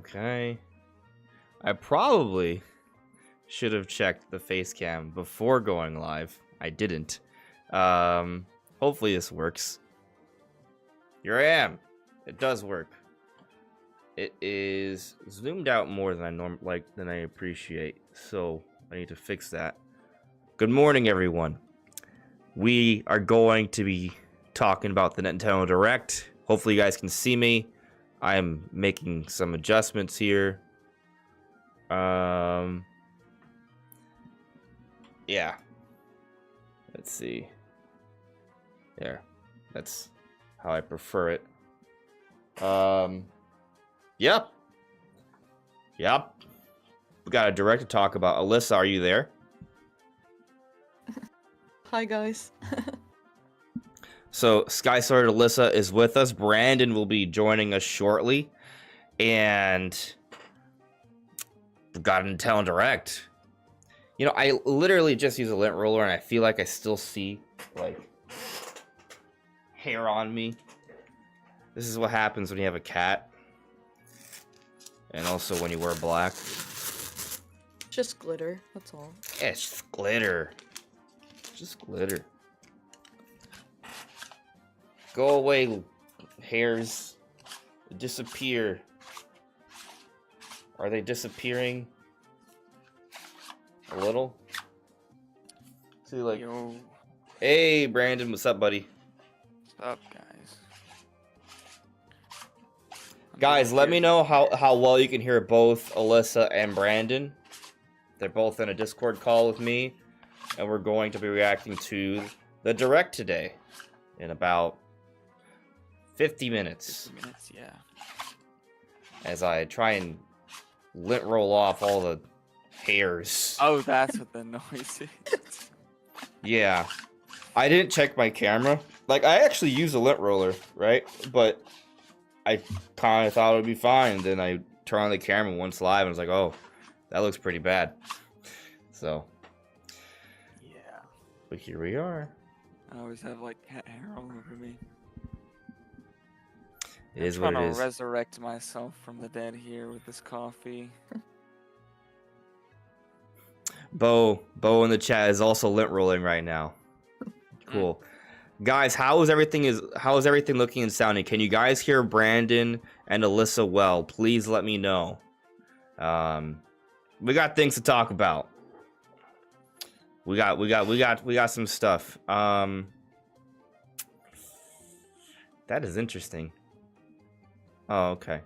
Okay. I probably should have checked the face cam before going live. I didn't. Hopefully this works. Here I am. It does work. It is zoomed out more than I appreciate. So I need to fix that. Good morning, everyone. We are going to be talking about the Nintendo Direct. Hopefully you guys can see me. I am making some adjustments here. Yeah. Let's see. There. That's how I prefer it. Yep. Yep. We got a direct to talk about. Alyssa, are you there? Hi, guys. So, Sky Sword Alyssa is with us. Brandon will be joining us shortly. And we've got a Nintendo Direct. You know, I literally just use a lint roller and I feel like I still see, like, hair on me. This is what happens when you have a cat. And also when you wear black. Just glitter, that's all. Yeah, it's just glitter. Just glitter. Go away, hairs. Disappear. Are they disappearing? A little? See, like... Yo. Hey, Brandon, what's up, buddy? What's up, guys? Guys, let me know how well you can hear both Alyssa and Brandon. They're both in a Discord call with me, and we're going to be reacting to the Direct today in about 50 minutes. 50 minutes, yeah. As I try and lint roll off all the hairs. Oh, that's what the noise is. Yeah. I didn't check my camera. Like, I actually use a lint roller, right? But I kind of thought it would be fine. Then I turned on the camera once live and was like, oh, that looks pretty bad. So. Yeah. But here we are. I always have like cat hair all over me. It is I'm what trying it to is. resurrect myself from the dead here with this coffee. Bo in the chat is also lint rolling right now. Cool. Guys, how is everything looking and sounding? Can you guys hear Brandon and Alyssa well? Please let me know. We got things to talk about. We got some stuff. That is interesting. Oh, okay.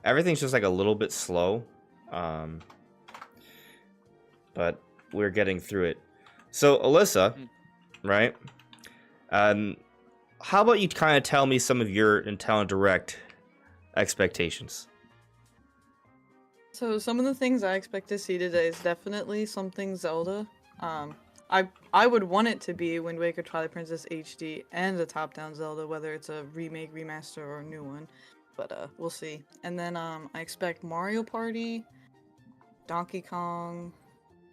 Everything's just like a little bit slow. But we're getting through it. So, Alyssa, right? How about you kind of tell me some of your Nintendo Direct expectations? So some of the things I expect to see today is definitely something Zelda. I would want it to be Wind Waker Twilight Princess HD and a top-down Zelda, whether it's a remake, remaster, or a new one. But we'll see. And then I expect Mario Party, Donkey Kong,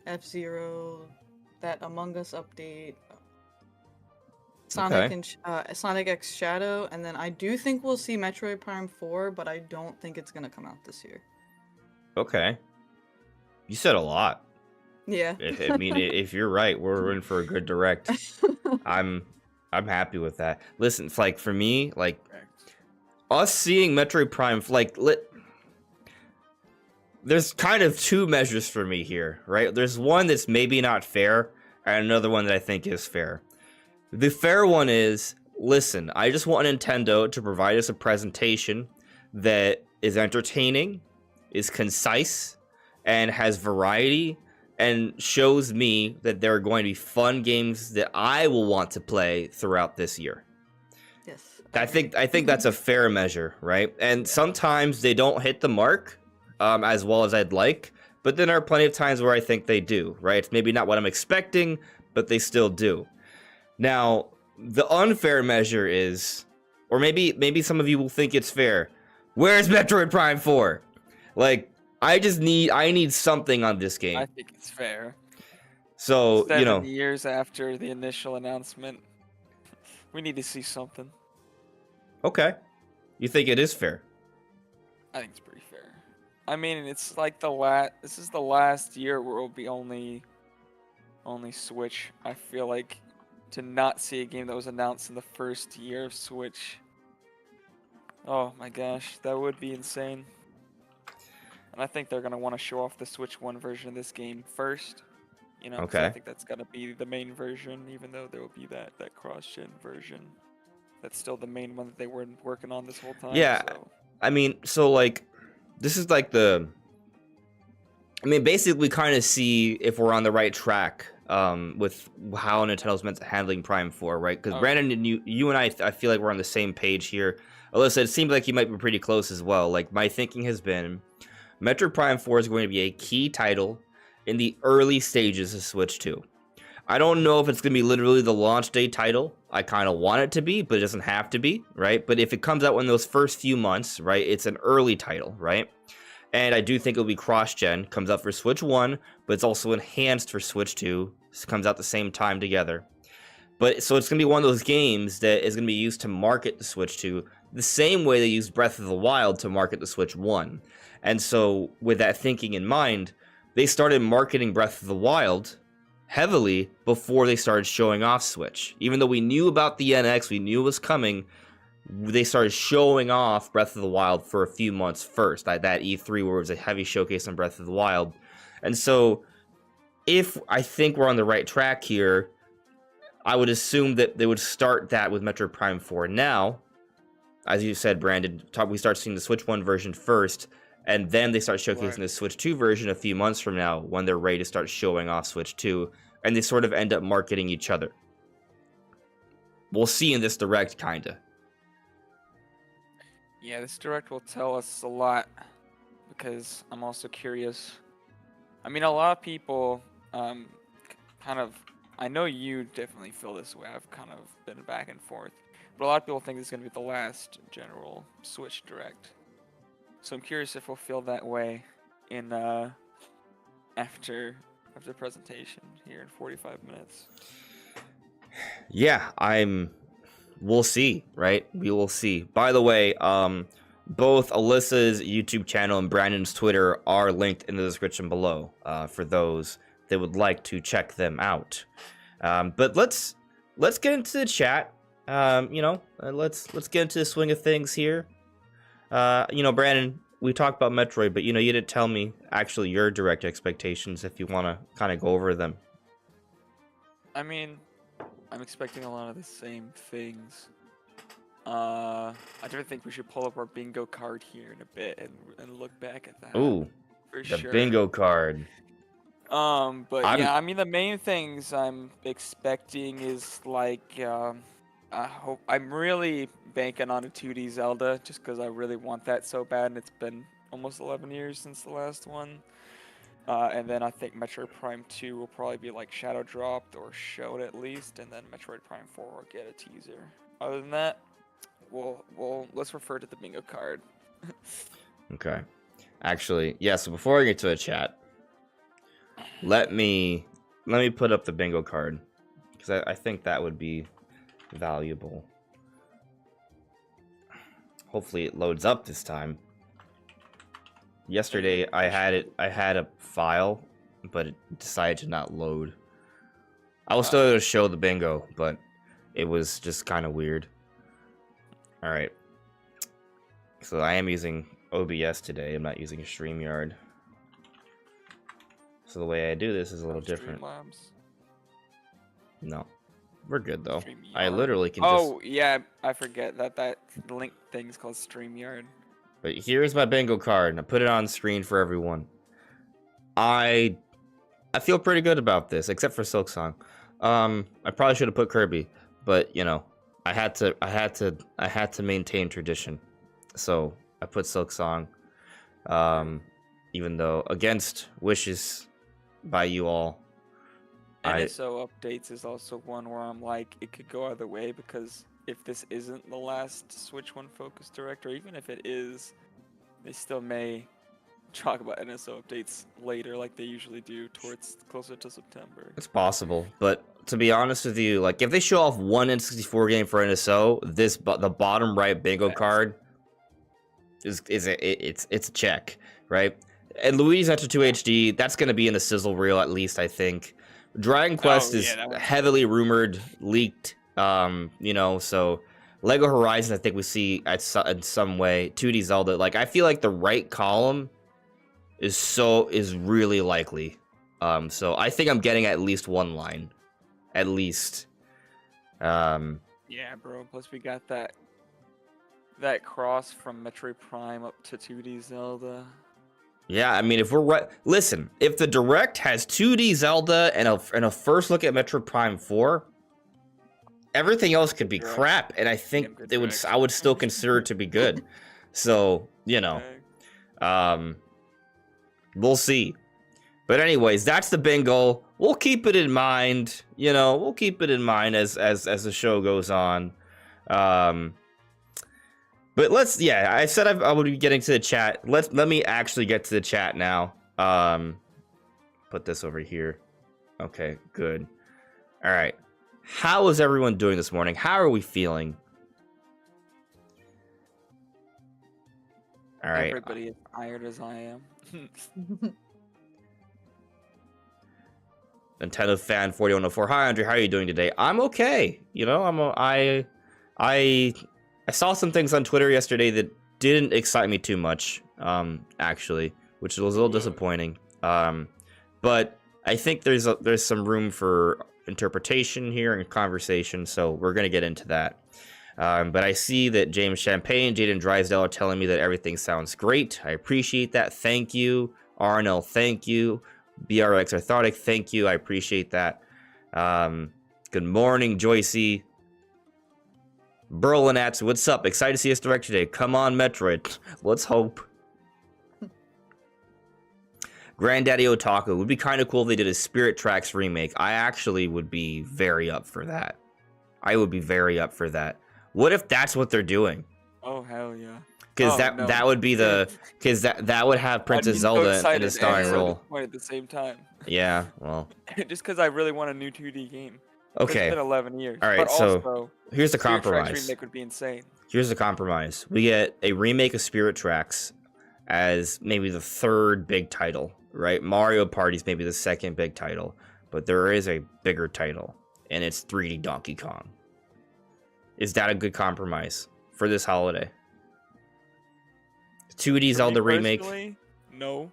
F-Zero, that Among Us update, Sonic and Sonic X Shadow, and then I do think we'll see Metroid Prime 4, but I don't think it's gonna come out this year. Okay. You said a lot. Yeah. I mean, if you're right, we're in for a good Direct. I'm happy with that. Listen, it's like for me, like us seeing Metroid Prime, like there's kind of two measures for me here, right? There's one that's maybe not fair, and another one that I think is fair. The fair one is, listen, I just want Nintendo to provide us a presentation that is entertaining, is concise, and has variety, and shows me that there are going to be fun games that I will want to play throughout this year. Yes. I think that's a fair measure, right? And sometimes they don't hit the mark as well as I'd like, but then there are plenty of times where I think they do, right? It's maybe not what I'm expecting, but they still do. Now, the unfair measure is, or maybe some of you will think it's fair. Where's Metroid Prime 4? Like, I need something on this game. I think it's fair. So, 7 years after the initial announcement, we need to see something. Okay. You think it is fair? I think it's pretty fair. I mean, it's like the last. This is the last year where it'll be only Switch. I feel like to not see a game that was announced in the first year of Switch. Oh my gosh, that would be insane. And I think they're gonna want to show off the Switch 1 version of this game first. You know, 'cause I Okay. think that's gonna be the main version, even though there will be that cross-gen version. That's still the main one that they were working on this whole time. Yeah. So. I mean, so like, this is like I mean, basically, we kind of see if we're on the right track with how Nintendo's meant to handling Prime 4, right? Because Okay. Brandon and you and I feel like we're on the same page here. Alyssa, it seems like you might be pretty close as well. Like, my thinking has been Metroid Prime 4 is going to be a key title in the early stages of Switch 2. I don't know if it's going to be literally the launch day title. I kind of want it to be, but it doesn't have to be, right? But if it comes out in those first few months, right, it's an early title, right? And I do think it'll be cross-gen. Comes out for Switch 1, but it's also enhanced for Switch 2. So it comes out the same time together. But so it's going to be one of those games that is going to be used to market the Switch 2 the same way they used Breath of the Wild to market the Switch 1. And so with that thinking in mind, they started marketing Breath of the Wild heavily before they started showing off Switch. Even though we knew about the NX, we knew it was coming, they started showing off Breath of the Wild for a few months first. That E3 where it was a heavy showcase on Breath of the Wild. And so if I think we're on the right track here, I would assume that they would start that with Metroid Prime 4 now. As you said, Brandon, we start seeing the Switch 1 version first, and then they start showcasing the Switch 2 version a few months from now when they're ready to start showing off Switch 2, and they sort of end up marketing each other. We'll see in this Direct, kinda. Yeah, this direct will tell us a lot because I'm also curious. I mean, a lot of people kind of. I know you definitely feel this way. I've kind of been back and forth. But a lot of people think it's going to be the last general Switch Direct. So I'm curious if we'll feel that way in after the presentation here in 45 minutes. Yeah, we'll see, right? We will see. By the way, both Alyssa's YouTube channel and Brandon's Twitter are linked in the description below for those that would like to check them out. But let's get into the chat. Let's get into the swing of things here. Brandon, we talked about Metroid, but you didn't tell me actually your direct expectations if you want to kind of go over them. I mean, I'm expecting a lot of the same things. I do think we should pull up our bingo card here in a bit and look back at that. Ooh, for the sure. bingo card. But yeah, I mean the main things I'm expecting is like I'm really banking on a 2D Zelda just because I really want that so bad, and it's been almost 11 years since the last one. And then I think Metroid Prime 2 will probably be like shadow dropped or showed at least, and then Metroid Prime 4 will get a teaser. Other than that, let's refer to the bingo card. Okay. Actually, yeah, so before I get to the chat, let me put up the bingo card because I think that would be valuable. Hopefully it loads up this time. Yesterday I had a file, but it decided to not load. I was still able to show the bingo, but it was just kind of weird. All right. So I am using OBS today. I'm not using StreamYard. So the way I do this is a little different. Streamlabs. No. We're good though. StreamYard. I literally can just... Oh, yeah, I forget that link thing is called StreamYard. But here's my bingo card, and I put it on screen for everyone. I feel pretty good about this, except for Silksong. I probably should have put Kirby, but I had to maintain tradition, so I put Silksong. Even though against wishes by you all. NSO updates is also one where I'm like, it could go either way, because if this isn't the last Switch 1 Focus Direct, or even if it is, they still may talk about NSO updates later like they usually do towards closer to September. It's possible, but to be honest with you, like if they show off one N64 game for NSO, the bottom right bingo card it's a check, right? And Luigi's Mansion 2 HD, that's going to be in the sizzle reel at least, I think. Dragon Quest is heavily rumored, leaked, so Lego Horizon, I think we see in some way. 2D Zelda, like I feel like the right column is really likely. So I think I'm getting at least one line, at least. Yeah, bro. Plus we got that cross from Metroid Prime up to 2D Zelda. Yeah, I mean, if we're listen, if the Direct has 2D Zelda and a first look at Metroid Prime 4, everything else could be crap, and I think I would still consider it to be good. So, we'll see. But anyways, that's the bingo. We'll keep it in mind. We'll keep it in mind as the show goes on. But I said I would be getting to the chat. Let me actually get to the chat now. Put this over here. Okay, good. All right. How is everyone doing this morning? How are we feeling? All right. Everybody as tired as I am. Nintendo fan 4104. Hi, Andre. How are you doing today? I'm okay. I saw some things on Twitter yesterday that didn't excite me too much, actually, which was a little disappointing. But I think there's some room for interpretation here and conversation, so we're gonna get into that. But I see that James Champagne, Jaden Drysdale are telling me that everything sounds great. I appreciate that. Thank you. Arnell, thank you. BRX Orthotic, thank you. I appreciate that. Good morning, Joycey. Berlinats, what's up? Excited to see us direct today. Come on, Metroid. Let's hope. Granddaddy Otaku. Would be kind of cool if they did a Spirit Tracks remake. I actually would be very up for that. I would be very up for that. What if that's what they're doing? Oh, hell yeah. Because that would be because that would have Princess Zelda in a starring role. At the same time. Yeah, well. Just because I really want a new 2D game. Okay. It's been 11 years. All right, but so also, here's the compromise. Spirit Tracks remake would be insane. Here's the compromise. We get a remake of Spirit Tracks as maybe the third big title, right? Mario Party's maybe the second big title, but there is a bigger title, and it's 3D Donkey Kong. Is that a good compromise for this holiday? 2D Zelda remake? No.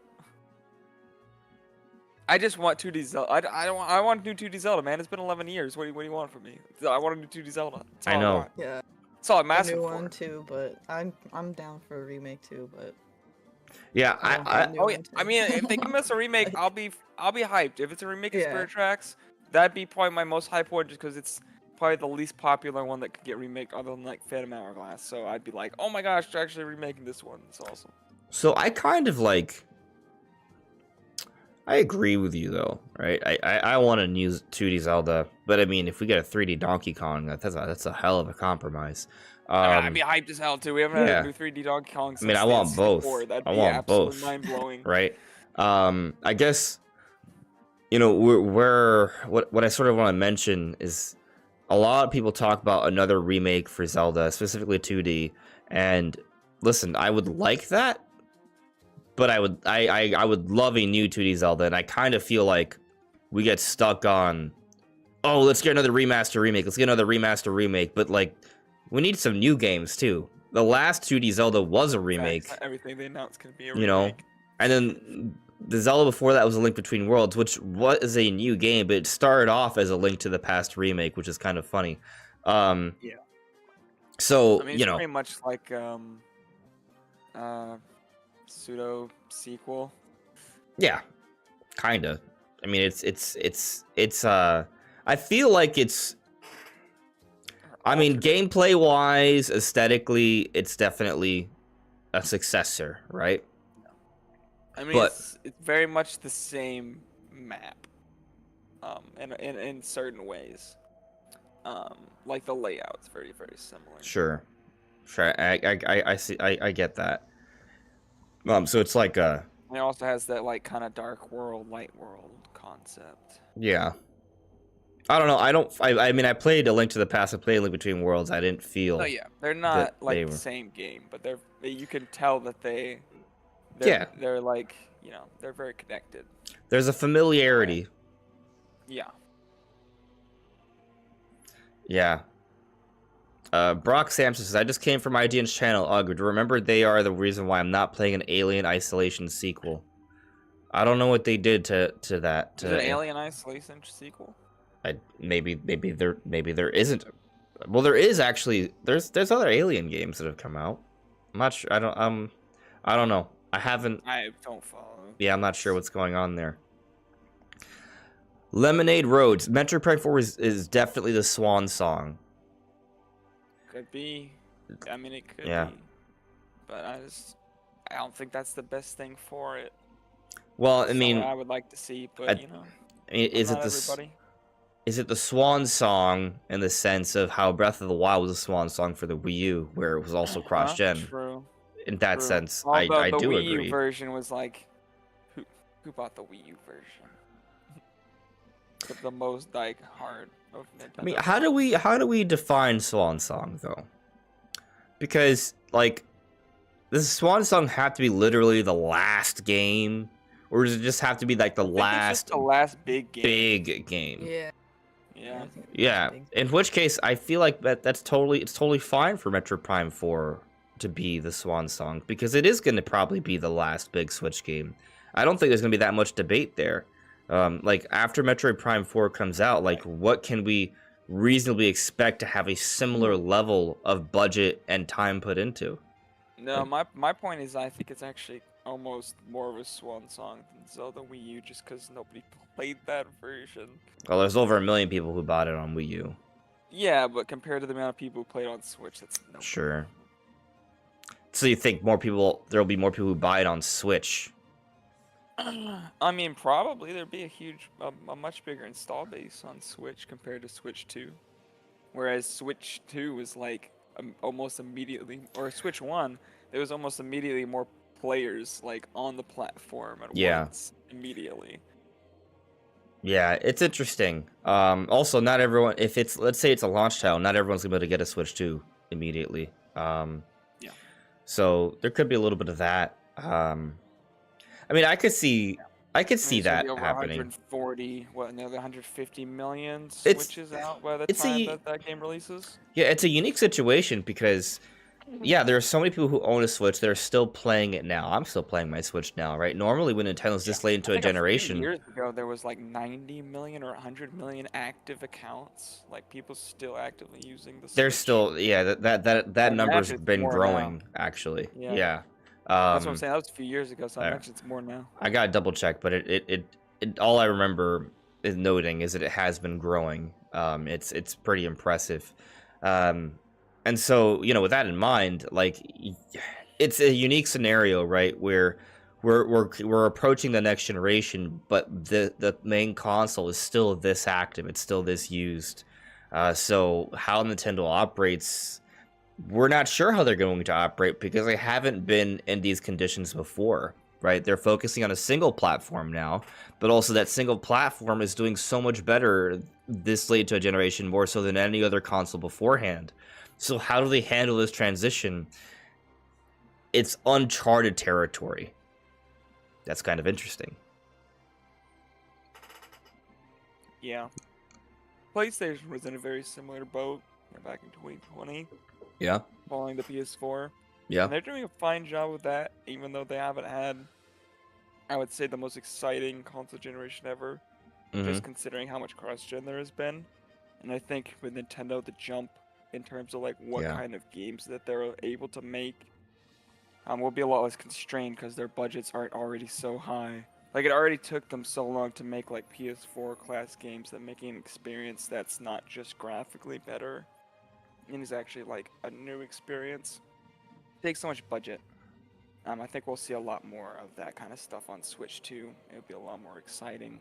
I just want 2D Zelda. I want new 2D Zelda, man. It's been 11 years. What do you want from me? I want a new 2D Zelda. I know. Yeah. That's all I'm asking for. A new one too, but I'm down for a remake too, but. Yeah, I mean, if they give us a remake, I'll be hyped. If it's a remake of Spirit Tracks, that'd be probably my most hype one, just because it's probably the least popular one that could get remade, other than like Phantom Hourglass. So I'd be like, oh my gosh, they're actually remaking this one. It's awesome. So I kind of I agree with you though, right? I want a new 2D Zelda, but I mean, if we get a 3D Donkey Kong, that's a hell of a compromise. I'd be hyped as hell too. We haven't had a new 3D Donkey Kong since I want both. That'd I be want both. Mind blowing, right? I guess what I sort of want to mention is a lot of people talk about another remake for Zelda, specifically 2D, and listen, I would like that. But I would love a new 2D Zelda, and I kind of feel like we get stuck on, oh, let's get another remaster remake. Let's get another remaster remake. But like, we need some new games too. The last 2D Zelda was a remake. Everything they announced can be a remake. And then the Zelda before that was A Link Between Worlds, which was a new game, but it started off as a Link to the Past remake, which is kind of funny. Yeah. So I mean, it's pretty much like pseudo sequel. Yeah, kinda. I mean, it's I feel like it's. I mean, gameplay wise, aesthetically, it's definitely a successor, right? I mean, it's very much the same map, in certain ways. Like the layout's very, very similar. Sure. I see. I get that. So it's like a. And it also has that like kind of dark world, light world concept. Yeah. I don't know. I mean, I played A Link to the Past. I played A Link Between Worlds. I didn't feel. Oh yeah, they're not they like were- the same game, but you can tell that Yeah. they're like they're very connected. There's a familiarity. Yeah. Yeah. Brock Sampson says, I just came from IGN's channel. Ugh, remember they are the reason why I'm not playing an Alien Isolation sequel. I don't know what they did to that. Is it an Alien Isolation sequel? Maybe there isn't. Well, there is actually. There's other Alien games that have come out. I'm not sure. I don't know. I haven't. I don't follow. Yeah, I'm not sure what's going on there. Lemonade Roads. Metroid Prime 4 is definitely the swan song. Could be. I mean, it could Yeah. be. But I don't think that's the best thing for it. Well, I Something mean, I would like to see, but is it not the everybody. is it the swan song in the sense of how Breath of the Wild was a swan song for the Wii U, where it was also cross-gen? True. In that True. sense, Although I the do Wii agree. U version was like, who bought the Wii U version? The most like hard of Nintendo. I mean, how do we define swan song though? Because like, does the swan song have to be literally the last game, or does it just have to be like the I think it's just last the last big game. big game? Yeah. Yeah. I think Yeah. big. In which case, I feel like it's totally fine for Metroid Prime 4 to be the swan song, because it is going to probably be the last big Switch game. I don't think there's going to be that much debate there. Like after Metroid Prime 4 comes out, like what can we reasonably expect to have a similar level of budget and time put into? No, my point is I think it's actually almost more of a swan song than Zelda Wii U, just because nobody played that version. Well, there's over 1 million people who bought it on Wii U. Yeah, but compared to the amount of people who played on Switch, that's no. Sure. So you think there'll be more people who buy it on Switch? I mean, probably there'd be a much bigger install base on Switch compared to Switch 2. Whereas Switch 2 was like almost immediately, or Switch 1, there was almost immediately more players like on the platform at once immediately. Yeah, it's interesting. Also, not everyone. If let's say it's a launch title, not everyone's gonna be able to get a Switch 2 immediately. Yeah. So there could be a little bit of that. I mean, I could see I mean, that it's gonna be over happening. 140, another 150 million It's- Switches out by the it's time a- that game releases. Yeah, it's a unique situation because, yeah, there are so many people who own a Switch that are still playing it now. I'm still playing my Switch now, right? Normally, when Nintendo's this late into I a think few generation, years ago, there was like 90 million or 100 million active accounts. Like people still actively using the. there's Switch. still that I number's imagine it's been more now. growing actually. Yeah. Yeah. That's what I'm saying. That was a few years ago, so I there. imagine it's more now. I gotta double check, but it all I remember is noting is that it has been growing. It's pretty impressive. And so, with that in mind, like it's a unique scenario, right? Where we're approaching the next generation, but the main console is still this active, it's still this used. So how Nintendo operates, we're not sure how they're going to operate because they haven't been in these conditions before, right? They're focusing on a single platform now, but also that single platform is doing so much better this late to a generation, more so than any other console beforehand. So how do they handle this transition? It's uncharted territory. That's kind of interesting. Yeah. PlayStation was in a very similar boat back in 2020, Yeah. following the PS4. Yeah. And they're doing a fine job with that, even though they haven't had, I would say, the most exciting console generation ever, Mm-hmm. just considering how much cross-gen there has been. And I think with Nintendo, the jump in terms of like what Yeah. kind of games that they're able to make will be a lot less constrained because their budgets aren't already so high. Like it already took them so long to make like PS4 class games that making an experience that's not just graphically better and is actually like a new experience takes so much budget. I think we'll see a lot more of that kind of stuff on Switch too. It'll be a lot more exciting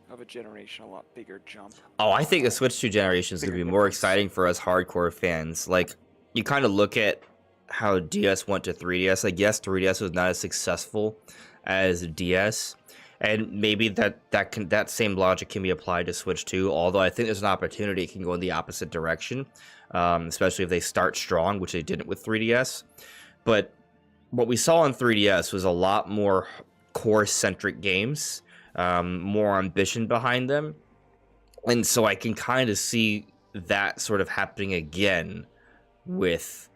of a generation, a lot bigger jump. Oh, I think the Switch 2 generation is going to be Bigger more difference. exciting for us hardcore fans. Like, you kind of look at how DS went to 3DS. Like, yes, 3DS was not as successful as DS, And maybe that same logic can be applied to Switch 2, although I think there's an opportunity it can go in the opposite direction, especially if they start strong, which they didn't with 3DS. But what we saw on 3DS was a lot more core-centric games, more ambition behind them. And so I can kind of see that sort of happening again with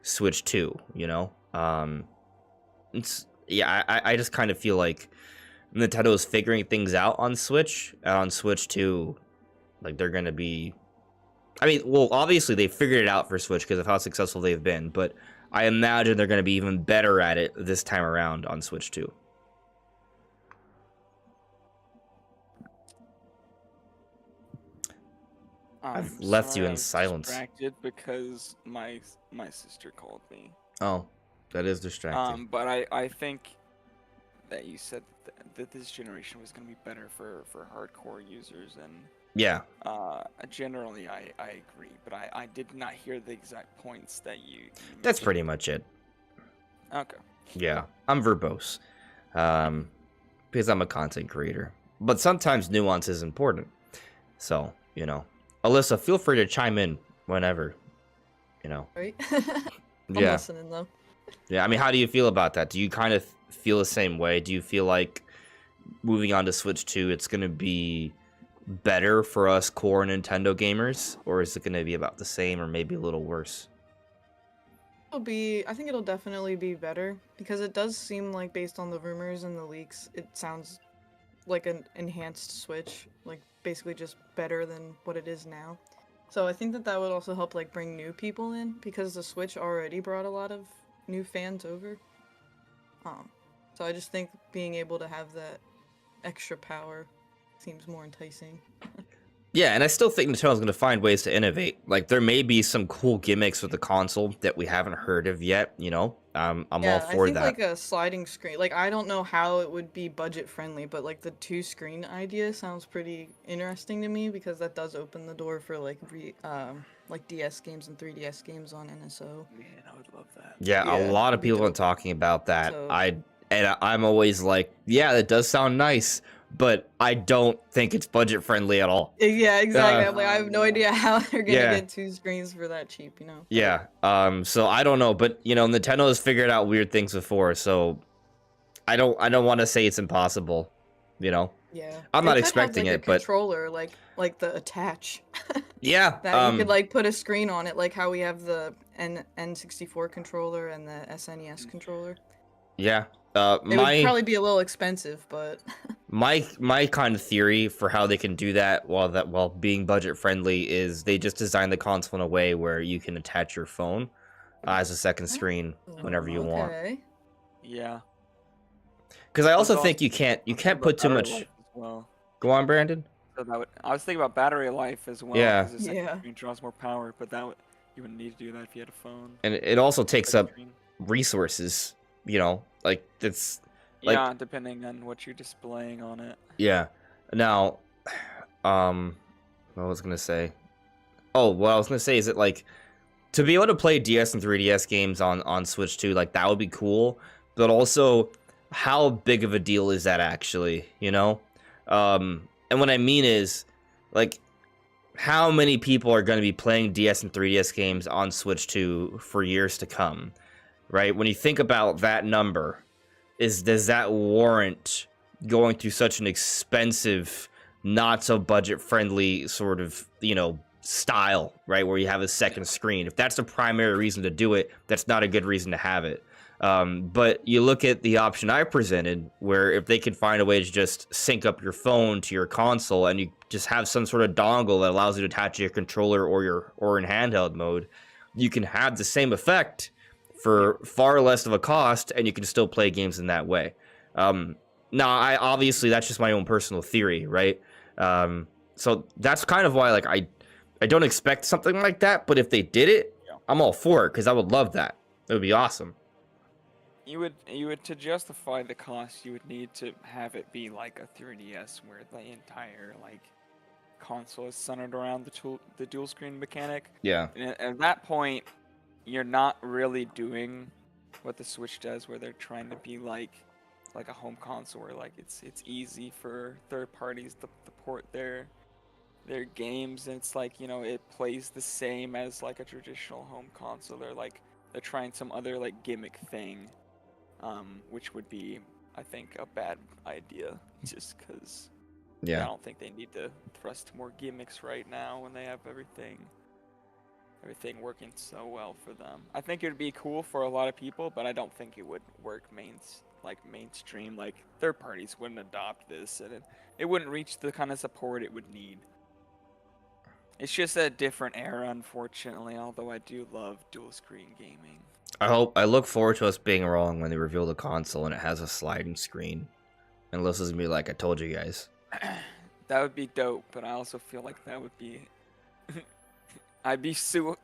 Switch 2, you know? I just kind of feel like Nintendo is figuring things out on Switch, and on Switch 2, like, they're going to be... I mean, well, obviously they figured it out for Switch because of how successful they've been, but I imagine they're going to be even better at it this time around on Switch 2. I've left you in silence. Distracted because my sister called me. Oh, that is distracting. But I think that you said that this generation was going to be better for hardcore users, and yeah. Generally I agree, but I did not hear the exact points that you That's pretty much it. Okay. Yeah, I'm verbose, because I'm a content creator. But sometimes nuance is important. So, you know, Alyssa, feel free to chime in whenever, you know. Right? I'm Yeah. listening though. Yeah, I mean, how do you feel about that? Do you kind of feel the same way? Do you feel like moving on to Switch 2, it's going to be better for us core Nintendo gamers? Or is it going to be about the same or maybe a little worse? I think it'll definitely be better, because it does seem like, based on the rumors and the leaks, it sounds like an enhanced Switch, like basically just better than what it is now. So I think that would also help like bring new people in, because the Switch already brought a lot of new fans over. So I just think being able to have that extra power seems more enticing. Yeah, and I still think Nintendo's going to find ways to innovate. Like, there may be some cool gimmicks with the console that we haven't heard of yet, you know? I'm all for I think that. like a sliding screen. Like, I don't know how it would be budget friendly, but like the 2-screen idea sounds pretty interesting to me, because that does open the door for like DS games and 3DS games on NSO. Man, I would love that. Yeah, a lot of be people are dope. talking about that. So- I'm always like, yeah, that does sound nice, but I don't think it's budget friendly at all. Yeah, exactly. I'm like, I have no idea how they're gonna Yeah. get 2 screens for that cheap, you know? Yeah. So I don't know, but you know, Nintendo has figured out weird things before, so I don't want to say it's impossible, you know. Yeah. I'm They not could have, expecting like, it, a but controller, like the attach. yeah. That you could like put a screen on it, like how we have the N64 controller and the SNES controller. Yeah. It would probably be a little expensive, but my kind of theory for how they can do that while being budget friendly is they just design the console in a way where you can attach your phone as a second screen whenever you want. Okay. Yeah. Because I also There's think you can't put too battery much. life as well. Go on, Brandon. So I was thinking about battery life as well. Yeah. 'cause the second Yeah. screen draws more power, but you wouldn't need to do that if you had a phone. And it also takes Second up screen. resources, you know, like it's like Yeah, depending on what you're displaying on it. yeah. Now, what was I gonna say? Oh, what I was gonna say is that like to be able to play DS and 3DS games on Switch 2, like that would be cool. But also, how big of a deal is that actually? You know, and what I mean is, like, how many people are going to be playing DS and 3DS games on Switch 2 for years to come, right? When you think about that number, does that warrant going through such an expensive, not so budget friendly sort of, you know, style, right? Where you have a second screen. If that's the primary reason to do it, that's not a good reason to have it. But you look at the option I presented, where if they could find a way to just sync up your phone to your console and you just have some sort of dongle that allows you to attach your controller or in handheld mode, you can have the same effect for far less of a cost, and you can still play games in that way. Now, obviously that's just my own personal theory, right? So that's kind of why, like, I don't expect something like that, but if they did it, I'm all for it because I would love that. It would be awesome. You would to justify the cost, you would need to have it be like a 3DS where the entire like console is centered around the dual screen mechanic. Yeah. And at that point, you're not really doing what the Switch does, where they're trying to be like like a home console where like it's easy for third parties to port their games, and it's like, you know, it plays the same as like a traditional home console. They're trying some other like gimmick thing, which would be, I think, a bad idea, just because I don't think they need to thrust more gimmicks right now when they have everything working so well for them. I think it would be cool for a lot of people, but I don't think it would work mainstream. Like third parties wouldn't adopt this, and it wouldn't reach the kind of support it would need. It's just a different era, unfortunately, although I do love dual screen gaming. I look forward to us being wrong when they reveal the console and it has a sliding screen. And Lissa's gonna be like, I told you guys. That would be dope, but I also feel like that would be I'd be so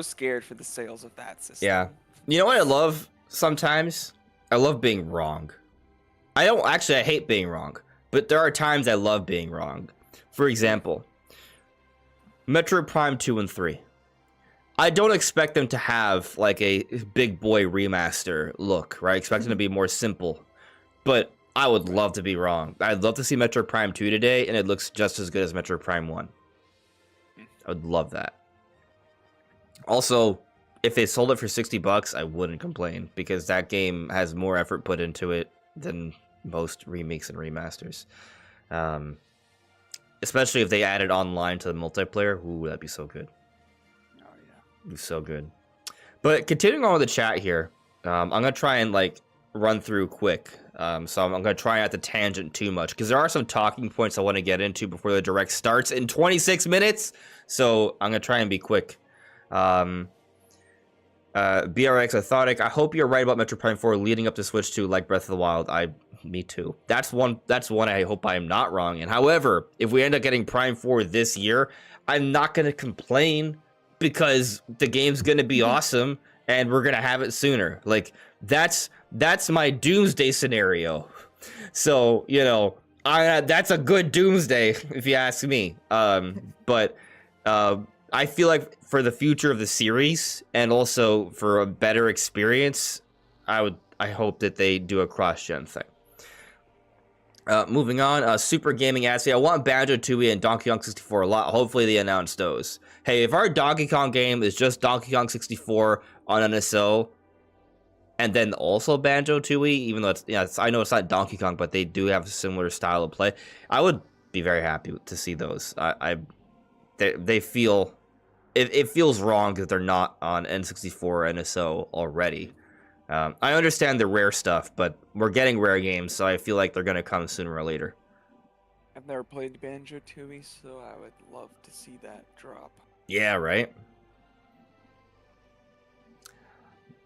scared for the sales of that system. Yeah. You know what I love sometimes? I love being wrong. I hate being wrong, but there are times I love being wrong. For example, Metroid Prime 2 and 3. I don't expect them to have like a big boy remaster look, right? I expect them to be more simple. But I would love to be wrong. I'd love to see Metroid Prime 2 today, and it looks just as good as Metroid Prime 1. I would love that. Also, if they sold it for $60, I wouldn't complain, because that game has more effort put into it than most remakes and remasters. Especially if they added online to the multiplayer. Ooh, that'd be so good. Oh yeah, it'd be so good. But continuing on with the chat here, I'm gonna try and like run through quick. So I'm gonna try not to tangent too much, because there are some talking points I want to get into before the direct starts in 26 minutes. So I'm gonna try and be quick. BRX Orthotic, I hope you're right about Metroid Prime 4 leading up to Switch 2 like Breath of the Wild. Me too. That's one I hope I am not wrong in. However, if we end up getting Prime 4 this year, I'm not going to complain, because the game's going to be awesome and we're going to have it sooner. Like that's my doomsday scenario. So, you know, that's a good doomsday if you ask me. But I feel like for the future of the series and also for a better experience, I hope that they do a cross-gen thing. Moving on, Super Gaming asks, I want Banjo-Tooie and Donkey Kong 64 a lot. Hopefully they announce those. Hey, if our Donkey Kong game is just Donkey Kong 64 on NSO, and then also Banjo-Tooie, even though I know it's not Donkey Kong, but they do have a similar style of play, I would be very happy to see those. They feel... It feels wrong that they're not on N64 or NSO already. I understand the rare stuff, but we're getting rare games, so I feel like they're going to come sooner or later. I've never played Banjo-Tooie, so I would love to see that drop. Yeah, right?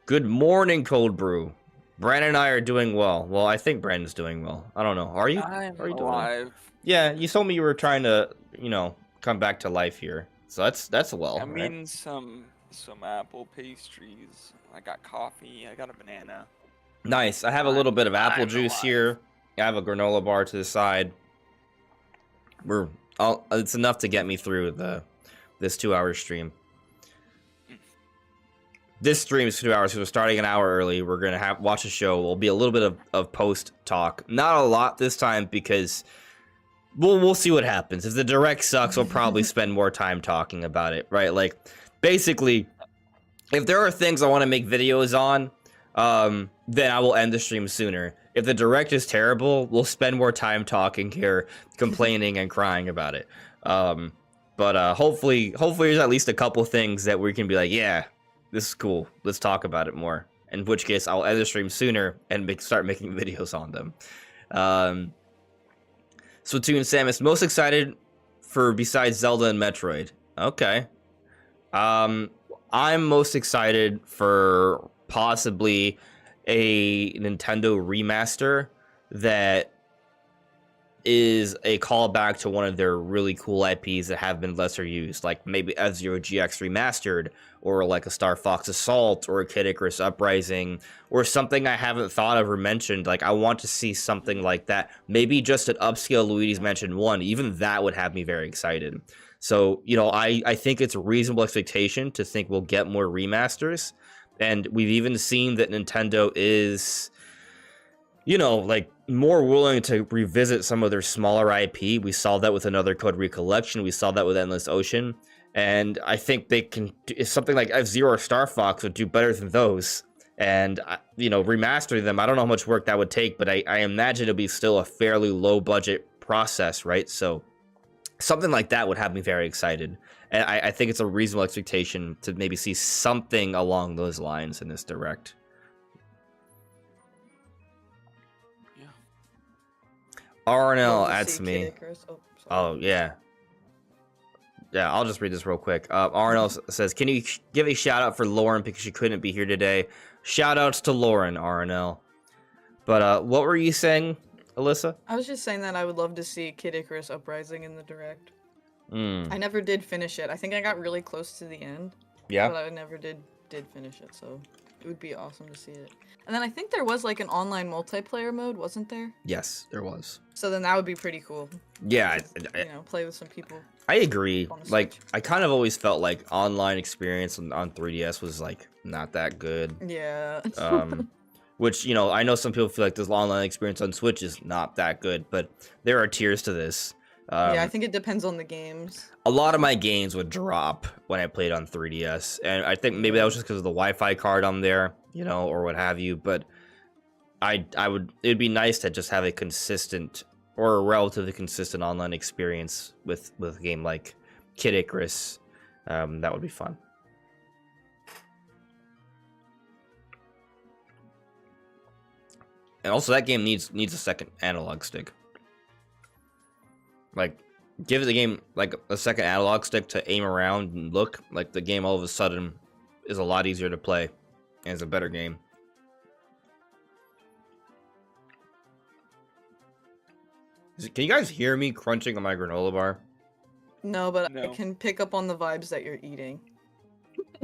Good morning, Cold Brew. Brandon and I are doing well. Well, I think Brandon's doing well. I don't know. Are you? I'm are you alive. Doing? Yeah, you told me you were trying to, come back to life here. So that's well. I'm right? eating some apple pastries. I got coffee. I got a banana. Nice. I have a little bit of apple juice alive. here. I have a granola bar to the side. It's enough to get me through this 2-hour stream. This stream is 2 hours, so we're starting an hour early. We're gonna watch a show. There'll be a little bit of post talk. Not a lot this time, because we'll see what happens. If the direct sucks, we'll probably spend more time talking about it, right? Like, basically, if there are things I want to make videos on, then I will end the stream sooner. If the direct is terrible, we'll spend more time talking here, complaining and crying about it. But hopefully there's at least a couple things that we can be like, yeah, this is cool. Let's talk about it more. In which case, I'll end the stream sooner and start making videos on them. Splatoon Samus, most excited for besides Zelda and Metroid. Okay. I'm most excited for possibly a Nintendo remaster that is a callback to one of their really cool IPs that have been lesser used, like maybe F-Zero GX Remastered, or like a Star Fox Assault, or a Kid Icarus Uprising, or something I haven't thought of or mentioned. Like, I want to see something like that. Maybe just an upscale Luigi's Mansion 1. Even that would have me very excited. So, I think it's a reasonable expectation to think we'll get more remasters. And we've even seen that Nintendo is you know, like more willing to revisit some of their smaller IP. We saw that with Another Code Recollection. We saw that with Endless Ocean. And I think they can, if something like F-Zero or Star Fox would do better than those. And, you know, remastering them, I don't know how much work that would take, but I imagine it'll be still a fairly low budget process, right? So something like that would have me very excited. And I think it's a reasonable expectation to maybe see something along those lines in this direct. RNL Love to adds see to me. Kid Icarus. Oh, sorry. Oh, yeah. Yeah, I'll just read this real quick. RNL says, can you give a shout out for Lauren because she couldn't be here today? Shout outs to Lauren, RNL. But what were you saying, Alyssa? I was just saying that I would love to see Kid Icarus Uprising in the direct. Mm. I never did finish it. I think I got really close to the end. Yeah. But I never did finish it, so it would be awesome to see it. And then I think there was like an online multiplayer mode, wasn't there? Yes, there was. So then that would be pretty cool. Yeah, You know, play with some people. I agree. On the Like, Switch. I kind of always felt like online experience on 3DS was like not that good. Yeah. Which, you know, I know some people feel like this online experience on Switch is not that good, but there are tiers to this. Yeah, I think it depends on the games. A lot of my games would drop when I played on 3DS, and I think maybe that was just because of the Wi-Fi card on there, you know, or what have you. But it'd be nice to just have a consistent or a relatively consistent online experience with a game like Kid Icarus. That would be fun. And also, that game needs a second analog stick. Like, give the game like a second analog stick to aim around and look. Like, the game all of a sudden is a lot easier to play and it's a better game. Can you guys hear me crunching on my granola bar? No, but I No. can pick up on the vibes that you're eating.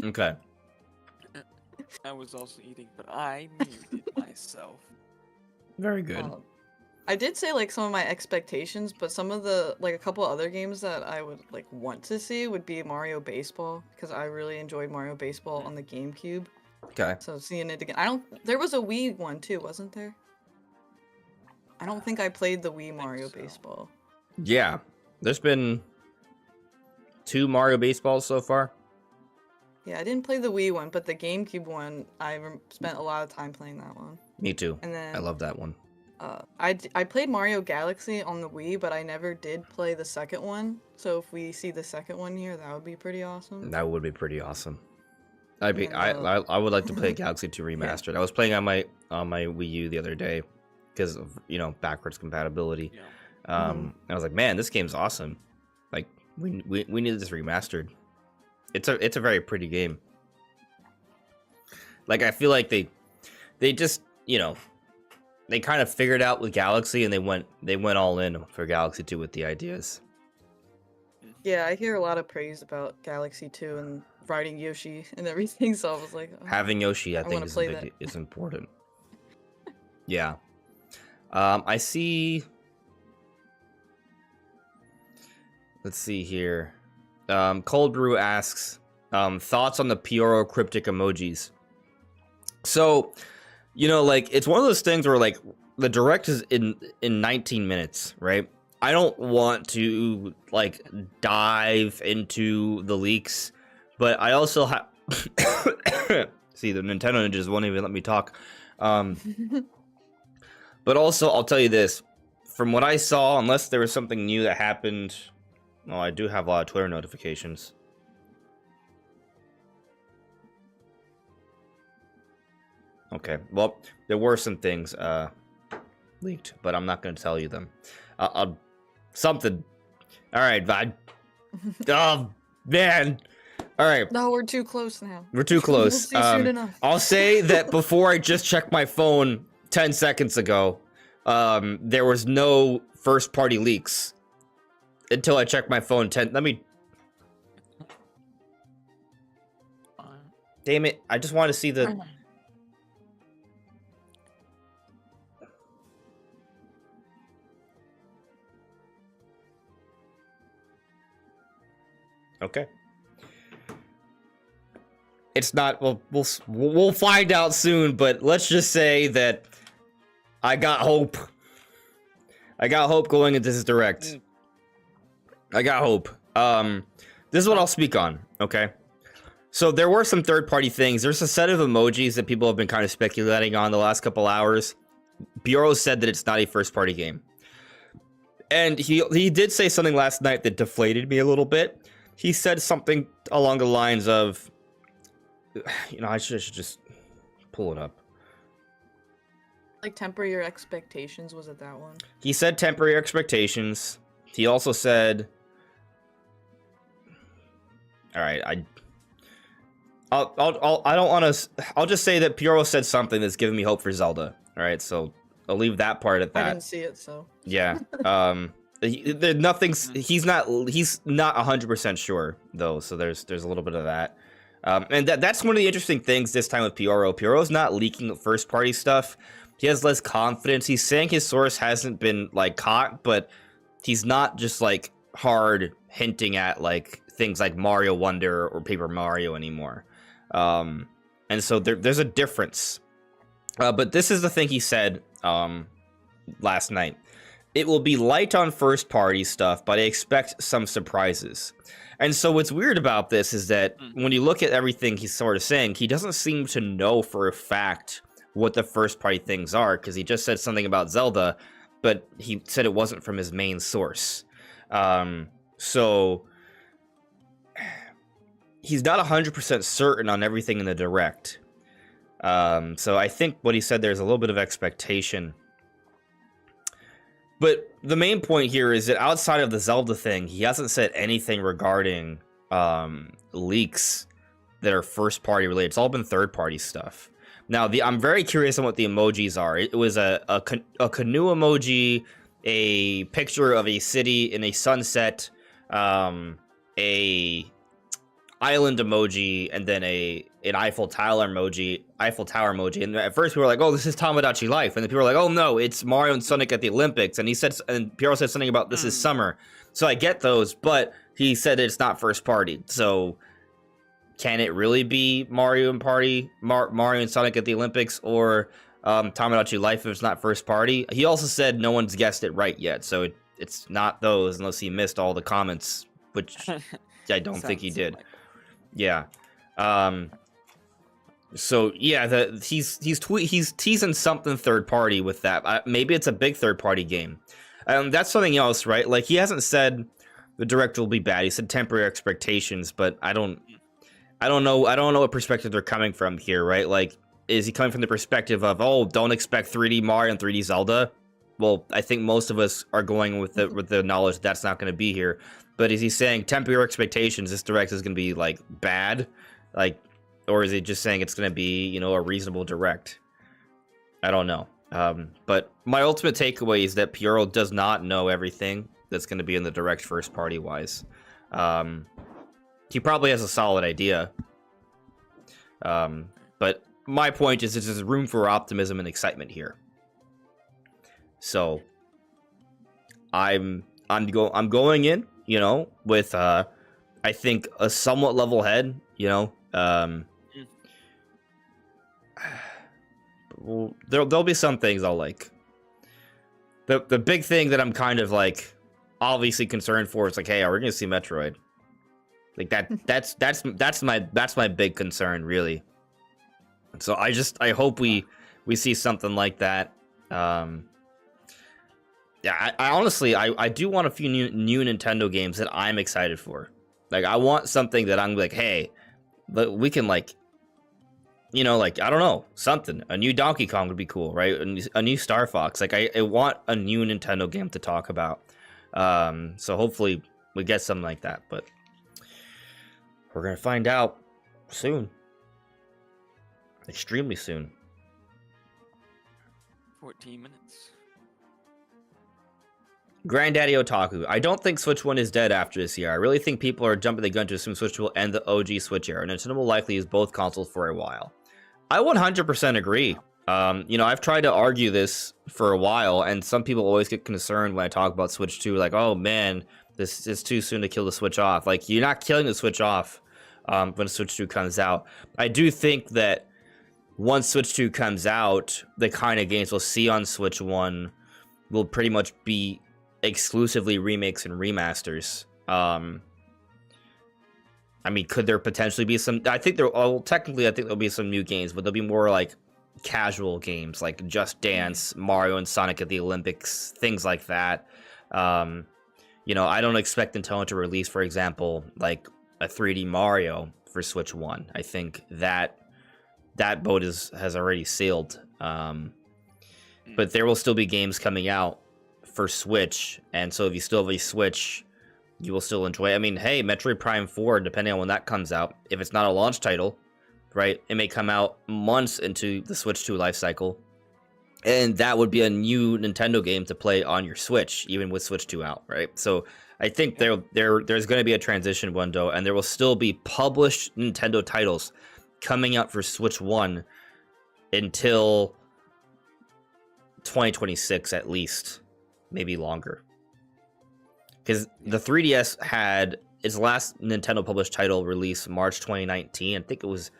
Okay. I was also eating, but I muted myself. Very good. I did say like some of my expectations, but some of the like a couple other games that I would like want to see would be Mario Baseball because I really enjoyed Mario Baseball on the GameCube. Okay. So seeing it again, there was a Wii one too, wasn't there? I don't think I played the Wii Mario so. Baseball. Yeah. There's been 2 Mario Baseballs so far. Yeah, I didn't play the Wii one, but the GameCube one, spent a lot of time playing that one. Me too. And then I love that one. I played Mario Galaxy on the Wii, but I never did play the second one. So if we see the second one here, that would be pretty awesome. That would be pretty awesome. I would like to play Galaxy 2 Remastered. I was playing on my Wii U the other day because of, you know, backwards compatibility. Yeah. I was like, man, this game's awesome. Like, we need this remastered. It's a very pretty game. Like, I feel like they just, you know, they kind of figured out with Galaxy and they went all in for Galaxy 2 with the ideas. Yeah, I hear a lot of praise about Galaxy 2 and riding Yoshi and everything, so I was like, oh, Having Yoshi, I think, wanna is play that. is important. Yeah. I see. Let's see here. Cold Brew asks, thoughts on the Pyoro cryptic emojis. So, you know, like, it's one of those things where, like, the direct is in 19 minutes, right? I don't want to, like, dive into the leaks, but I also have... See, the Nintendo ninjas won't even let me talk. But also, I'll tell you this. From what I saw, unless there was something new that happened... Oh, I do have a lot of Twitter notifications. Okay, well, there were some things leaked, but I'm not going to tell you them. Something. All right, Vod. Oh, man. All right. no, we're too close now. We're too close. We'll see soon enough. I'll say that before I just checked my phone 10 seconds ago, there was no first-party leaks until I checked my phone 10. Let me... Damn it. I just want to see the... Okay. It's not. Well, we'll find out soon. But let's just say that I got hope. I got hope going into this direct. I got hope. This is what I'll speak on, okay? So there were some third-party things. There's a set of emojis that people have been kind of speculating on the last couple hours. Bureau said that it's not a first-party game. And he did say something last night that deflated me a little bit. He said something along the lines of, you know, I should just pull it up. Like temper your expectations, was it that one? He said temper your expectations. He also said, all right, I don't want to. I'll just say that Piero said something that's giving me hope for Zelda. All right, so I'll leave that part at that. I didn't see it, so. Yeah. Nothing's. He's not 100% sure though. So there's a little bit of that. And that's one of the interesting things this time with Piero. Piero's not leaking first party stuff. He has less confidence. He's saying his source hasn't been like caught, but he's not just like hard hinting at like things like Mario Wonder or Paper Mario anymore. And so there's a difference. But this is the thing he said last night. It will be light on first party stuff, but I expect some surprises. And so what's weird about this is that when you look at everything he's sort of saying, he doesn't seem to know for a fact what the first party things are, because he just said something about Zelda, but he said it wasn't from his main source. So he's not 100% certain on everything in the direct. So I think what he said there's a little bit of expectation. But the main point here is that outside of the Zelda thing, he hasn't said anything regarding leaks that are first party related. It's all been third party stuff. Now, I'm very curious on what the emojis are. It was a canoe emoji, a picture of a city in a sunset, a island emoji, and then an Eiffel Tower emoji. And at first we were like, "Oh, this is Tomodachi Life," and then people were like, "Oh no, it's Mario and Sonic at the Olympics." And Piero said something about this is summer. So I get those, but he said it's not first party. So can it really be Mario and Sonic at the Olympics, or Tomodachi Life if it's not first party? He also said no one's guessed it right yet, so it's not those unless he missed all the comments, which I don't think he did. Yeah. So yeah, he's teasing something third party with that. Maybe it's a big third party game. That's something else, right? Like he hasn't said the direct will be bad. He said temporary expectations, but I don't know what perspective they're coming from here, right? Like, is he coming from the perspective of, oh, don't expect 3D Mario and 3D Zelda? Well, I think most of us are going with the knowledge that's not going to be here. But is he saying temper your expectations? This direct is going to be like bad, like, or is he just saying it's going to be, you know, a reasonable direct? I don't know. But my ultimate takeaway is that Piero does not know everything that's going to be in the direct first party wise. He probably has a solid idea. But my point is there's room for optimism and excitement here. So I'm going in, you know, with I think a somewhat level head, you know. Well, there'll be some things I'll like. The big thing that I'm kind of like obviously concerned for is like, hey, are we gonna see Metroid? Like that's my big concern, really. So I hope we see something like that. Yeah, I honestly I do want a few new Nintendo games that I'm excited for. Like I want something that I'm like, hey, we can like, you know, like I don't know, something. A new Donkey Kong would be cool, right? A new Star Fox. Like I want a new Nintendo game to talk about. So hopefully we get something like that, but we're gonna find out soon. Extremely soon. 14 minutes. Granddaddy Otaku. I don't think Switch 1 is dead after this year. I really think people are jumping the gun to assume Switch will end the OG Switch era. Nintendo will likely use both consoles for a while. I 100% agree. You know, I've tried to argue this for a while, and some people always get concerned when I talk about Switch 2. Like, oh man, this is too soon to kill the Switch off. Like, you're not killing the Switch off when Switch 2 comes out. I do think that once Switch 2 comes out, the kind of games we'll see on Switch 1 will pretty much be exclusively remakes and remasters. I mean, could there potentially be some? I think technically, I think there'll be some new games, but there'll be more like casual games like Just Dance, Mario and Sonic at the Olympics, things like that. You know, I don't expect Nintendo to release, for example, like a 3D Mario for Switch 1. I think that boat has already sailed. But there will still be games coming out for Switch, and so if you still have a Switch, you will still enjoy it. I mean, hey, Metroid Prime 4, depending on when that comes out, if it's not a launch title, right, it may come out months into the Switch 2 life cycle, and that would be a new Nintendo game to play on your Switch, even with Switch 2 out, right? So I think there's going to be a transition window, and there will still be published Nintendo titles coming out for Switch 1 until 2026 at least, maybe longer. Because the 3DS had its last Nintendo published title release March 2019. I think it was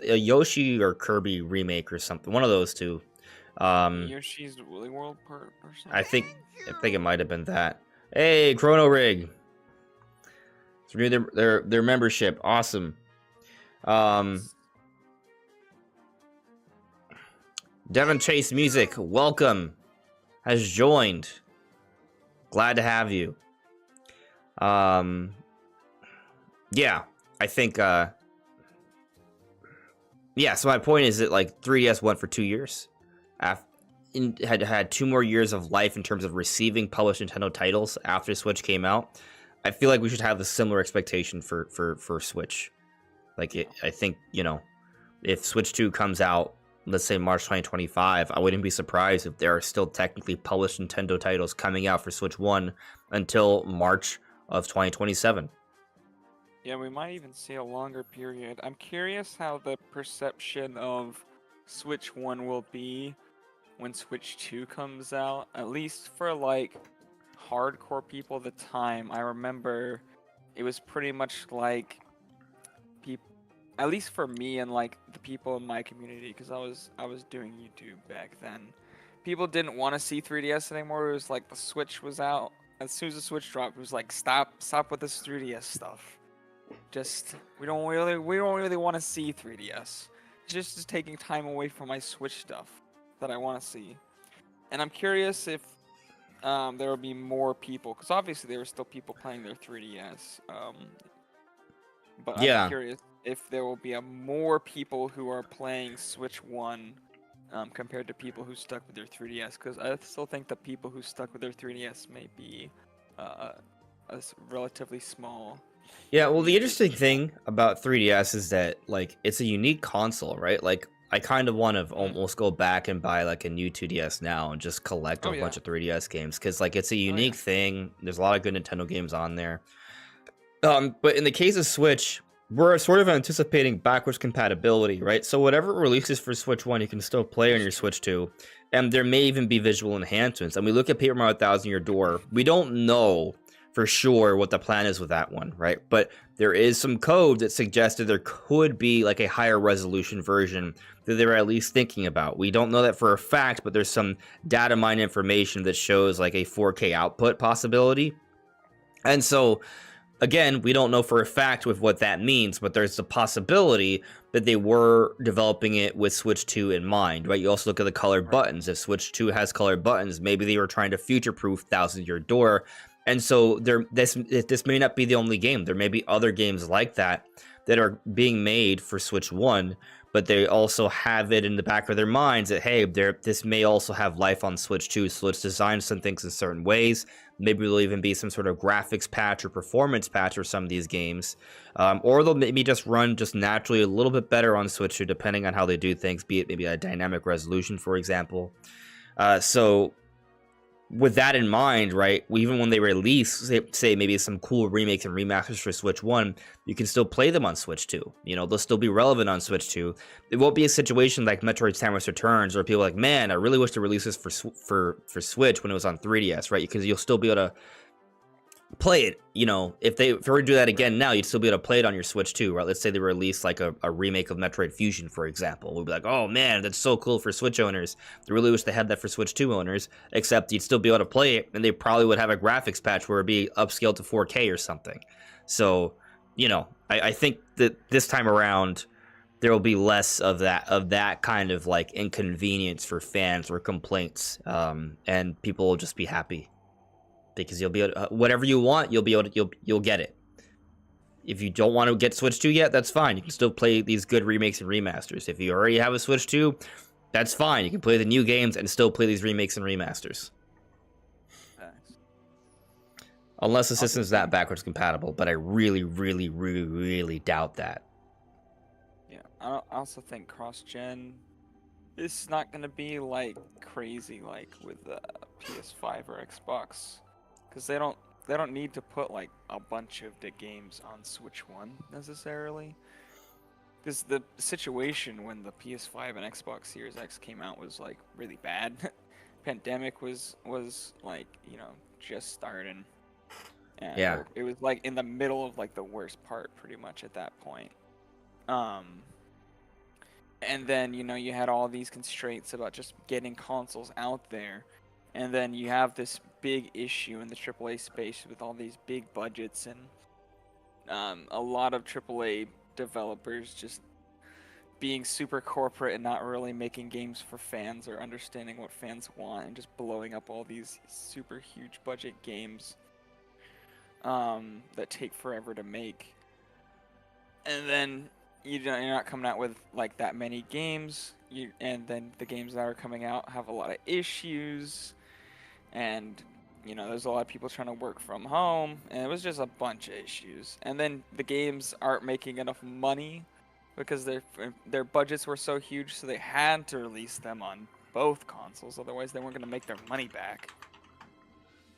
a Yoshi or Kirby remake or something, one of those two. Yoshi's Woolly World part or something. I think it might have been that. Hey, Chrono Rig. It's renewed their membership. Awesome. Devon Chase Music, welcome. Has joined. Glad to have you. Yeah, I think so my point is that like 3DS went for 2 years. Had 2 more years of life in terms of receiving published Nintendo titles after Switch came out. I feel like we should have a similar expectation for Switch. Like I think, you know, if Switch 2 comes out, let's say March 2025, I wouldn't be surprised if there are still technically published Nintendo titles coming out for Switch 1 until March of 2027. Yeah, we might even see a longer period. I'm curious how the perception of Switch 1 will be when Switch 2 comes out, at least for like hardcore people at the time. I remember it was pretty much like at least for me and like the people in my community, because I was doing YouTube back then. People didn't want to see 3DS anymore. It was like the Switch was out. As soon as the Switch dropped, it was like stop with this 3DS stuff. Just we don't really want to see 3DS. It's just taking time away from my Switch stuff that I want to see. And I'm curious if there will be more people, because obviously there were still people playing their 3DS. But yeah. I'm curious if there will be more people who are playing Switch 1 compared to people who stuck with their 3DS, because I still think the people who stuck with their 3DS may be relatively small. Yeah, well, the interesting thing about 3DS is that, like, it's a unique console, right? Like, I kind of want to almost go back and buy, like, a new 2DS now and just collect a bunch of 3DS games, because, like, it's a unique thing. There's a lot of good Nintendo games on there. But in the case of Switch, we're sort of anticipating backwards compatibility, right? So whatever releases for Switch 1, you can still play on your Switch 2, and there may even be visual enhancements. And we look at Paper Mario Thousand Year Door, we don't know for sure what the plan is with that one, right? But there is some code that suggested there could be like a higher resolution version that they're at least thinking about. We don't know that for a fact, but there's some data mine information that shows like a 4K output possibility. And so again, we don't know for a fact with what that means, but there's the possibility that they were developing it with Switch 2 in mind, right? You also look at the colored buttons. If Switch 2 has colored buttons, maybe they were trying to future-proof Thousand Year Door. And so this may not be the only game. There may be other games like that are being made for Switch 1, but they also have it in the back of their minds that, hey, this may also have life on Switch 2, so let's design some things in certain ways. Maybe there'll even be some sort of graphics patch or performance patch for some of these games. Or they'll maybe just run just naturally a little bit better on Switch 2, depending on how they do things, be it maybe a dynamic resolution, for example. So with that in mind, right, even when they release, say maybe some cool remakes and remasters for Switch 1, you can still play them on Switch 2. You know, they'll still be relevant on Switch 2. It won't be a situation like Metroid Samus Returns where people are like, man, I really wish to release this for Switch when it was on 3DS, right? Because you'll still be able to play it. You know, if they were to do that again now, you'd still be able to play it on your Switch too, right? Let's say they release like a remake of Metroid Fusion, for example. We'd be like, oh man, that's so cool for Switch owners. I really wish they had that for Switch 2 owners, except you'd still be able to play it, and they probably would have a graphics patch where it'd be upscaled to 4K or something. So, you know, I think that this time around, there will be less of that kind of like inconvenience for fans or complaints, and people will just be happy. Because you'll be able to, whatever you want, you'll get it. If you don't want to get Switch 2 yet, that's fine. You can still play these good remakes and remasters. If you already have a Switch 2, that's fine. You can play the new games and still play these remakes and remasters. Nice. Unless the system's that backwards compatible, but I really, really, really, really doubt that. Yeah, I also think cross-gen is not gonna be like crazy like with the PS5 or Xbox, because they don't need to put like a bunch of the games on Switch 1 necessarily. Because the situation when the PS5 and Xbox Series X came out was like really bad. Pandemic was like, you know, just starting. And Yeah. it was like in the middle of like the worst part pretty much at that point. And then, you know, you had all these constraints about just getting consoles out there. And then you have this big issue in the AAA space with all these big budgets and a lot of AAA developers just being super corporate and not really making games for fans or understanding what fans want, and just blowing up all these super huge budget games that take forever to make. And then you're not coming out with like that many games, and then the games that are coming out have a lot of issues, and you know there's a lot of people trying to work from home, and it was just a bunch of issues. And then the games aren't making enough money because their budgets were so huge, so they had to release them on both consoles, otherwise they weren't going to make their money back.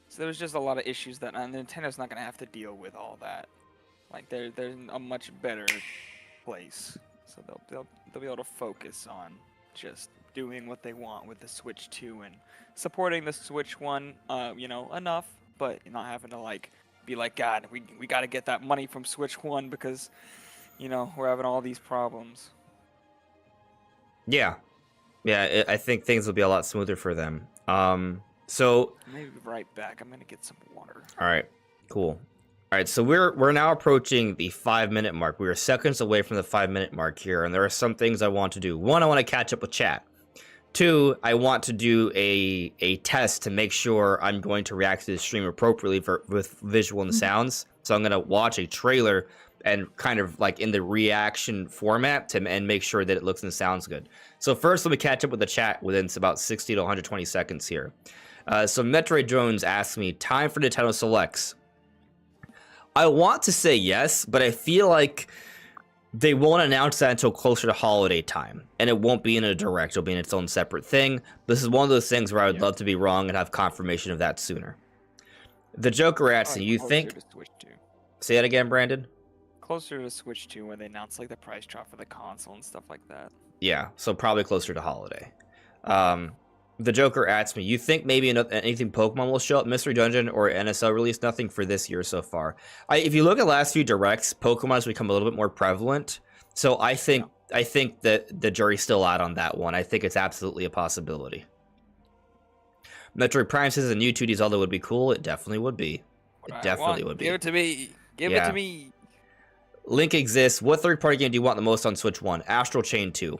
So there was just a lot of issues that Nintendo's not going to have to deal with all that. Like they're a much better place, so they'll be able to focus on just doing what they want with the Switch 2 and supporting the Switch 1, you know, enough, but not having to like be like, God, we got to get that money from Switch 1 because, you know, we're having all these problems. Yeah, I think things will be a lot smoother for them. So Maybe right back. I'm gonna get some water. all right, cool. All right, so we're now approaching the 5-minute mark. We are seconds away from the 5-minute mark here, and there are some things I want to do. One, I want to catch up with chat. Two, I want to do a test to make sure I'm going to react to the stream appropriately with visual and sounds. So I'm going to watch a trailer and kind of like in the reaction format and make sure that it looks and sounds good. So first, let me catch up with the chat within about 60 to 120 seconds here. So Metroid Jones asked me, time for Nintendo Selects. I want to say yes, but I feel like they won't announce that until closer to holiday time, and it won't be in a direct. It'll be in its own separate thing. This is one of those things where I would love to be wrong and have confirmation of that sooner. The Joker asks, you think... Say that again, Brandon? Closer to Switch 2 when they announce like the price drop for the console and stuff like that. Yeah, so probably closer to holiday. The Joker asks me, you think maybe anything Pokemon will show up, Mystery Dungeon or NSL release? Nothing for this year so far. If you look at the last few directs, Pokemon's become a little bit more prevalent. So I think that the jury's still out on that one. I think it's absolutely a possibility. Metroid Prime says a new 2D Zelda would be cool. It definitely would be. It definitely would be. Give it to me. Give it to me. Link exists. What third-party game do you want the most on Switch 1? Astral Chain 2.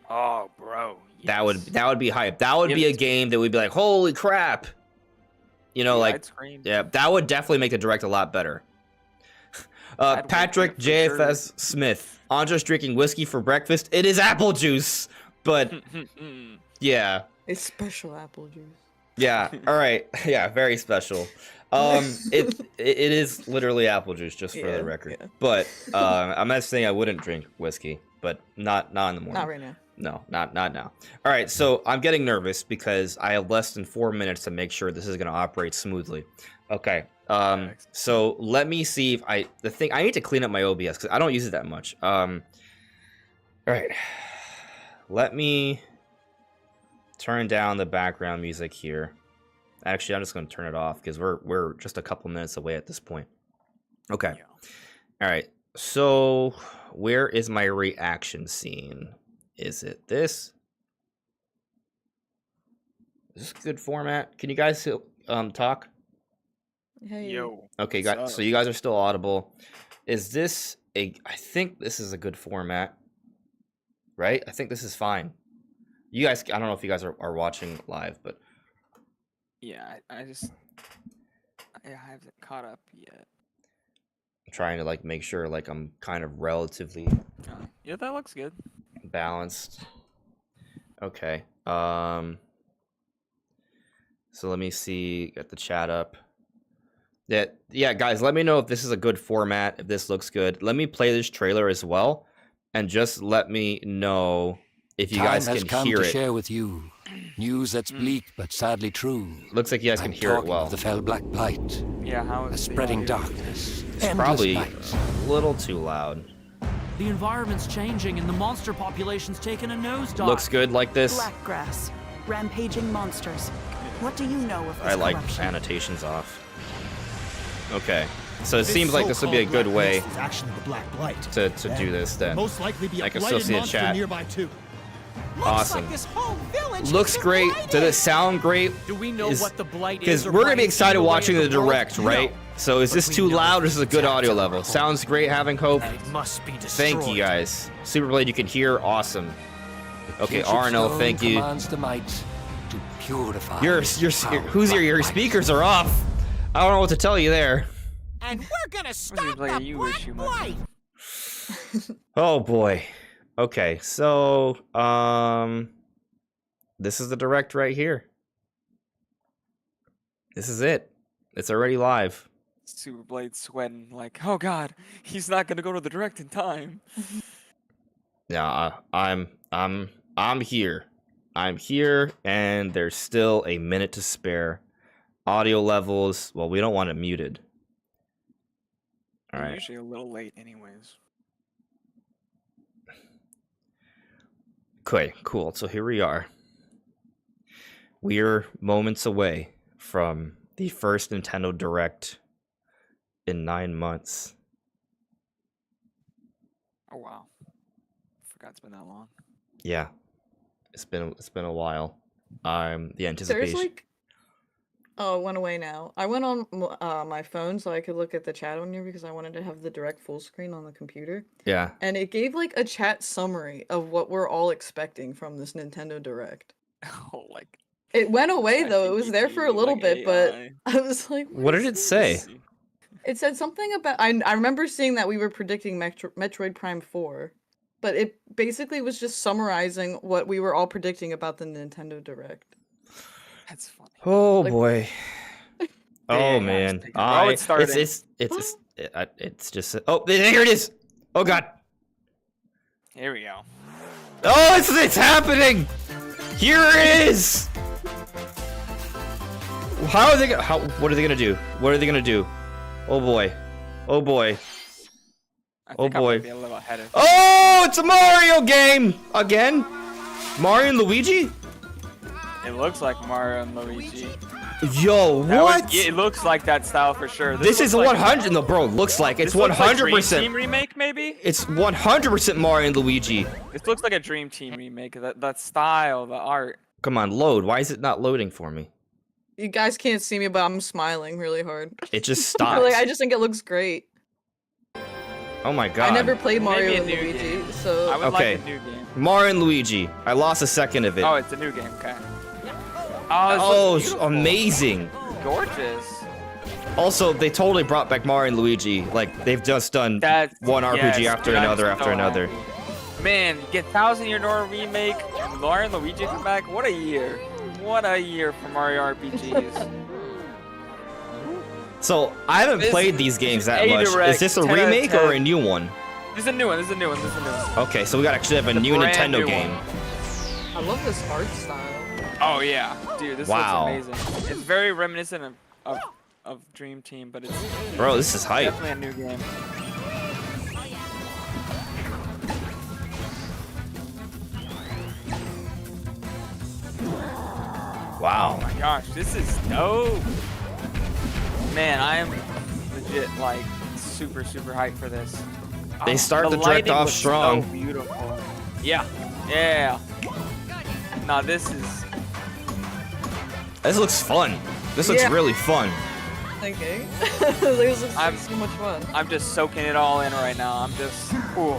Oh, bro. Yes. That would be hype. That would be a game that would be like, holy crap. You know, like, yeah, that would definitely make the direct a lot better. Patrick JFS Smith. Andre's drinking whiskey for breakfast. It is apple juice. But, yeah. It's special apple juice. Yeah, all right. Yeah, very special. It is literally apple juice, just for the record. Yeah. But I'm not saying I wouldn't drink whiskey, but not in the morning. Not right now. No, not now. All right, so I'm getting nervous because I have less than 4 minutes to make sure this is going to operate smoothly. Okay. So let me see if I need to clean up my OBS because I don't use it that much. All right. Let me turn down the background music here. Actually, I'm just gonna turn it off because we're just a couple minutes away at this point. Okay. Yeah. All right. So where is my reaction scene? Is it this? Is this a good format? Can you guys talk? Hey. Yo. Okay, What's guys. So up? you guys are still audible. Is this a? I think this is a good format, right? I think this is fine. You guys, I don't know if you guys are watching live, but Yeah, I haven't caught up yet. I'm trying to like make sure like I'm kind of relatively Yeah, that looks good. balanced. Okay. So let me see. Get the chat up. Yeah, guys, let me know if this is a good format, if this looks good. Let me play this trailer as well, and just let me know if you guys Time has can come hear to it. share with you news that's bleak but sadly true. Looks like you guys can I'm hear it talking well. of the fell black blight, Yeah, how a is the spreading audio? darkness, It's endless probably nights. a little too loud. The environment's changing and the monster population's taken a nosedive. Looks good like this. Blackgrass, rampaging monsters. What do you know of this I like corruption? annotations off. Okay, so it seems like this would be a good way It's actually the Black Blight. to do this then. Most likely be a Like blighted Associate monster Chat. nearby too. Awesome. This whole village Looks great. Does it sound great? Do we know Is- what the blight is? Because or we're gonna why be it's excited the way watching of the world? direct, right? So is this But we too know loud or is this a good it's audio after level? our home. Sounds great, having hope. And it must be destroyed. Thank you guys. Superblade, you can hear, awesome. Okay, Kinship Arno, stone thank you. commands the might to purify Your speakers are off. I don't know what to tell you there. And we're gonna stop like a the you Black issue, my Blight. friend. Oh boy. Okay, so this is the direct right here. This is it. It's already live. Superblade sweating like, oh god, he's not gonna go to the direct in time. Yeah, I'm here. I'm here, and there's still a minute to spare. Audio levels, well, we don't want it muted. All I'm right. usually a little late anyways. Okay, cool. So here we are. We're moments away from the first Nintendo Direct in 9 months. Oh wow. Forgot it's been that long. Yeah, it's been a while. The There's anticipation. like, oh, it went away now. I went on my phone so I could look at the chat on here because I wanted to have the direct full screen on the computer, Yeah, and it gave like a chat summary of what we're all expecting from this Nintendo Direct. Oh, like It went away though. It was there for a ChatGPT, little like bit, but AI. I was like, what did it say? It said something about. I remember seeing that we were predicting Metroid Prime 4, but it basically was just summarizing what we were all predicting about the Nintendo Direct. That's funny. Oh Like- boy. Oh Damn, man. it's taking- oh, it's starting. It's just. Oh, here it is. Oh god. Here we go. Oh, it's happening. Here it is. How are they? What are they gonna do? What are they gonna do? Oh boy. Oh boy. I Oh, think I boy. might be a little ahead of Oh, it's a Mario game again. Mario and Luigi. It looks like Mario and Luigi. Yo, That what? it looks like that style for sure. This is looks like- 100. No, bro. Looks like it's this looks like 100%. Dream Team remake, maybe. It's 100% Mario and Luigi. This looks like a Dream Team remake. That style, the art. Come on, load. Why is it not loading for me? You guys can't see me, but I'm smiling really hard. It just stopped. Like I just think it looks great. Oh my god. I never played Maybe Mario a and new Luigi, game. so I would Okay. like a new game. Mario and Luigi. I lost a second of it. Oh, it's a new game. Okay. Oh, Oh, this it's looks beautiful. amazing. Gorgeous. Also, they totally brought back Mario and Luigi. Like they've just done That's one RPG yes, after dude, I'm another so after another. happy. Man, get Thousand Year Door remake, Mario and Luigi come back. What a year! What a year for Mario RPGs. So I haven't This played these games that a much. Is direct, this a 10 out of remake or a 10. new one? This is a new one. This is a new one. This is a new one. Okay, so we got actually have a It's a new brand Nintendo new game. one. I love this art style. Oh yeah, dude, this Wow. looks amazing. It's very reminiscent of Dream Team, but it's Bro, this is hype. definitely a new game. Wow. Oh my gosh, this is dope. Man, I am legit like super hyped for this. They start the direct lighting off looks strong. So beautiful. Yeah. Yeah. No, this is. This looks fun. This looks Yeah. really fun. Okay. This looks like I'm- so much fun. I'm just soaking it all in right now. I'm just. Ooh.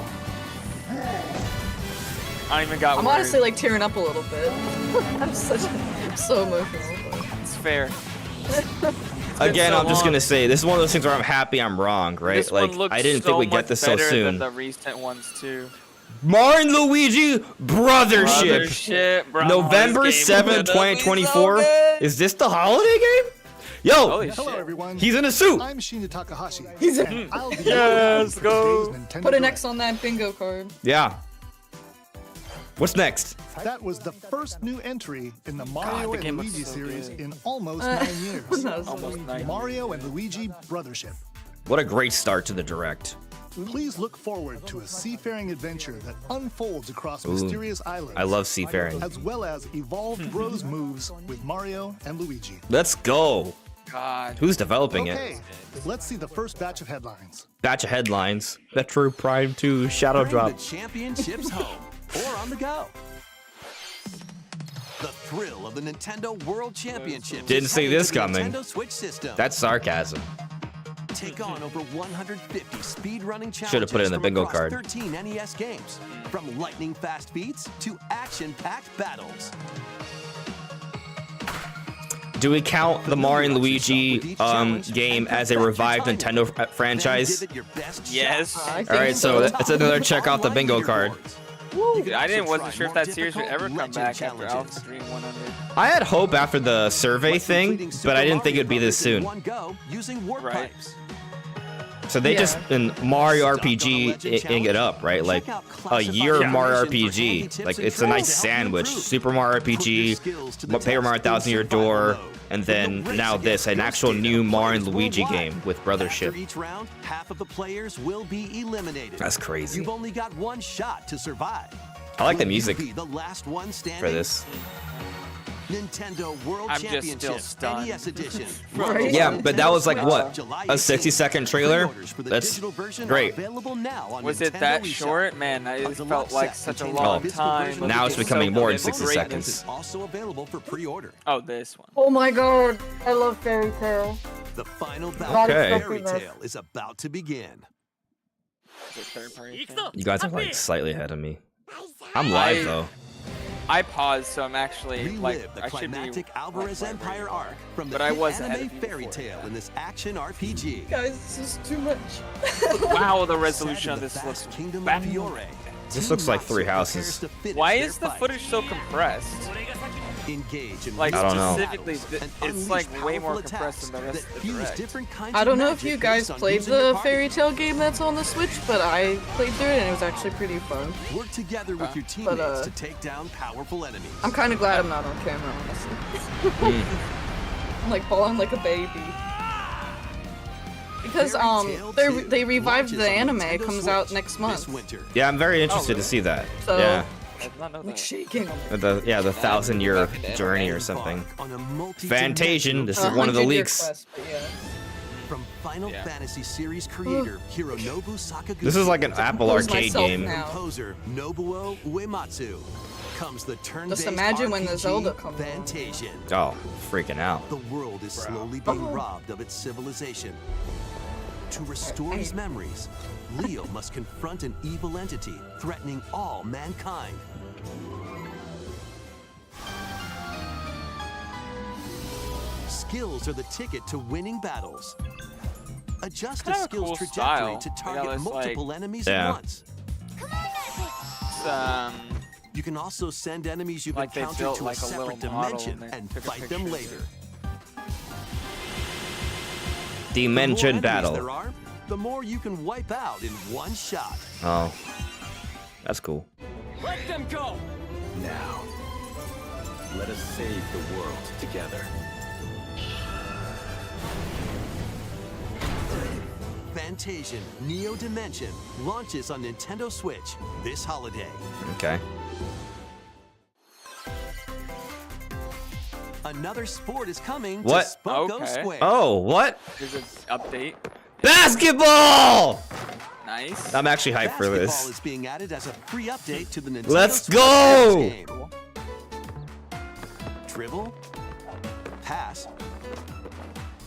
I don't even got I'm words. honestly like tearing up a little bit. I'm so emotional. But... It's fair. Again, so I'm just long. gonna say this is one of those things where I'm happy I'm wrong, right? This Like one looks I didn't so think we'd much get this so better soon. Than the recent ones too. Mario and Luigi Brothership. Brothership, bro. November This game 7th, is gonna be so 2024. good. Is this the holiday game? Yo, Holy Hello, shit. everyone. he's in a suit. I'm Shinya Takahashi. He's a- and I'll be Yes, your go. today's Nintendo Put an Direct. X on that bingo card. Yeah. What's next? That was the first new entry in the Mario the and game looks Luigi so series good. in almost 9 years. That was Almost so- 9 Mario and Luigi Brothership. What a great start to the direct. Please look forward to a seafaring adventure that unfolds across mysterious islands. I love seafaring. As well as evolved Bros moves with Mario and Luigi. Let's go. God. Who's developing Okay, it? let's see the first batch of headlines. Batch of headlines. Metro Prime 2 Shadow Bring Drop. the championships home or on the go. The thrill of the Nintendo World Championships. Didn't is see heading this to the coming. Nintendo Switch system. That's sarcasm. Take on over 150 speedrunning challenges. Should've put it in the from bingo across card. 13 NES games, from lightning fast beats to action-packed battles. Do we count the Mario and Luigi game as a revived Nintendo franchise? Then give it your best Yes. shot. I think All right, so so. it's another check off the bingo card. I wasn't try sure if more that series would difficult ever come legend back after challenges. Alpha Dream 100. I had hope after the survey thing, but I didn't think it'd be this soon. One go using warp Right. pipes. So they Yeah. just in Mario RPG-ing it up, right? Like a year of Mario RPG. Like it's a nice sandwich. Super Mario RPG, Paper Mario Thousand Year Door, and then now this, an actual new Mario and Luigi game with After Brothership. each round, half of the players will be eliminated. That's crazy. You've only got one shot to survive. I like the Will you music be the last one standing? for this. Nintendo World I'm just still Championship stunned. NES edition. Right? Yeah, but that was like what? July A 60-second trailer? Pre-orders for the That's digital version are great. available now on Was it Nintendo that eShop. short? Man, A it deluxe felt like set such a containing long a physical time. version of Now the it's game becoming more than and 60 greatness seconds. is also available for pre-order. Oh, this one. Oh my god, I love Fairy Tail. The final Okay. battle of Fairy Tail is about to begin. Is it third party thing? You guys are like slightly ahead of me. I'm live though. I paused, so I'm actually like Relive the I should be. climactic Alvarez like, Empire arc from the But I hit was ahead anime of you Fairy before, Tale yeah. in this action RPG. Guys, this is too much. Wow, the Set resolution in of the this vast looks Kingdom bad. of Fiore. This Team looks like Natsu three prepares houses. to finish Why their is the fight. footage so compressed? Engage in Like I don't know. specifically, battles and it's like unleash way more powerful compressed than the attacks rest of that the fuse direct. different kinds I of don't know if magic you guys based on played using your the party. Fairy Tail game that's on the Switch, but I played through it and it was actually pretty fun. Work together with your But, teammates to take down powerful enemies. I'm kind of glad I'm not on camera, honestly. I'm like bawling like a baby. Because Fairy Tail 2 they revived launches the on anime. Nintendo It comes out Switch next this month. winter. Yeah, I'm very interested really? to see that. So Yeah. I did not know I'm like that. shaking. The 1,000-year journey or something. Embark on a Fantasian, this is Uh, one of the 100 year leaks. quest, but yeah. From Final Yeah. Fantasy series creator Hironobu Sakaguchi. This is like an Apple compose Arcade myself game. now. Composer Nobuo Uematsu comes the turn-based imagine when the RPG Zelda comes along. Fantasian. Oh, freaking out. The world is slowly being robbed of its civilization. To restore his memories, Leo must confront an evil entity threatening all mankind. Skills are the ticket to winning battles. Adjust a Kind of a skill's cool trajectory style. to Like, target it's multiple like- enemies Yeah. at once. It's, You can also send enemies you've Like they encountered built to like a a little separate model dimension and they and took a fight them picture. later. Dimension The more enemies battle. there are, the more you can wipe out in one shot. Oh, that's cool. Let them go! Now, let us save the world together. Fantasian Neo Dimension launches on Nintendo Switch this holiday. Okay. A Another sport is coming What? to Spoko Okay. Square. Oh, what? There's an update. Basketball! Nice. I'm actually hyped for Basketball this. is being added as a free update to the Nintendo Let's Switch go! game. Dribble, pass,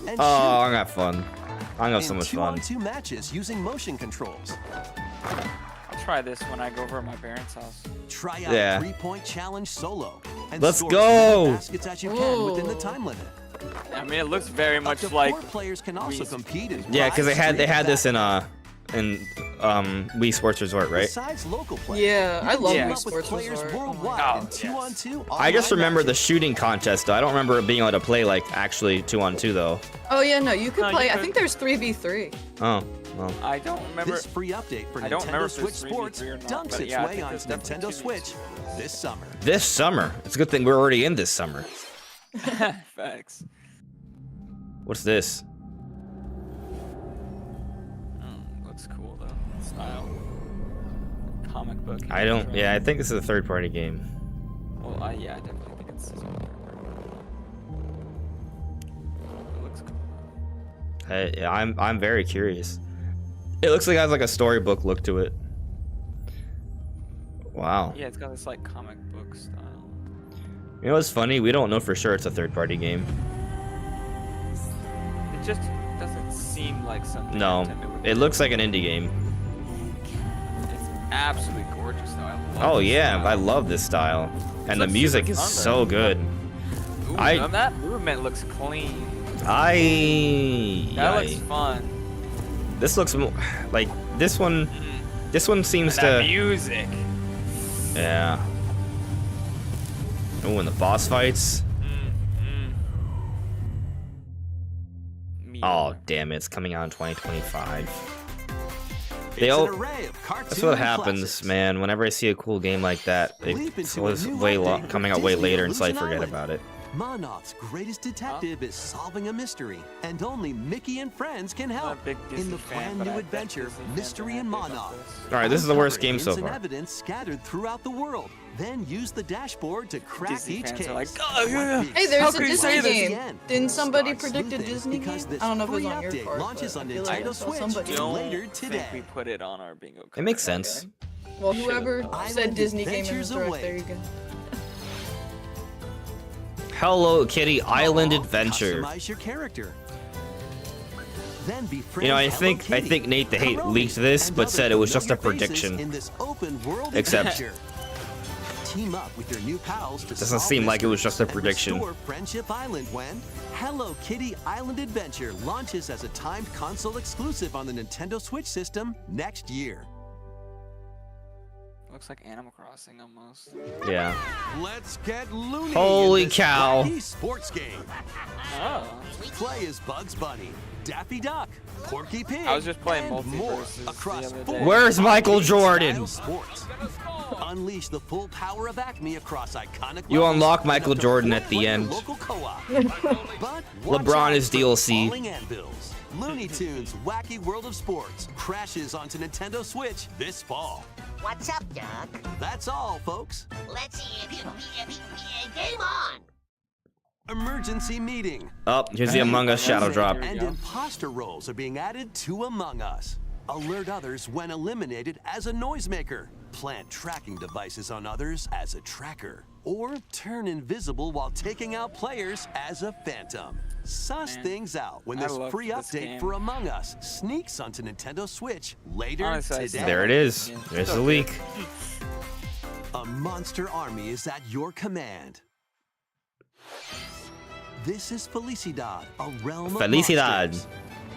and Oh, I'm shoot gonna have fun. I'm gonna have so in much fun. 2-on-2 matches using motion controls. I'll try this when I go over to my parents' house. Try out Yeah. 3-point challenge solo. And Let's score go! as many baskets as you can within the Ooh. time limit. I mean, it looks very Up much to like 4 players can also Wii. compete in Yeah, because they had this prize-free in Wii Sports Resort, right? Besides local play, Yeah, I love Yeah. Wii with Sports players Resort. Oh my worldwide God. in 2-on-2 I just online remember the matches. shooting contest, though. I don't remember it being able to play like actually 2-on-2 though. Oh yeah, no, you could No, you play. I could. think there's 3v3. Oh, well. I don't remember. This free update for I don't remember Nintendo if it's Switch Sports 3v3 or not, dunks but its yeah, I way think onto there's definitely Nintendo 2v2. Switch this summer. This summer. It's a good thing we're already in this summer. Facts. What's this? Looks cool though. Style. Comic book. I don't. Yeah, I think this is a third-party game. Well, yeah, I definitely think it's. It looks cool. I'm very curious. It looks like it has like a storybook look to it. Wow. Yeah, it's got this like comic book style. You know what's funny? We don't know for sure it's a third-party game. It just doesn't seem like something. No, Nintendo would it do. looks like an indie game. It's absolutely gorgeous though. I love Oh this yeah, style. I love this style, and the looks music super is fun, so though. good. Ooh, I- that movement looks clean. I That looks fun. this looks like this one. This one seems That to. music. Yeah. Oh, and the boss fights. Me. Oh damn it! It's coming out in 2025. It's They all. an array of That's what cartoon happens, classics. man. Whenever I see a cool game like that, Leap it's into a always new way update of coming out way Disney later, and so I Illusion forget Island. about it. Monoth's greatest detective is solving a mystery, and only Mickey and friends can I'm not help. a big Disney In the fan, brand but new I bet adventure, Disney fans Mystery are and happy about Monoth. this. All right, this is the worst Uncover game so hints and far. evidence scattered throughout the world. Then use the dashboard to crack Disney each fans case. are like, "Oh, yeah." What the Hey, there's How a could you Disney say this? game. Again, Didn't somebody start predict a sleuthing Disney game? because this I don't know if it was free on your update part, launches but on I feel like I Nintendo saw Switch somebody. Don't later think today. we put it on our bingo card. It makes sense. Well, whoever Island said Disney game in Adventures the direct, await. there you go. Hello Kitty Island Adventure. Customize your character. Then befriend You know, I Hello think Kitty, Nate the Hate Kurumi, leaked this, and but other said it was just a familiar faces prediction. in this open world Except- adventure. Team up with your new pals to Doesn't solve seem like it was just a mysteries and prediction. restore Friendship Island when Hello Kitty Island Adventure launches as a timed console exclusive on the Nintendo Switch system next year. Looks like Animal Crossing almost. Yeah. Let's get loony. Holy in this cow. wacky sports game. Oh. Play as Bugs Bunny, Daffy Duck, Porky Pig, I was just playing and more Multiverses the across other four day. Where's Michael arcade-style Jordan? Sports. Unleash the full power of Acme across iconic You levels unlock in Michael up to Jordan 4 at the player end. local co-op. But watch LeBron out is for DLC. falling anvils. Looney Tunes Wacky World of Sports crashes onto Nintendo Switch this fall. What's up, Doc? That's all, folks. Let's game on. Emergency meeting. Oh, here's the Among Us shadow drop. There we And go. imposter roles are being added to Among Us. Alert others when eliminated as a noisemaker. Plant tracking devices on others as a tracker. Or turn invisible while taking out players as a phantom. Suss Man, things out when I this love free this update game. for Among Us sneaks onto Nintendo Switch later Honestly, I today. see There it is. Yeah. There's So the good. leak. A monster army is at your command. This is Felicidad, a realm Felicidad. of monsters.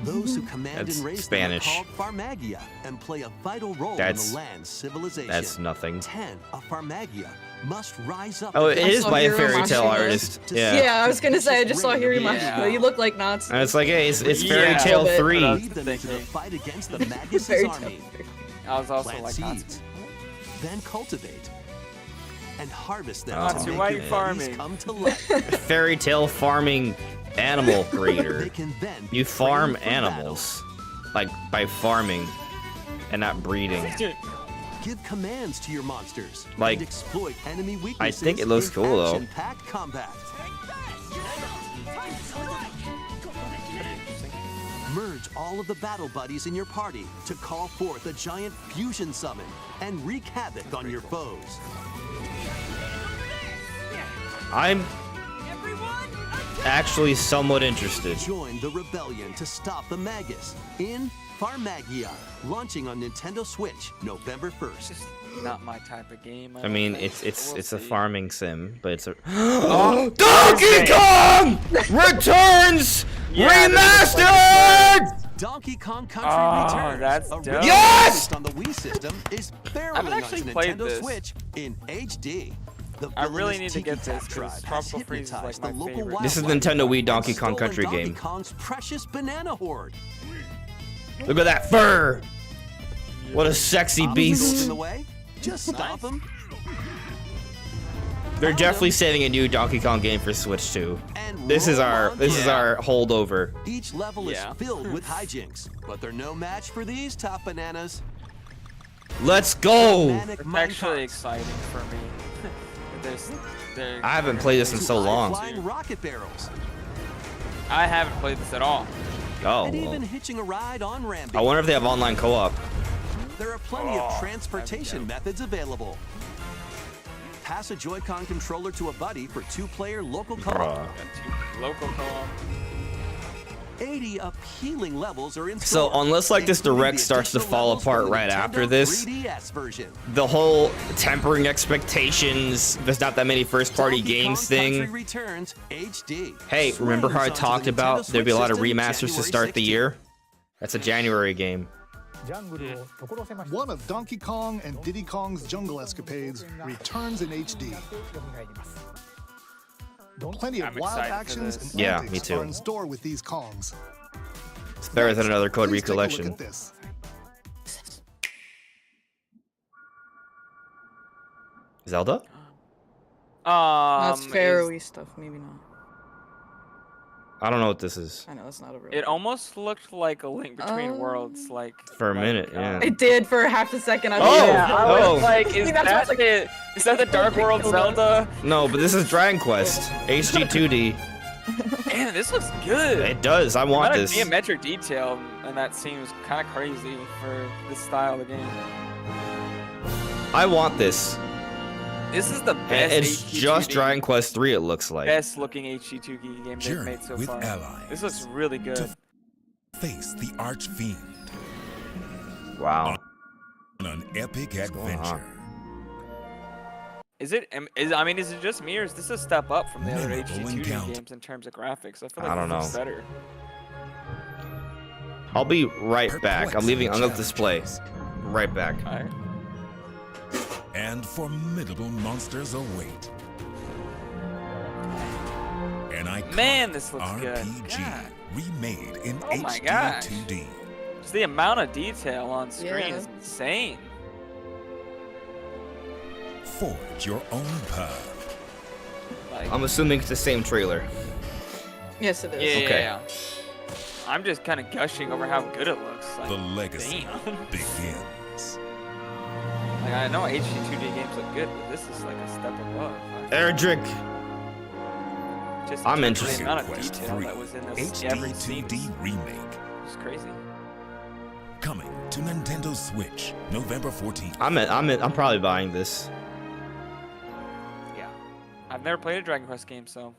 Those who command That's and raise Spanish. them are called Farmagia and play a vital role in That's- the land's civilization. That's nothing. 10 of Farmagia must rise up. Oh, it against is saw by a Hiro fairy tale Mashima. artist. To Yeah. Yeah, I was gonna say I just saw Hiri Yeah. Mashima. You look like Nazis. And it's like, hey, it's Fairy Yeah. Tale A little bit. 3. lead them into the Thinking. fight against the Magus' Fairy army. tale. I was also Plant like, seeds, then cultivate, and harvest them Oh, to Natsu, make why your you buddies farming? come to life. Fairy Tale farming animal They breeder. can then be You farm trained for battle. animals. Like, by farming and not breeding. Give commands to your monsters Like, and exploit enemy weaknesses. think it looks in cool, though. action-packed combat. Merge all of the battle buddies in your party to call forth a giant fusion summon and wreak havoc on your foes. I'm actually somewhat interested. Join the rebellion to stop the Magus in Farmagia, launching on Nintendo Switch November 1st. Just not my type of game. I mean, don't think. it's We'll a see. farming sim, but it's a Oh, Donkey Kong returns Yeah, remastered. Donkey Kong Country Oh, Returns, that's a dope. release Yes! on the Wii system, is barreling haven't onto actually played Nintendo this. Switch in HD. The I really villainous need to Tiki get Cat this, 'cause tribe has Tropical Freeze is, hypnotized like, the my local favorite. This is wildlife Nintendo Wii and Donkey Kong stolen Country Donkey game. Kong's precious banana horde. Look at that fur. What a sexy In beast. the way, just stop them. They're definitely saving a new Donkey Kong game for Switch 2. And This is roll our on down. holdover. Each level Yeah. is filled with hijinks, but they're no match for these top bananas. Let's go. Manic It's mine actually carts exciting for me. I haven't played this in to so long. flying rocket barrels, I haven't played this at all. Oh, and well. even hitching a ride on Rambi. I wonder if they have online co-op. There are plenty Oh, of transportation methods available. Pass a Joy-Con controller to a buddy for 2-player local co-op. Bruh. Got two local co-op. 80 appealing levels are in So store, unless like this including direct the starts to additional fall levels for apart the right Nintendo after this, 3DS version. the whole tempering expectations, there's not that many first-party Donkey games Kong thing. Country Returns HD. Hey, remember how I Swings onto talked the about Nintendo there'd be a lot of Switch remasters system to start the January year? That's a January game. One of Donkey Kong and Diddy Kong's jungle escapades returns in HD. Plenty of I'm wild excited for actions this. and Yeah, antics me too. are in store with these Kongs. It's better than another Code Please take a look Recollection. at this. Zelda? That's Is- Pharaoh-y stuff, maybe not. I don't know what this is. I know that's not a real. It almost looked like a Link Between Oh. Worlds, like For a minute, yeah. It did for half a second. I Oh, thought, Yeah, I oh. was like, I is think that's that what's the is that the Dark World Zelda? No, but this is Dragon Quest. HD 2D. Man, this looks good. It does. I The want amount of this. geometric detail, and that seems kind of crazy for this style of game. I want this. This is the And best. it's HD just 2D Dragon Quest 3, it looks like. Best looking HD2D game they've Journey made so with far. allies This looks really good. to face the Archfiend Wow. on an epic going adventure. Is it? I mean, is it just me, or is this a step up from the other Memorable HD2D encounter. games in terms of graphics? I feel like I don't this looks know. better. I'll be right back. I'm leaving on the Perplexing display. challenges Right back. All right. and formidable monsters await. An iconic Man, this looks RPG good. God. remade in Oh my HD gosh. 2D. Just the amount of detail on screen Yeah. is insane. Forge your own path. Like, I'm assuming it's the same trailer. yes, it is. yeah, okay. yeah. I'm just kind of gushing over how good it looks. Like, The legacy damn. begins. Like, I know HD2D games look good, but this is like a step above. Erdrick. Just I'm in terms of interested. The amount of Quest detail 3 that was in this HD every scene 2D remake. is crazy. Coming to Nintendo Switch November 14th. I'm probably buying this. Yeah. I've never played a Dragon Quest game, so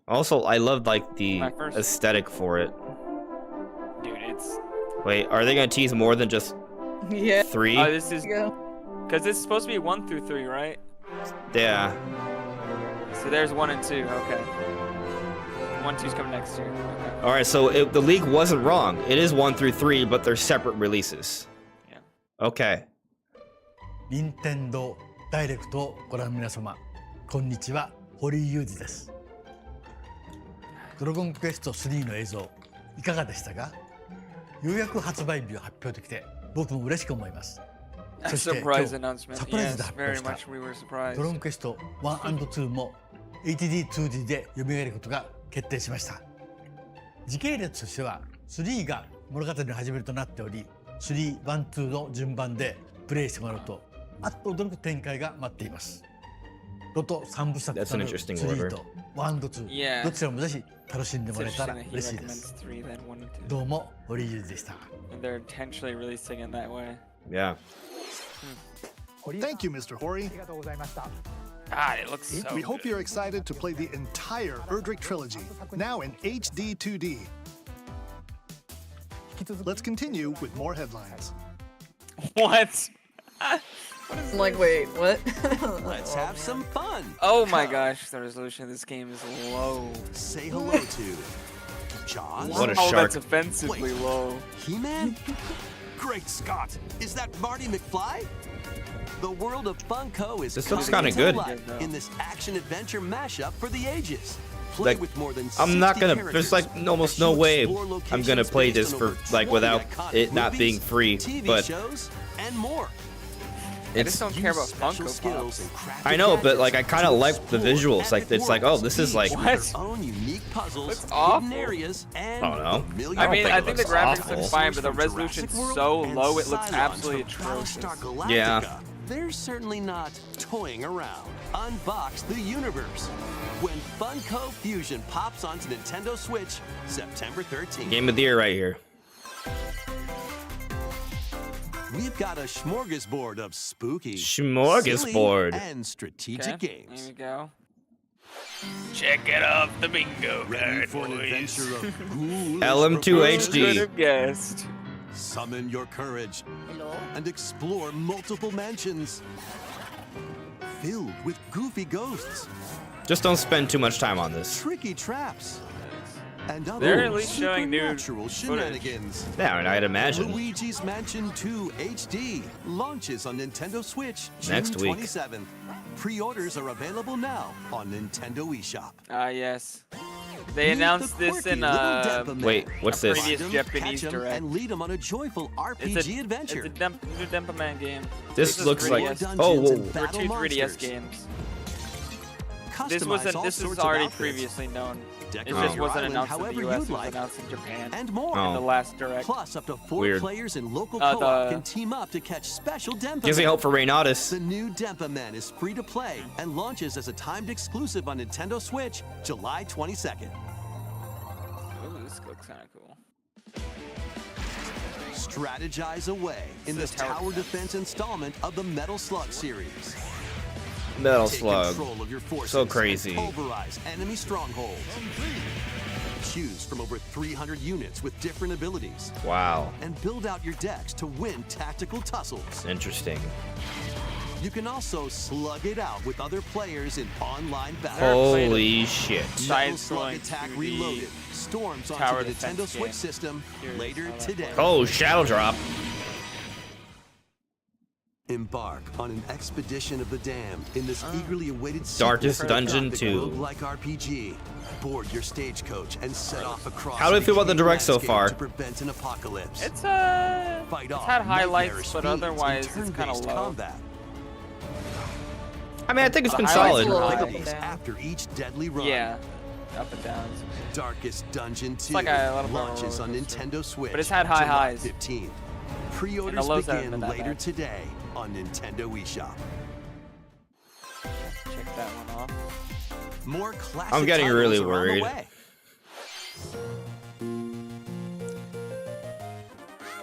Also, I love like the My first. aesthetic for it. dude, it's. Wait, are they gonna tease more than just Yeah. 3? Oh, this is Yeah. because it's supposed to be 1 through 3, right? Yeah. So there's 1 and 2. Okay. 1, 2's coming next year. Okay. All right, so the league wasn't wrong. It is 1 through 3, but they're separate releases. Yeah. Okay. 任天堂ダイレクトをご覧の皆様、こんにちは、堀井裕二です。ドラゴンクエスト3の映像、いかがでしたか？ようやく発売日を発表できて、僕も嬉しく思います。A そして今 surprise 日 announcement. サプライ Yes, ズで発表 very した much we were surprised. ドラゴンクエスト1 &2 も HD2D で蘇ることが決定しました。時系列としては3が物語の始めとなっており、3、1、2の順番でプレイしてもらうと、あっと驚く展開が待っています。ロト3部作となる That's an interesting 3 order. と1と2、 Yeah. どちらもぜひ楽しんで It's もらえた interesting ら that he 嬉しいです recommends 3 then 1 and 2. どうも堀井裕二でした And they're intentionally releasing it that way. Yeah. Thank you, Mr. Hori. God, it looks so We hope good. you're excited to play the entire Erdrick trilogy, now in HD 2D. Let's continue with more headlines. What? I'm like, wait, what? Let's have some fun. Oh my gosh, the resolution of this game is low. Say hello to Jaws. What a Oh, shark. that's offensively Wait. low. He-Man? Great Scott! Is that Marty McFly? The world of Funko is This looks coming kinda to good. life in this action-adventure mashup for the ages. Play Like, with more than I'm not 60 gonna. characters There's like almost as no you way explore I'm gonna locations play based this on for over like 20 without iconic it not movies, being free. TV But shows, and more. I just don't care about Use special Funko skills Pops. and crafted I know, but gadgets like I kind to of like the explore visuals. Like epic it's like, oh, worlds, this is each like. with What? their own unique puzzles, Looks hidden awful. areas, and I don't know. familiar I mean, think I it think the looks graphics awful. look fine, but the From resolution's Jurassic so World low, and it looks Cylons absolutely from atrocious. Battlestar Galactica. Yeah. They're certainly not toying around. Unbox the universe when Funko Fusion pops onto Nintendo Switch September 13th. Game of the year right here. We've got a smorgasbord of spooky, Smorgasbord. silly, and strategic Okay, games. there we go. Check it off the bingo Ready card, for an boys. adventure of ghoulish LM2 proportions? HD. Could have guessed. Summon your courage and explore multiple mansions filled with goofy ghosts, Just don't spend too much time on this. tricky traps, and other They're at least showing new supernatural footage. shenanigans. Yeah, and I'd imagine. Luigi's Mansion 2 HD launches on Nintendo Switch June Next week. 27th. Pre-orders are available now on Nintendo eShop. Ah, yes. They Meet announced the this quirky in little a Denpa Man. Wait, what's this? previous Find 'em, Japanese catch 'em, direct. and lead them on a joyful RPG adventure. It's a new Denpa Man game. This is looks like. 3DS. Dungeons Oh, and whoa. There were battle 2 3DS monsters. games. Customize all This sorts is of already outfits. previously known. It Decorate just your wasn't island announced in however the US. you'd It was like. announced in Japan And more. Oh. in the last direct. Plus, up to 4 Weird. players in local Uh, co-op the- can team up to catch special Denpa Gives me Men. hope for Reynaudus. The new Denpa Men is free to play and launches as a timed exclusive on Nintendo Switch July 22nd. Ooh, this looks kind of cool. Strategize away in This this is Tower tower defense installment of the Metal Slug series. Metal Take Slug. control of your forces So and crazy. pulverize enemy strongholds. Choose from over 300 units with different abilities Wow. and build out your decks to win tactical tussles. Interesting. You can also slug it out with other players in online battle. Holy shit. Metal Slug Side-scrolling Attack 2D Reloaded storms tower onto the defense Nintendo Switch game. system Curious later how that today. Oh, Shadow Drop. Embark on an expedition of the damned in this eagerly awaited Darkest sequel Dungeon to 2. roguelike RPG. Board your stagecoach and set off across. How do we the feel about the decaying direct so landscape far? To prevent an apocalypse. It's Fight it's off had highlights, nightmarish but fiends in otherwise it's kind of turn-based low. combat. I mean, I think it's The been highlights solid. are low. Like up Abilities and down. after each deadly run. Yeah, up and downs. Darkest Dungeon 2 like a little bit of a launches on roller coaster. Nintendo Switch. But it's had high July highs. 15th. Pre-orders lows haven't begin been that later bad. today on Nintendo eShop. Check that one off. More classic I'm getting titles really are on the worried. way.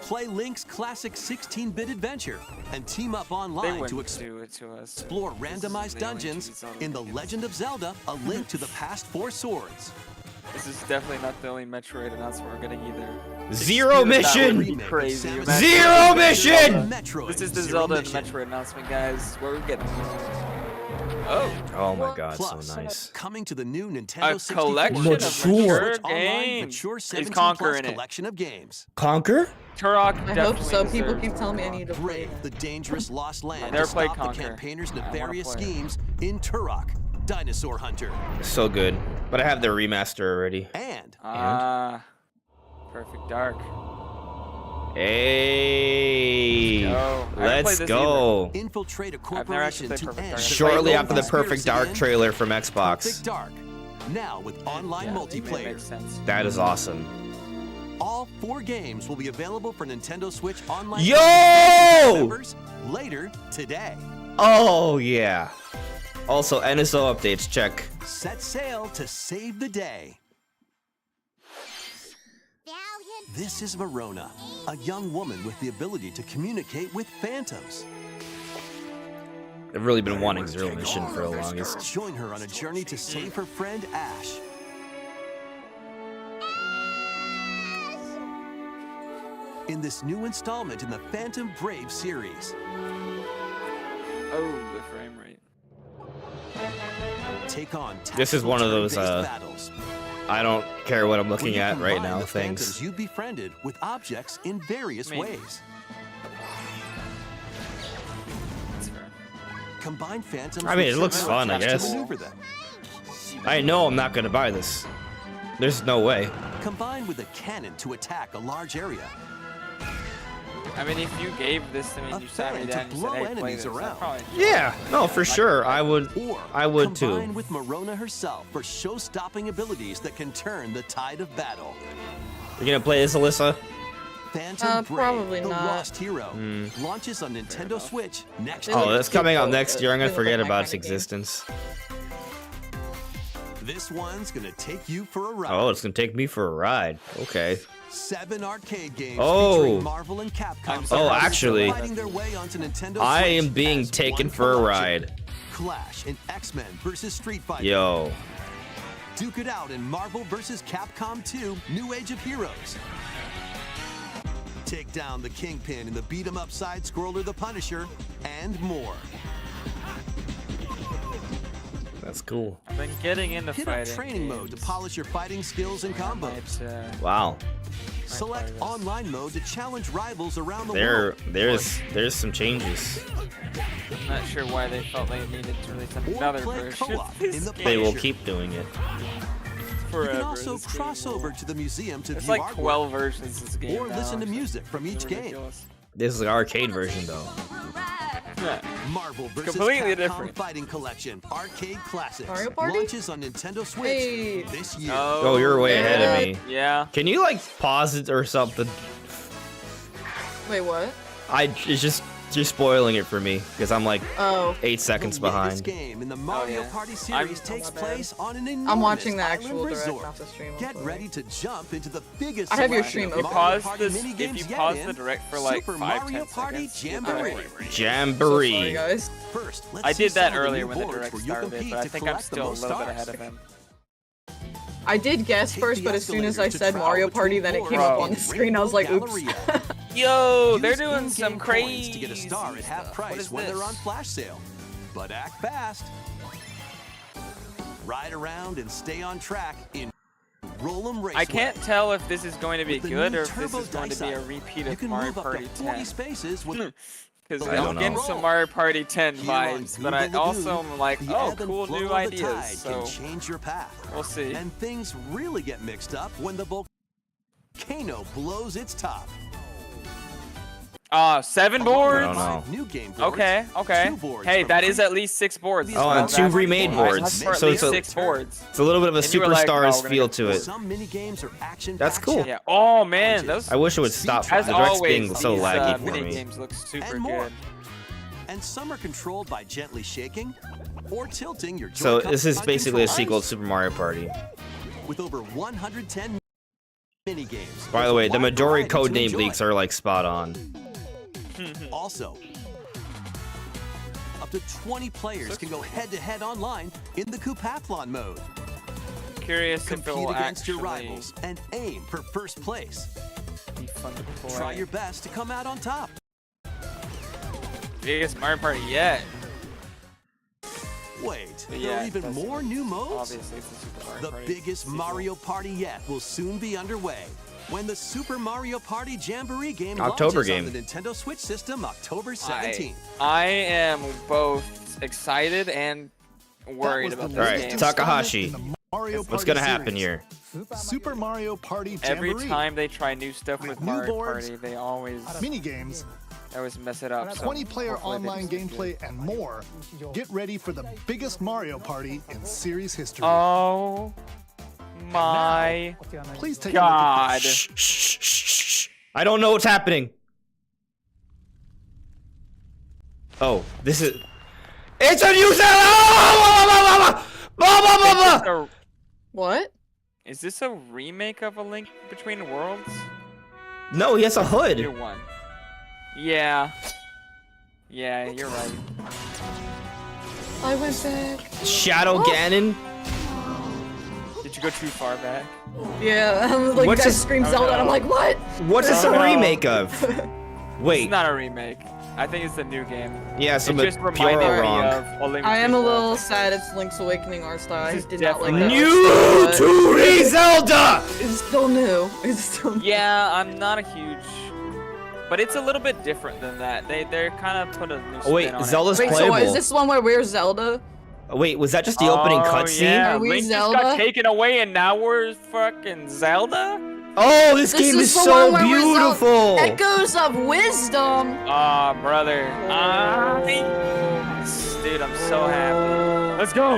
Play Link's classic 16-bit adventure and team up They online to wouldn't do it to us. explore This is randomized the only 2D dungeons Zelda in The games. Legend of Zelda: A Link to the Past 4 Swords. This is definitely not the only Metroid announcement we're getting either. Zero That would mission! be crazy. Samus Imagine Zero Zelda. mission! Metroid This is the Zero Zelda and Mission. Metroid announcement, guys. Where we getting? Oh, Oh my god, Plus, so nice. coming to the new Nintendo a 64 collection of Mature. mature Online games. mature Is 17 Conquer plus in it? collection of games. Conquer? Turok I hope definitely so. People deserves- keep telling me I need to play Brave that. the dangerous lost land never to played stop the Conquer. campaigner's I wanna nefarious play it. schemes in Turok: Dinosaur Hunter. So good. But I have the remaster already. And Ah, Perfect Dark. Hey! Go. I haven't Let's played this go. infiltrate a I've never actually corporation played to Perfect end Dark. Shortly Played after the Wolfenstein. Perfect Dark trailer from Xbox. Perfect Dark. Now with online Yeah, multiplayer. Makes sense. That is awesome. All 4 games will be available for Nintendo Switch Online Yo! members later today. Oh yeah. Also, NSO updates, check. Set sail to save the day. This is Verona, a young woman with the ability to communicate with phantoms. I've really been wanting Zero Mission for the longest. Join her on a journey to save her friend Ash. In this new installment in the Phantom Brave series. Oh, the frame rate. Take on This is one of those, battles. I don't care what I'm where looking you at right combine now, the things. phantoms you befriended with objects in various ways. Combine phantoms. I mean, with it looks similar fun, I attacks to guess. maneuver them. I know I'm not gonna buy this. There's no way. Combine with a cannon to attack a large area. I mean, if you gave this to me and you sat me fan to down and you said, blow hey, play enemies this, I'd around. probably Yeah, no, for sure. I would Combine too. with Marona herself for show-stopping abilities that can turn the tide of battle. You're gonna play this, Alyssa? Phantom Brave, probably the not. Lost Hero, launches on Nintendo Switch next Oh, year. that's coming out next year. I'm gonna They look forget like my about kind its of game. existence. This one's gonna take you for a ride. Oh, it's gonna take me for a ride. Okay. 7 arcade games Oh. featuring Marvel and Capcom. Oh, actually, fighting their way onto Nintendo I Switch am being as taken one for a collection. ride. Clash in X-Men vs. Street Fighter. Yo. Duke it out in Marvel vs. Capcom 2 New Age of Heroes. Take down the Kingpin in the beat-em-up side-scroller The Punisher, and more. That's cool. I've been getting into Hit up fighting training mode to polish your fighting skills and combos. Wow. Select online mode to challenge rivals around the world. There's some changes. I'm not sure why they felt they needed to release another play version. co-op of this in the game. They will keep doing it. You Forever. can also This game cross will- over to the museum to There's view like artwork 12 versions of this game or now, listen to so music from it's each game. ridiculous. This is the arcade version though. Yeah. Marvel vs. Completely Capcom different. Fighting Collection Arcade Classics Mario Party? launches on Nintendo Switch Hey. this year. Oh, you're way ahead of me. Yeah. Can you like pause it or something? Wait, what? It's just you're spoiling it for me because I'm like Oh. 8 seconds The latest behind. game in the Mario yeah. Party I'm- series takes my bad. place on an enormous I'm watching the island actual direct, resort. not the stream. I'm Get sorry. ready to jump into the biggest I have your selection stream of If you open. Mario pause Party this, minigames if you yet pause in the direct for like Super 5-10 Mario Party seconds, you'll Jamboree. get it. So sorry, Jamboree. guys. First, let's I see did that some of the earlier new when the boards direct where you started, compete but I to think I'm collect the still a most little bit stars. ahead of him. I did guess Take first, the but as soon as I escalator to said travel Mario between Party, then it came floors up on in the screen. I was like, Rainbow oops. Galleria. Yo, they're Use doing in-game some coins crazy to get a star at half stuff. price What is when they're this? on flash sale. But act fast. Ride around and stay on track in Roll'em Raceway. I can't tell if this is going to be With the good new or if this Turbo is going to be a Dice-Up, repeat you of can Mario move up Party to 40 10. spaces with Because I don't I'm getting know. some Mario Party 10 Here on vibes, but I Google also Lagoon, am like, the oh, ebb and cool flow new of the ideas. tide So can change your path. we'll see. And things really get mixed up when the volcano blows its top. 7 I boards. don't know. 5 new game boards, Okay, okay. 2 boards Hey, from that is pre- at least 6 boards. Oh, and That's 2 actually remade cool. I boards. asked for at So least it's a- 6 boards. It's a little bit of a And you were like, Superstars "Oh, we're gonna feel get to it. Some mini games are action. That's cool. Yeah. Oh man, those. I wish it would stop. The As direct's always, being so these, laggy for mini me. games look super And more. good. And some are controlled by gently shaking or tilting your So Joy-Con this is basically a controllers. sequel to Super Mario Party. With over 110 mini games. By the way, the Midori codename leaks are like spot on. Also, up to 20 players can go head-to-head online in the Koopathlon mode. Curious if it Compete will against your actually rivals and aim for first place. be fun to play. Try your best to come out on top. Biggest Mario Party yet. Wait, But there yeah, are even that's- more new modes? Obviously, it's a Super Mario The Party biggest sequel. Mario Party yet will soon be underway when the Super Mario Party Jamboree game October launches game. on the Nintendo Switch system October 17th. I am both excited and worried That was about the this Alright, game. latest Takahashi. installment in the Mario What's Party gonna happen series. here? Super Mario Party Every Jamboree. time they try new stuff with New Mario boards, Party, they always Minigames, mess it up. So 20-player hopefully they online just do good. gameplay, and more. Get ready for the biggest Mario Party in series history. Oh my Please take God! a look at this. Shh, shh, shh, shh, shh. I don't know what's happening. Oh, this is. It's a new Zelda! What? Is this a remake of A Link Between Worlds? No, he has a New hood. one. Yeah. Yeah, you're right. I went back. Shadow Ganon. Did you go too far back? Yeah, I'm like, What's you guys this- scream Zelda, and I'm like, what? What's this a remake of? It's Wait. not a remake. I think it's the new game. Yeah, so it just pure reminded me wrong. of A Link I am a Between little Worlds. sad it's Link's Awakening art style. I This is did not like that. definitely- New art style, 2D Zelda! but It's still new. It's still new. Yeah, I'm not a huge, but it's a little bit different than that. They're kind of put a new spin Wait, on it. Zelda's Wait, so playable. what, is this one where we're Zelda? Wait, was that just the opening cutscene? Yeah, Are we Link just Zelda? got taken away and now we're fucking Zelda? Oh, this game is the so one where we're beautiful! Echoes of Wisdom. Ah, brother. Dude, I'm so happy. Let's go!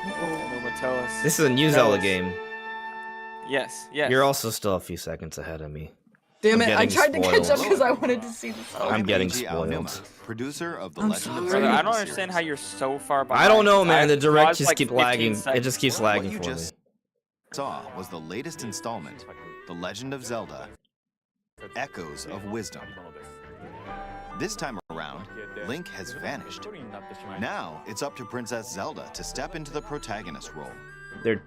Numa, tell us. This is a new Tell Zelda us. game. Yes, yes. You're also still a few seconds ahead of me. Damn I'm it, I getting tried to catch up spoiled. because I wanted to see the Zelda. I'm getting Eiji spoiled. Aonuma, producer of The I'm Legend of sorry. Brother, Zelda I don't series. understand how you're so far behind. I don't know, man. I The direct paused just like keep 15 lagging. It seconds. just keeps What lagging you for me. just saw was the latest installment, The Legend of Zelda: Echoes of Wisdom. This time around, Link has vanished. Now it's up to Princess Zelda to step into the protagonist role. They're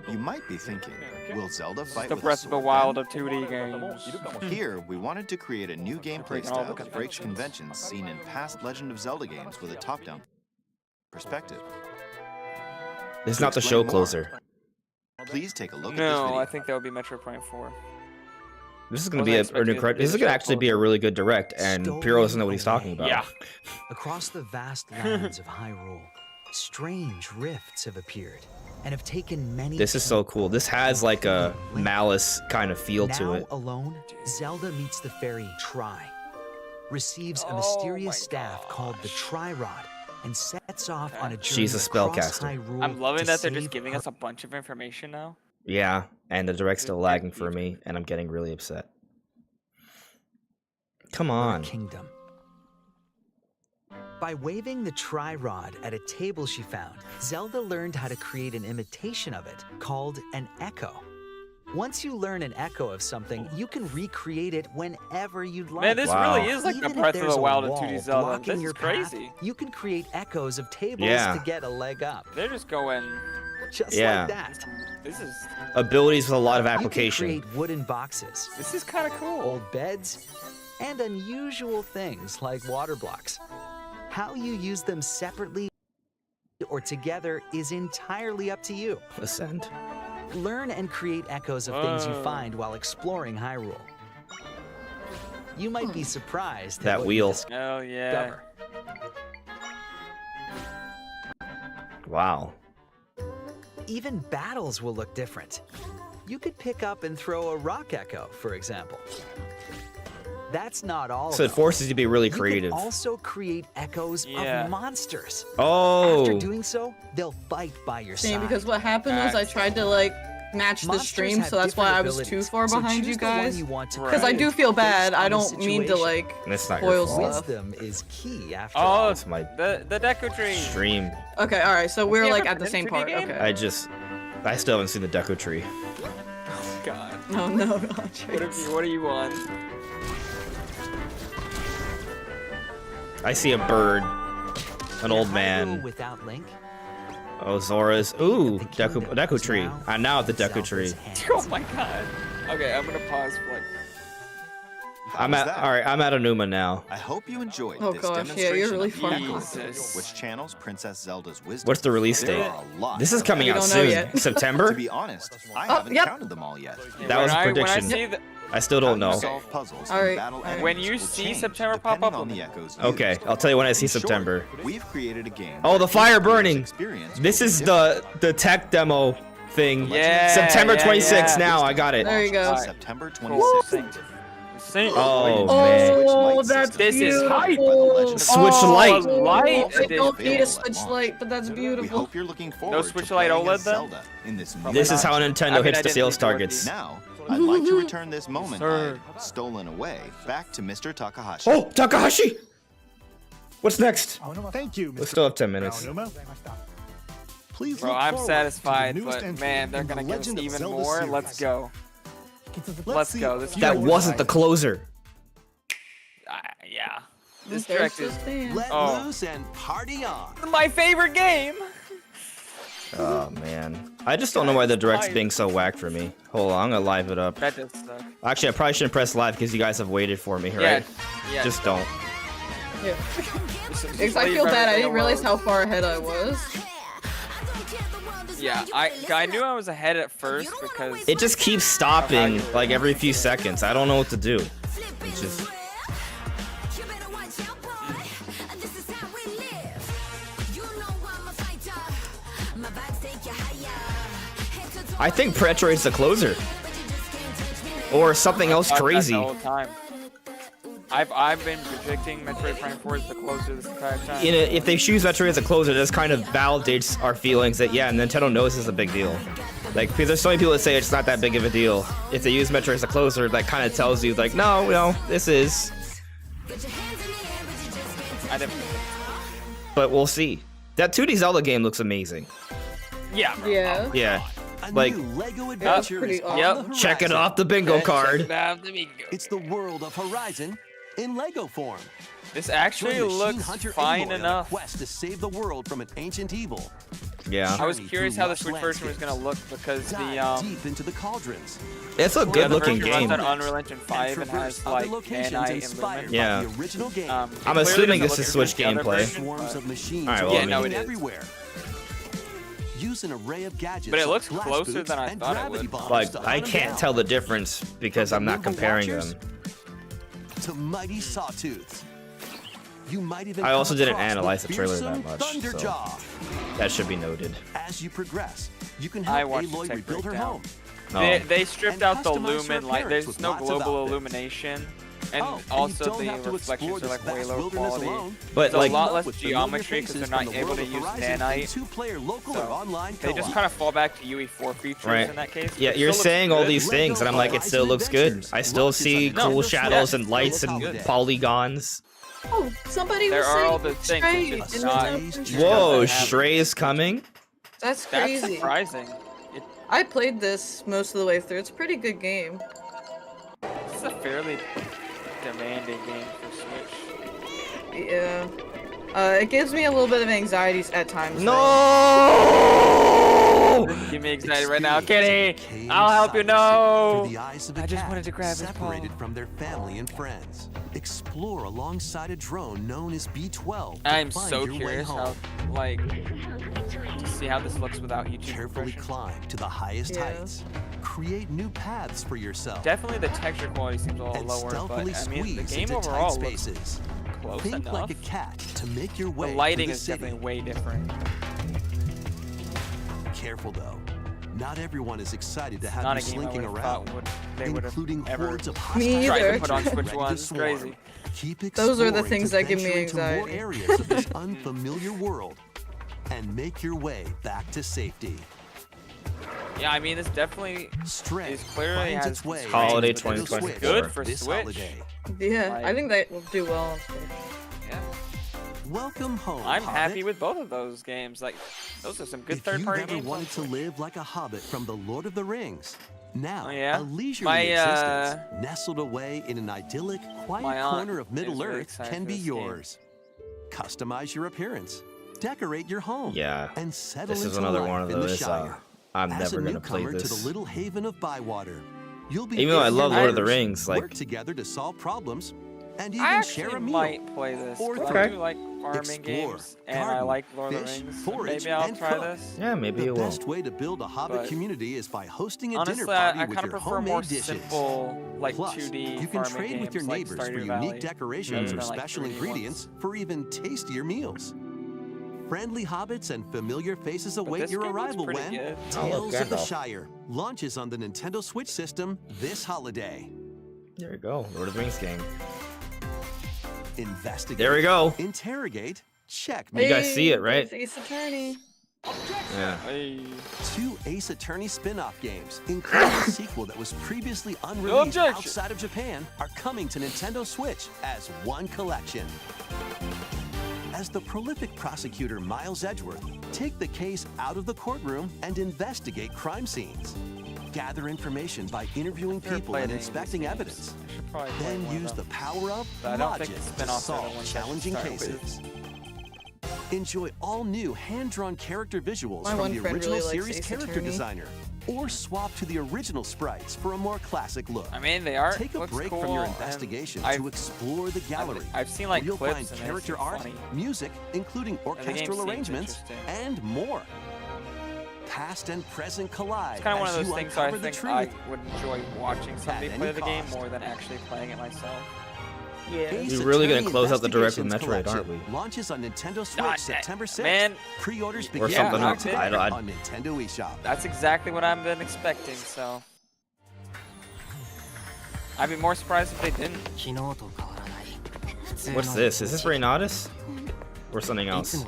You might be thinking, will Zelda fight The with Breath a of the sword Wild then? of 2D games. Here, we wanted to create a new gameplay Breaking all style the that breaks conventions. conventions seen in past Legend of Zelda games with a top-down perspective. This is To not the explain show more, closure. Please take a look at this No, video. I think that would be Metroid Prime 4. This is gonna Wasn't be expecting it to be this is the gonna show actually be a really good direct, and Piro doesn't know what he's talking about. Yeah. Across the vast lands of Hyrule, strange rifts have appeared and have taken many. This is so cool. This has like a Malice kind of feel to Now it. alone, Zelda meets the fairy Tri, receives a mysterious staff called the Tri-Rod, and sets off on a journey She's a across spellcaster. Hyrule I'm loving to that they're just save giving her us a bunch of information now. Yeah, and the direct's still lagging for me, and I'm getting really upset. Come on. kingdom. By waving the Tri-Rod at a table she found, Zelda learned how to create an imitation of it called an echo. Once you learn an echo of something, you can recreate it whenever you'd like. Man, this really is like the Even if Breath of there's the a Wild of wall 2D Zelda. blocking This your is crazy. path, you can create echoes of tables Yeah. to get a leg up. They're just going. Just Yeah. like that. This is Abilities with a lot of You can application. create wooden boxes, this is kind of cool. old beds, and unusual things like water blocks. How you use them separately or together is entirely up to you. Ascend. Learn and create echoes of things you find while exploring Hyrule. You might be surprised at That what wheel. you discover. Oh yeah. Wow. Even battles will look different. You could pick up and throw a rock echo, for example. That's not all. So it though. forces you to be really You creative. can also create echoes Yeah. of monsters. Oh. After doing so, they'll fight by your See, side. because what happened was I tried to like match the Monsters stream, have so that's why different I was too abilities, far so behind you choose the one guys. you want to Because I create do feel bad. based I on the don't mean to situation. like That's not your spoil fault. stuff. Wisdom is key after all. Oh, That's my the Deku Tree. stream. Okay, all right. So we're You like ever at the been same 2D part. game? Okay. I still haven't seen the Deku Tree. God. No, no, no. What do you want? I see a bird, an old In Hyrule man. without Link, Oh, Zora's. Ooh, Deku Tree. I'm now at the Deku Tree. Zelda's hands. Oh my god. Okay, I'm gonna pause for like. How I'm was at that? all right. I'm at Anuma now. I hope you enjoyed Oh this gosh, yeah, demonstration you're really of far the gone. abilities, which channels Princess Zelda's wisdom. What's the release There date? are a lot. This is coming We out don't know soon. yet. To September. be honest, I Oh, haven't yep. counted them all yet. That was a When I prediction. see the, I still don't How you know. solve puzzles All and right, battle all right. When enemies you will see change September pop depending up, on let the me- echoes Okay, used. I'll tell you when I see In short, September. We've created a game. Oh, the where fire each player's burning. experience This will be is different. the tech demo thing. Yeah, September yeah, 26th. yeah. Now I got it. There you go. Launches September Cool. 26th. Oh, Oh, man. that's This is beautiful. hype. Switch light. Light. I don't need a Available Switch at Lite, but that's We beautiful. hope you're looking forward Switch to Lite playing OLED as then? Zelda in this new This is how game. Nintendo I mean, hits I the didn't sales think it would be. targets. Now, I'd like to return this moment Sir. I'd stolen away back to Mr. Takahashi. Oh, Takahashi! What's next? Thank you, We Mr. still have 10 minutes. Aonuma. Please Bro, look I'm forward to the satisfied, newest but entry man, they're in the gonna give us Legend of even Zelda more. series. Let's go. Let's see go. a This few That more wasn't the titles. closer. Yeah. This There's direct the is stand. Let Oh. loose and party on. my favorite game. Oh man, I just don't know why the direct's being so whack for me. Hold on, I'm gonna live it up. That does suck. Actually, I probably shouldn't press live because you guys have waited for me, Yeah. right? Yeah. Just don't. Yeah. Just Because I leave feel bad. I everything didn't realize alone. how far ahead I was. Yeah, I knew I was ahead at first because It just keeps stopping like every few seconds. I don't know what to do. It's just. I think Metroid's the closer. Or something else I've thought that crazy. the whole time. I've been predicting Metroid Prime 4 is the closer this entire time. If they choose Metroid as a closer, this kind of validates our feelings that yeah, Nintendo knows it's a big deal. Like, because there's so many people that say it's not that big of a deal. If they use Metroid as a closer, that kind of tells you like, no, this is. I didn't. But we'll see. That 2D Zelda game looks amazing. Yeah. Yeah. Yeah. A Like, new Lego adventure pretty is on awesome. the check it horizon. off the bingo card. It's the world of Horizon in Lego form. This actually Join Machine looks Hunter fine Aloy on a enough. quest to save the world from an ancient evil. Yeah. I was Journey curious through how the lush Switch version was gonna look because Dive the deep into the cauldrons. It's a yeah, good the looking version runs game. on Unreal Engine 5 and traverse has other like locations Nanite and inspired Lumen. Yeah. by the original game. I'm Clearly assuming doesn't this is look as Switch good as the other gameplay. version, Swarms but- of machines All right, well, Yeah, I no, mean- it is. everywhere. Use an array of gadgets. But it like looks blast closer boots than I and thought it gravity would. bombs Like, to I hunt 'em can't down. tell the difference because I'm not From the comparing Watchers them. to mighty sawtooths. You might even I also come didn't across analyze the trailer fearsome that much, so Thunderjaw. that should be noted. As you progress, you can I help watched the Aloy tech rebuild her breakdown. home. They stripped And out the customize her lumen, like appearance there's with no lots of global outfits. illumination, and Oh, and you also don't the have to reflections explore are this like way vast lower wilderness quality. alone. But, It's a like- lot less With familiar geometry because faces they're not from the able world to of use Horizon in nanite. two-player local or So online they just co-op. kind of fall back to UE4 features Right. in that case. Yeah, It you're still looks saying all good. these things, and I'm like, it still looks good. I still see No, cool yeah, shadows it and still lights looks and good. polygons. Oh, somebody There was are all saying the things, Stray it's just in not- the Just Whoa, doesn't have- Stray is coming? That's That's crazy. surprising. I played this most of the way through. It's a pretty good game. This is a fairly demanding game for Switch. Yeah. It gives me a little bit of anxieties at times. No! Give me anxiety right now, Kitty. Cave I'll help you. sights No. through the eyes of a I just cat wanted to grab his paw. separated from their family and friends. Explore alongside a drone known as B12. to I'm find so your way curious how, home. like, to see how this looks without YouTube. Carefully compression. climb to the highest Yeah. heights. Create new paths for yourself. Definitely the texture quality seems a little and lower, but stealthily I mean the squeeze game into overall tight looks spaces. close Think enough. like a cat to make your way The lighting through the is city. definitely way different. Careful though. Not everyone is excited to have Not you a game I slinking would've around, thought they would have including ever hordes of Me hostile either. tried to put on creatures Switch ready One. to It's swarm. crazy. Keep Those are the exploring things to that give me venture into more anxiety. areas of this unfamiliar world and make your way back to safety. Yeah, I mean this definitely Stray is clearly finds has its way Holiday into the Nintendo 2024. Switch good for this Switch. holiday. Yeah, Like- I think that will do well on Switch. Yeah. Welcome home. I'm Hobbit. happy with both of those games. Like those are some good If third-party you've ever games. on wanted to Switch. live like a hobbit from the Lord of the Rings, now Oh, yeah? a leisurely My, existence nestled away in an idyllic, quiet my aunt corner of Middle is very Earth excited can for be this game. yours. Customize your appearance, decorate your home, Yeah. and settle This is into another life one of in the those. Shire. I'm As never a gonna play newcomer to this. the little haven of Bywater, you'll be Even though I facing love Lord of the neighbors, Rings, like- work together to solve problems, and even I share actually a meal. might play this. Or 'cause Okay. I do like farming Explore, games, and I garden, like Lord of fish, the Rings. So forage, maybe I'll and try cook. this. Yeah, maybe The you will. best way to build a Hobbit But community is by hosting a Honestly, dinner party I with kind of your prefer homemade more dishes. simple, like Plus, 2D you can farming trade with your games like neighbors for Stardew unique Valley, decorations rather or than, like, special 3D ingredients for even tastier meals. Friendly hobbits and familiar faces But await this your game looks arrival pretty when good. Oh, look, Tales of the Gandalf. Shire launches on the Nintendo Switch system this holiday. There you go. Lord of the Rings game. Investigate. There we go. Interrogate. Check. You guys see it, right? there's Ace Attorney. Yeah. Hey. 2 Ace Attorney spin-off games, including a sequel that was previously unreleased objection. outside of Japan, are coming to Nintendo Switch as one collection. as the prolific prosecutor Miles Edgeworth, take the case out of the courtroom and investigate crime scenes. Gather information by interviewing people and inspecting evidence. Then use the power of logic to solve challenging cases. Enjoy all new hand-drawn character visuals from the original series character designer, or swap to the original sprites for a more classic look. I mean, they are. Take a break cool, from your investigation to explore the gallery. I've seen like you'll clips find and character art, funny. music, including orchestral arrangements, and more. Past and present collide. It's kind of one as of those you things I uncover the think I truth. would enjoy watching somebody At play any the game cost. more than actually playing it myself. Yeah. Ace We're really gonna Attorney close out the direct with Investigations Metroid, aren't Collection launches on Nintendo Switch Not September 6th. man. Pre-orders Or begin something else. October I- on Nintendo eShop. That's exactly what I've been expecting, so. I'd be more surprised if they didn't. What's this? Is this Reynaudus? Or something else?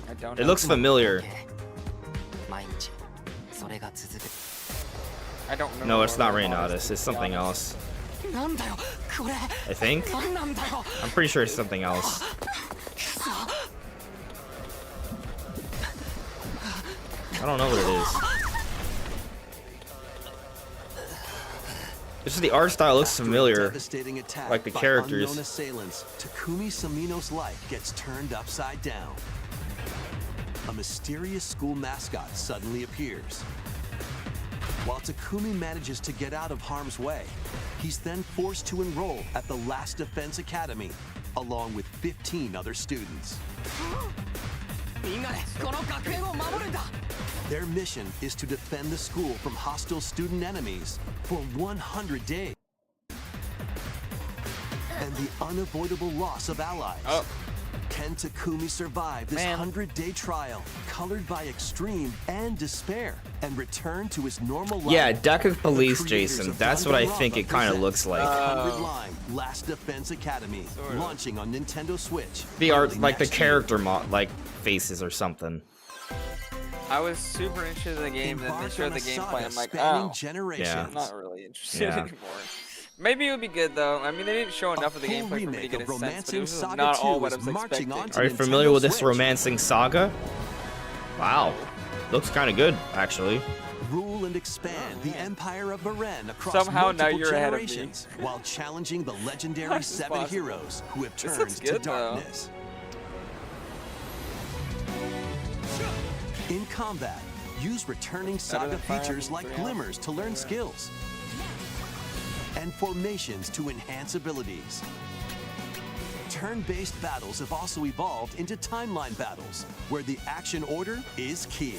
I don't It know. looks familiar. I don't remember. No, it's what not it was, Reynaudus. to It's be something honest. else. I think? I'm pretty sure it's something else. I don't know what it is. It's just the art style looks After a familiar. devastating attack Like the by characters. unknown assailants, Takumi Samino's life gets turned upside down. A mysterious school mascot suddenly appears. While Takumi manages to get out of harm's way, he's then forced to enroll at the Last Defense Academy, along with 15 other students. Their mission is to defend the school from hostile student enemies for 100 days. And the unavoidable loss of allies. Oh. Can Takumi survive this Man. 100-day trial, colored by extreme and despair, and return to his normal life? Yeah, Deca Police, The creators Jason. of That's what I Danganronpa think it kind of present looks like. 100-line Last Defense Academy, launching on Nintendo Switch. The art, early like the next year. character like faces or something. I was super interested in the game, then they Embark showed on the a gameplay. saga I'm like, spanning oh, generations. I'm not really interested Yeah. anymore. Maybe it would be good though. I mean, they didn't show enough of the full gameplay for me to remake get of a sense, but it Romancing was Saga not all 2 what I is was marching expecting. on to Are you Nintendo familiar with this Switch. Romancing Saga? Wow. Looks kind of good, actually. Rule and expand the Empire of Varen across Somehow now multiple you're ahead of me. generations, while challenging the legendary How is this 7 possible? heroes who have This turned looks to good, though. darkness. In combat, use returning saga than Fire features Emblem like 3 glimmers to learn skills, and formations to enhance abilities. Turn-based battles have also evolved into timeline battles, where the action order is key.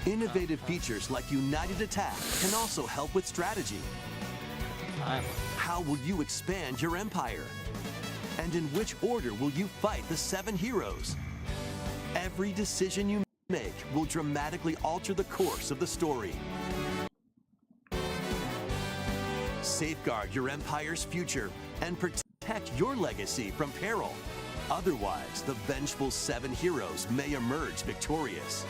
Innovative features like United Attack can also help with strategy. How will you expand your empire? And in which order will you fight the 7 heroes? Every decision you make will dramatically alter the course of the story. Safeguard your empire's future and protect your legacy from peril. Otherwise, the vengeful 7 heroes may emerge victorious.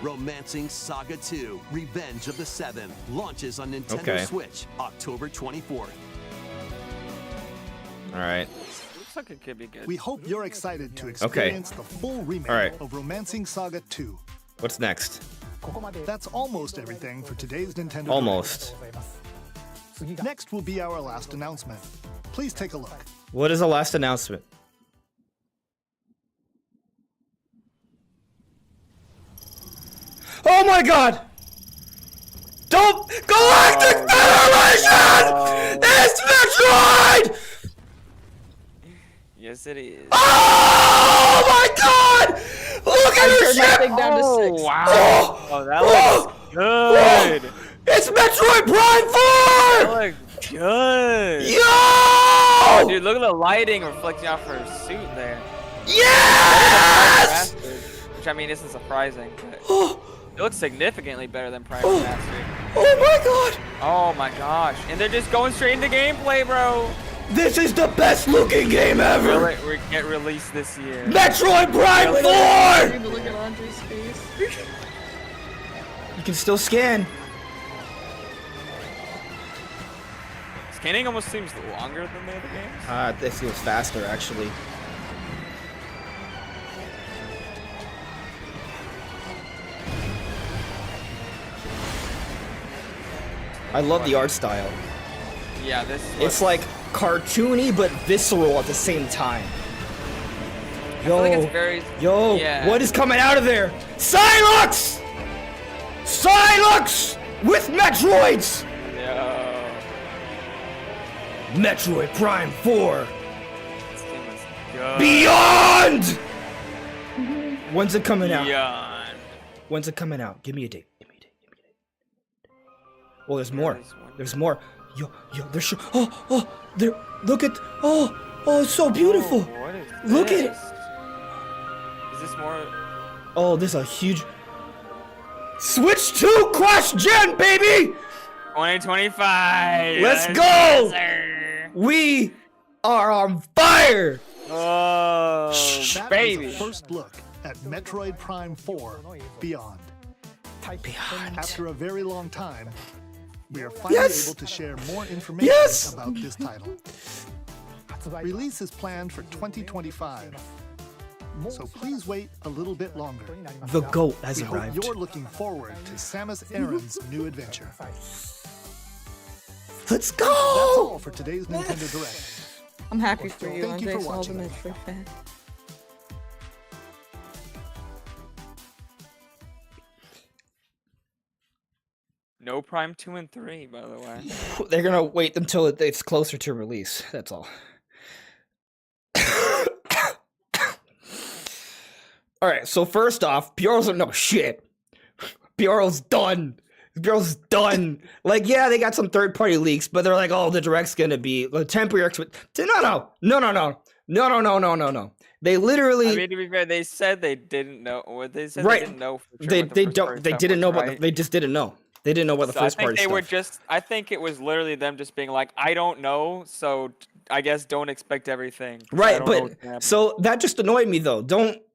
Romancing Saga 2: Revenge of the 7 launches on Nintendo Okay. Switch October 24th. All right. Looks like it could be good. We hope you're excited to experience the full remake All right. of Romancing Saga 2. What's next? That's almost everything for today's Nintendo Almost. Direct. Next will be our last announcement. Please take a look. What is the last announcement? Oh my god! Don't Galactic Federation! It's Metroid! Yes, it is. Oh my god! Look at this Turned my ship! thing down to 6. Wow. Oh, Oh, that looks good. It's Metroid That Prime 4! looks good. Yo! Oh, dude, look at the lighting reflecting off her suit there. Yes! Which I mean isn't surprising, but it looks significantly better than Prime Oh. Mastery. Oh my god! Oh my gosh. And they're just going straight into gameplay, bro. This is the best looking game ever! Will it get released this year? Metroid Prime 4! Even look at Andre's face. You can still scan. Caning almost seems longer than the other games. This feels faster, actually. I love the art style. Yeah, this. It's like cartoony but visceral at the same time. I feel like it's very. Yeah. What is coming out of there? Psylocke! Psylocke with Metroids! No. Metroid Prime 4. This game is good. Beyond! When's it coming out? Beyond. When's it coming out? Give me a date. Oh, there's more. There's more. Yo, there's there. Look at. Oh, it's so beautiful. What is Look this? at it. Is this more? Oh, this is a huge. Switch 2 Crash Gen, baby! 2025. Let's go! Yes, sir. We are on fire! Oh, That baby. was a first look at Metroid Prime 4 Beyond. After a very long time, we are finally able to share more information about this title. Release is planned for 2025, so please wait a little bit longer. The GOAT has We arrived. hope you're looking forward to Samus Aran's new adventure. Let's go! That's all for today's Nintendo Direct. I'm happy for you, Thank you Andre, for all the watching. Metroid fan. No Prime 2 and 3, by the way. They're gonna wait until it's closer to release. That's all. All right. So first off, Bureau's no shit. Bureau's done. Bureau's done. Like, yeah, they got some third-party leaks, but they're like, oh, the direct's gonna be the temporary. No. They literally. I mean, to be fair, they said they didn't know. What they said Right. they didn't know. For sure They what the first don't. party They stuff didn't was, know about. right? They just didn't know. They didn't know about the So first I think party they stuff. were just. I think it was literally them just being like, I don't know, so I guess don't expect everything. 'cause I Right, don't know but what's gonna happen." so that just annoyed me though.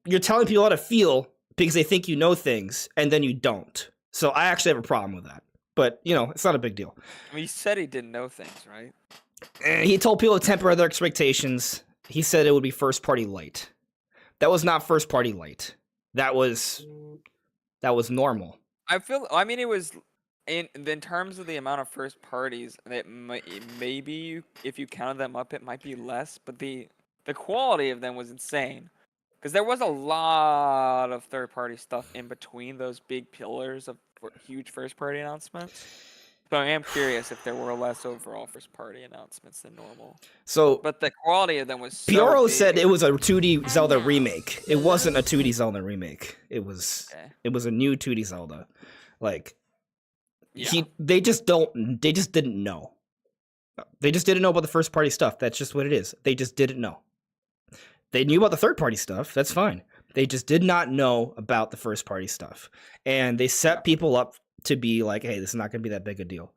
You're telling people how to feel because they think you know things and then you don't. So I actually have a problem with that. But it's not a big deal. I mean, he said he didn't know things, right? And he told people to temper their expectations. He said it would be first party light. That was not first party light. That was normal. I mean, it was in terms of the amount of first parties. That maybe if you counted them up, it might be less. But the quality of them was insane. Because there was a lot of third-party stuff in between those big pillars of huge first-party announcements. So I am curious if there were less overall first-party announcements than normal. So, but the quality of them was so Pioro big. said it was a 2D Zelda remake. It wasn't a 2D Zelda remake. It was a new 2D Zelda. Like they just didn't know. They just didn't know about the first-party stuff. That's just what it is. They just didn't know. They knew about the third-party stuff. That's fine. They just did not know about the first-party stuff. And they set people up to be like, hey, this is not going to be that big a deal.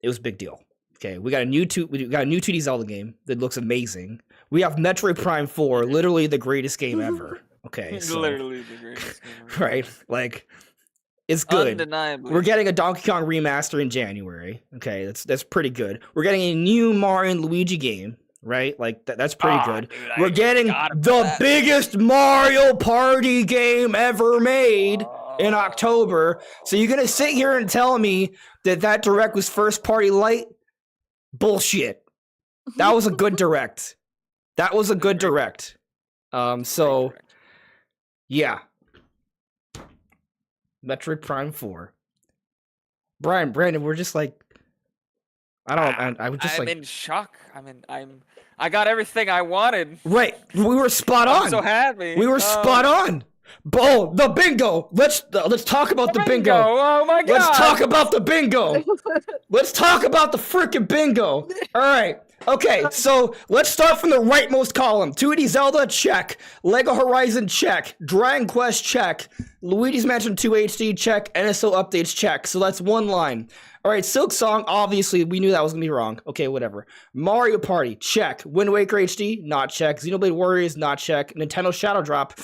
It was a big deal. Okay, we got a new 2D Zelda game that looks amazing. We have Metroid Prime 4, literally the greatest game ever. Okay, so, literally the greatest game ever. right? Like, it's good. Undeniably. We're getting a Donkey Kong remaster in January. Okay, that's pretty good. We're getting a new Mario and Luigi game. Right? Like, that's pretty good. Dude, We're getting the biggest Mario Party game ever made in October. So you're going to sit here and tell me that direct was first party light? Bullshit. That was a good direct. That was a good direct. So, yeah. Metroid Prime 4. Brandon, we're just like, I was just I'm like in shock. I got everything I wanted. Right, we were spot on. I'm so happy. We were spot on. Oh, the bingo. Let's talk about the bingo. Oh my god. Let's talk about the bingo. Let's talk about the freaking bingo. All right. Okay, so let's start from the rightmost column. 2D Zelda, check. Lego Horizon, check. Dragon Quest, check. Luigi's Mansion 2 HD, check. NSO updates, check. So that's one line. All right, Silk Song, obviously, we knew that was going to be wrong. Okay, whatever. Mario Party, check. Wind Waker HD, not check. Xenoblade Warriors, not check. Nintendo Shadow Drop,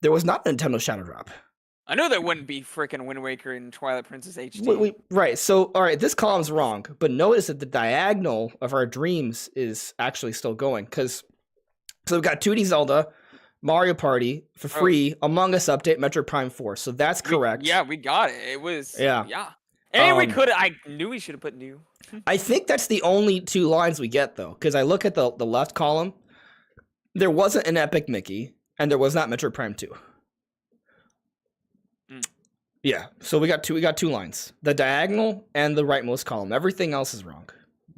there was not a Nintendo Shadow Drop. I knew there wouldn't be freaking Wind Waker in Twilight Princess HD. Right. So, all right, this column's wrong, but notice that the diagonal of our dreams is actually still going. So we've got 2D Zelda, Mario Party for free, Among Us update, Metroid Prime 4. So that's correct. We got it. It was Yeah. And we could. I knew we should have put new. I think that's the only 2 lines we get though, because I look at the left column. There wasn't an Epic Mickey, and there was not Metroid Prime 2. Yeah, so we got 2 lines: the diagonal and the rightmost column. Everything else is wrong.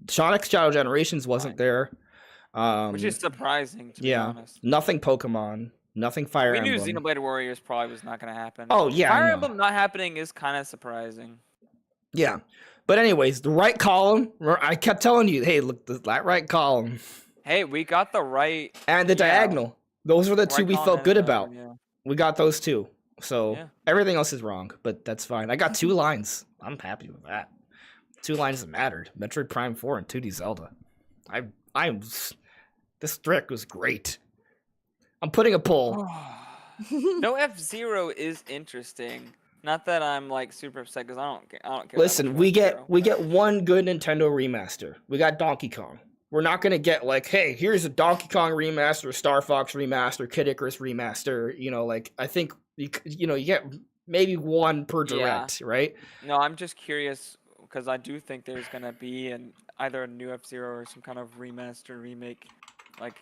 Sonic Shadow Generations wasn't there, Which is surprising, to be honest. Nothing Pokemon, nothing Fire We knew Emblem. Xenoblade Warriors probably was not going to happen. Oh, yeah, I Fire know. Emblem not happening is kind of surprising. Yeah, but anyways, the right column. I kept telling you, hey, look, that right column Hey, we got the right and the diagonal. Those were the 2 we column felt and good the about. We got those 2. So everything else is wrong, but that's fine. I got 2 lines. I'm happy with that. 2 lines that mattered. Metroid Prime 4 and 2D Zelda. This trick was great. I'm putting a poll. No F-Zero is interesting. Not that I'm like super upset because I don't care. Listen, we get one good Nintendo remaster. We got Donkey Kong. We're not gonna get like, hey, here's a Donkey Kong remaster, Star Fox remaster, Kid Icarus remaster. I think you get maybe 1 per direct, right? No, I'm just curious because I do think there's gonna be either a new F-Zero or some kind of remaster remake, like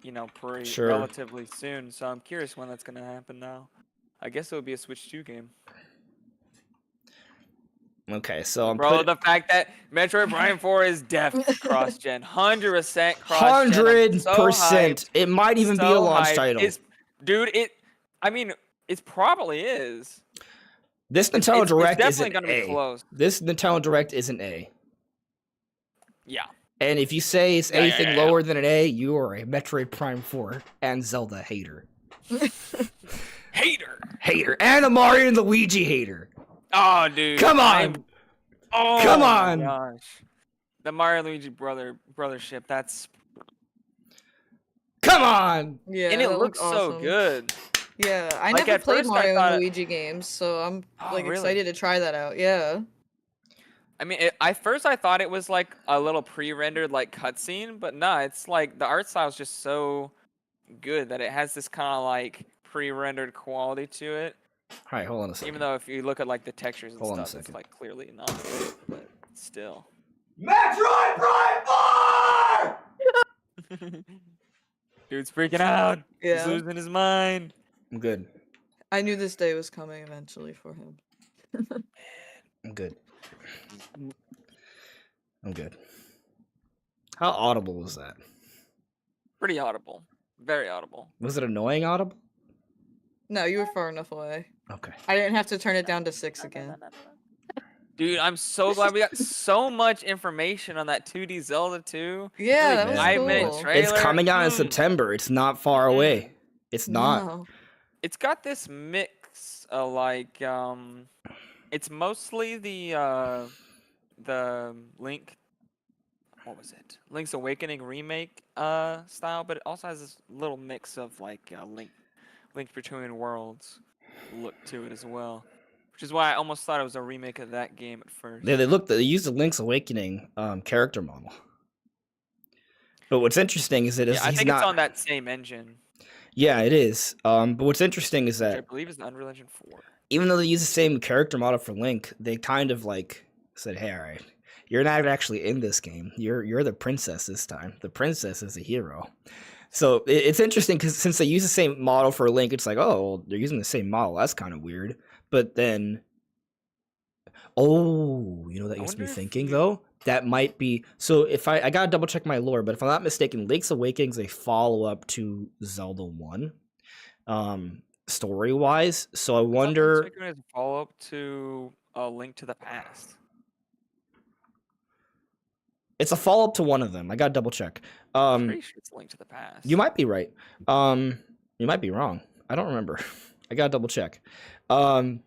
relatively soon. So I'm curious when that's gonna happen now. I guess it would be a Switch 2 game. Okay, so I'm the fact that Metroid Prime 4 is def cross-gen, 100% cross-gen. 100%. It might even be a launch title. It probably is. This Nintendo Direct it's isn't definitely gonna be A. close. This Nintendo Direct isn't A. Yeah. And if you say it's anything lower than an A, you are a Metroid Prime 4 and Zelda hater. Hater. And a Mario and Luigi hater. Oh, dude. Come on. Come on. My gosh. The Mario Luigi brothership, that's... Come on. Yeah, and it that looks so awesome. good. Yeah, I Like, never at played first I Mario thought- and Luigi games, so I'm really? excited to try that out. Yeah. I mean, at first I thought it was like a little pre-rendered like cutscene, but no, it's like the art style is just so good that it has this kind of like pre-rendered quality to it. All right, hold on a second. Even though if you look at like the textures and Hold on a stuff, it's second. like clearly not, but still. Metroid Prime 4! Dude's freaking out. Yeah. He's losing his mind. I'm good. I knew this day was coming eventually for him. I'm good. How audible was that? Pretty audible. Very audible. Was it annoying audible? No, you were far enough away. Okay. I didn't have to turn it down to 6 again. Dude, I'm so glad we got so much information on that 2D Zelda 2. Yeah, that was 5-minute cool. trailer. It's coming out in September. It's not far away. It's not. No. It's got this mix of like it's mostly the Link, what was it? Link's Awakening remake style, but it also has this little mix of like Link Between Worlds look to it as well. Which is why I almost thought it was a remake of that game at first. Yeah, they used the Link's Awakening character model. But what's interesting is that Yeah, I he's think not. it's on that same engine. Yeah, it is. But what's interesting is Which I that believe is the Unreal Engine 4. even though they use the same character model for Link, they kind of like said, "Hey, all right, you're not actually in this game. You're the princess this time. The princess is the hero." So it's interesting because since they use the same model for Link, it's like, oh, well, they're using the same model. That's kind of weird. But then, oh, you know what that gets me thinking though? That might be so. If I gotta double check my lore, but if I'm not mistaken, Link's Awakening is a follow up to Zelda 1, story wise. So I wonder. It's a follow up to A Link to the Past. It's a follow up to one of them. I gotta double check. I'm pretty sure it's Link to the Past. You might be right. You might be wrong. I don't remember. I gotta double check. But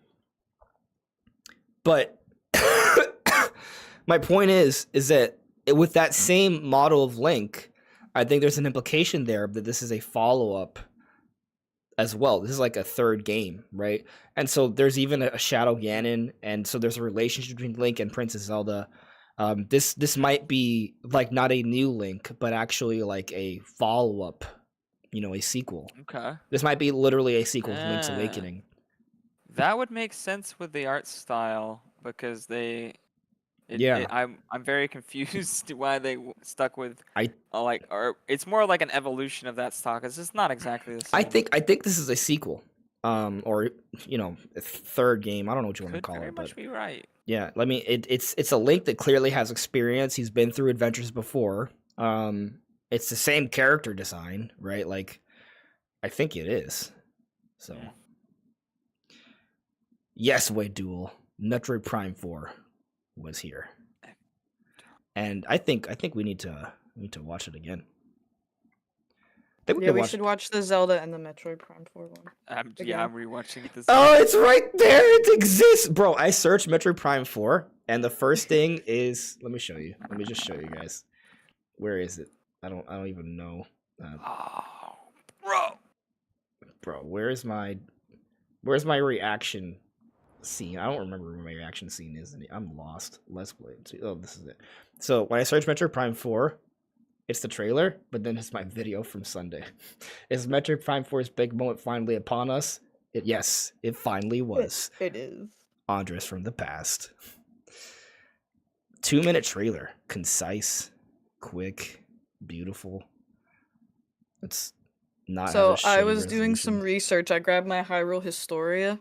my point is that with that same model of Link, I think there's an implication there that this is a follow up as well. This is like a third game, right? And so there's even a Shadow Ganon, and so there's a relationship between Link and Princess Zelda. This might be like not a new Link, but actually like a follow-up, a sequel. Okay. This might be literally a sequel to Link's Awakening. That would make sense with the art style because I'm very confused why they stuck with or it's more like an evolution of that style because it's not exactly the same. I think this is a sequel, or a third game. I don't know what you want to call very it, much but be right. yeah, I mean it's a Link that clearly has experience. He's been through adventures before. It's the same character design, right? Like, I think it is. So, yes, Wade Duel, Metroid Prime 4 was here, and I think we need to watch it again. We should watch the Zelda and the Metroid Prime 4 one. I'm rewatching this. Oh, it's right there. It exists, bro. I searched Metroid Prime 4, and the first thing is. Let me show you. Let me just show you guys. Where is it? I don't even know. Bro, where's my reaction scene? I don't remember where my reaction scene is. I'm lost. Let's play. Oh, this is it. So when I search Metroid Prime 4, it's the trailer, but then it's my video from Sunday. Is Metroid Prime 4's big moment finally upon us? Yes, it finally was. It is. Andres from the past. 2-minute trailer. Concise, quick, beautiful. It's not. So I was doing some research. I grabbed my Hyrule Historia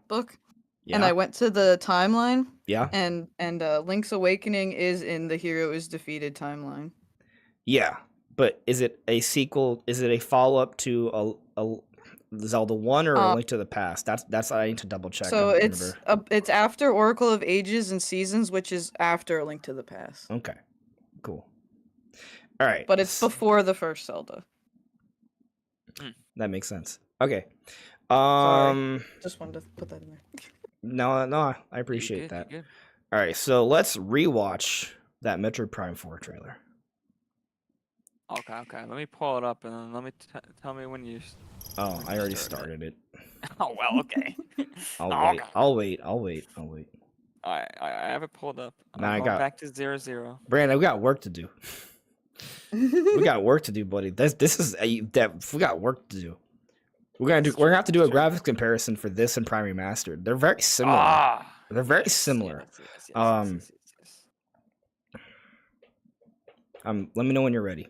book. Yeah. And I went to the timeline. Yeah. And Link's Awakening is in the Hero is Defeated timeline. Yeah, but is it a sequel? Is it a follow-up to a Zelda 1 or a Link to the Past? That's I need to double check. So it's after Oracle of Ages and Seasons, which is after A Link to the Past. Okay, cool. All right. But it's before the first Zelda. That makes sense. Okay. Sorry. Just wanted to put that in there. No, I appreciate that. All right, so let's rewatch that Metroid Prime 4 trailer. Okay. Let me pull it up and then let me tell me when you. Oh, I already started it. Oh well, okay. I'll wait. I have it pulled up. Now I going got back to 0-0. Brandon, we got work to do. We got work to do, buddy. This is we got work to do. We're gonna have to do a graphics comparison for this and Prime Remastered. They're very similar. They're very similar. Yes. Let me know when you're ready.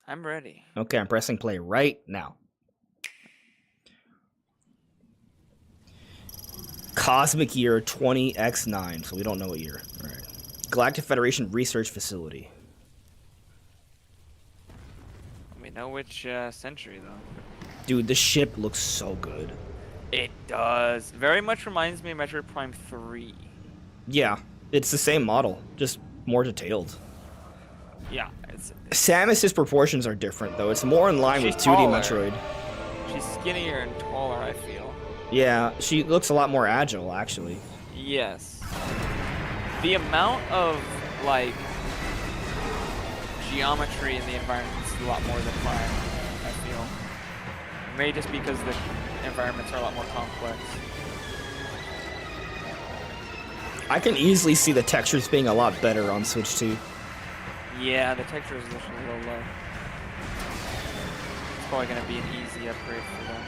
I'm ready. Okay, I'm pressing play right now. Cosmic Year 20X9, so we don't know what year. All right. Galactic Federation Research Facility. We know which century, though. Dude, the ship looks so good. It does. Very much reminds me of Metroid Prime 3. Yeah, it's the same model, just more detailed. Yeah. Samus's proportions are different, though. It's more in line with 2D taller. Metroid. She's skinnier and taller, I feel. Yeah, she looks a lot more agile, actually. Yes. The amount of, like, geometry in the environment is a lot more than Prime, I feel. Maybe just because the environments are a lot more complex. I can easily see the textures being a lot better on Switch 2. Yeah, the texture resolution is a little low. It's probably going to be an easy upgrade for them.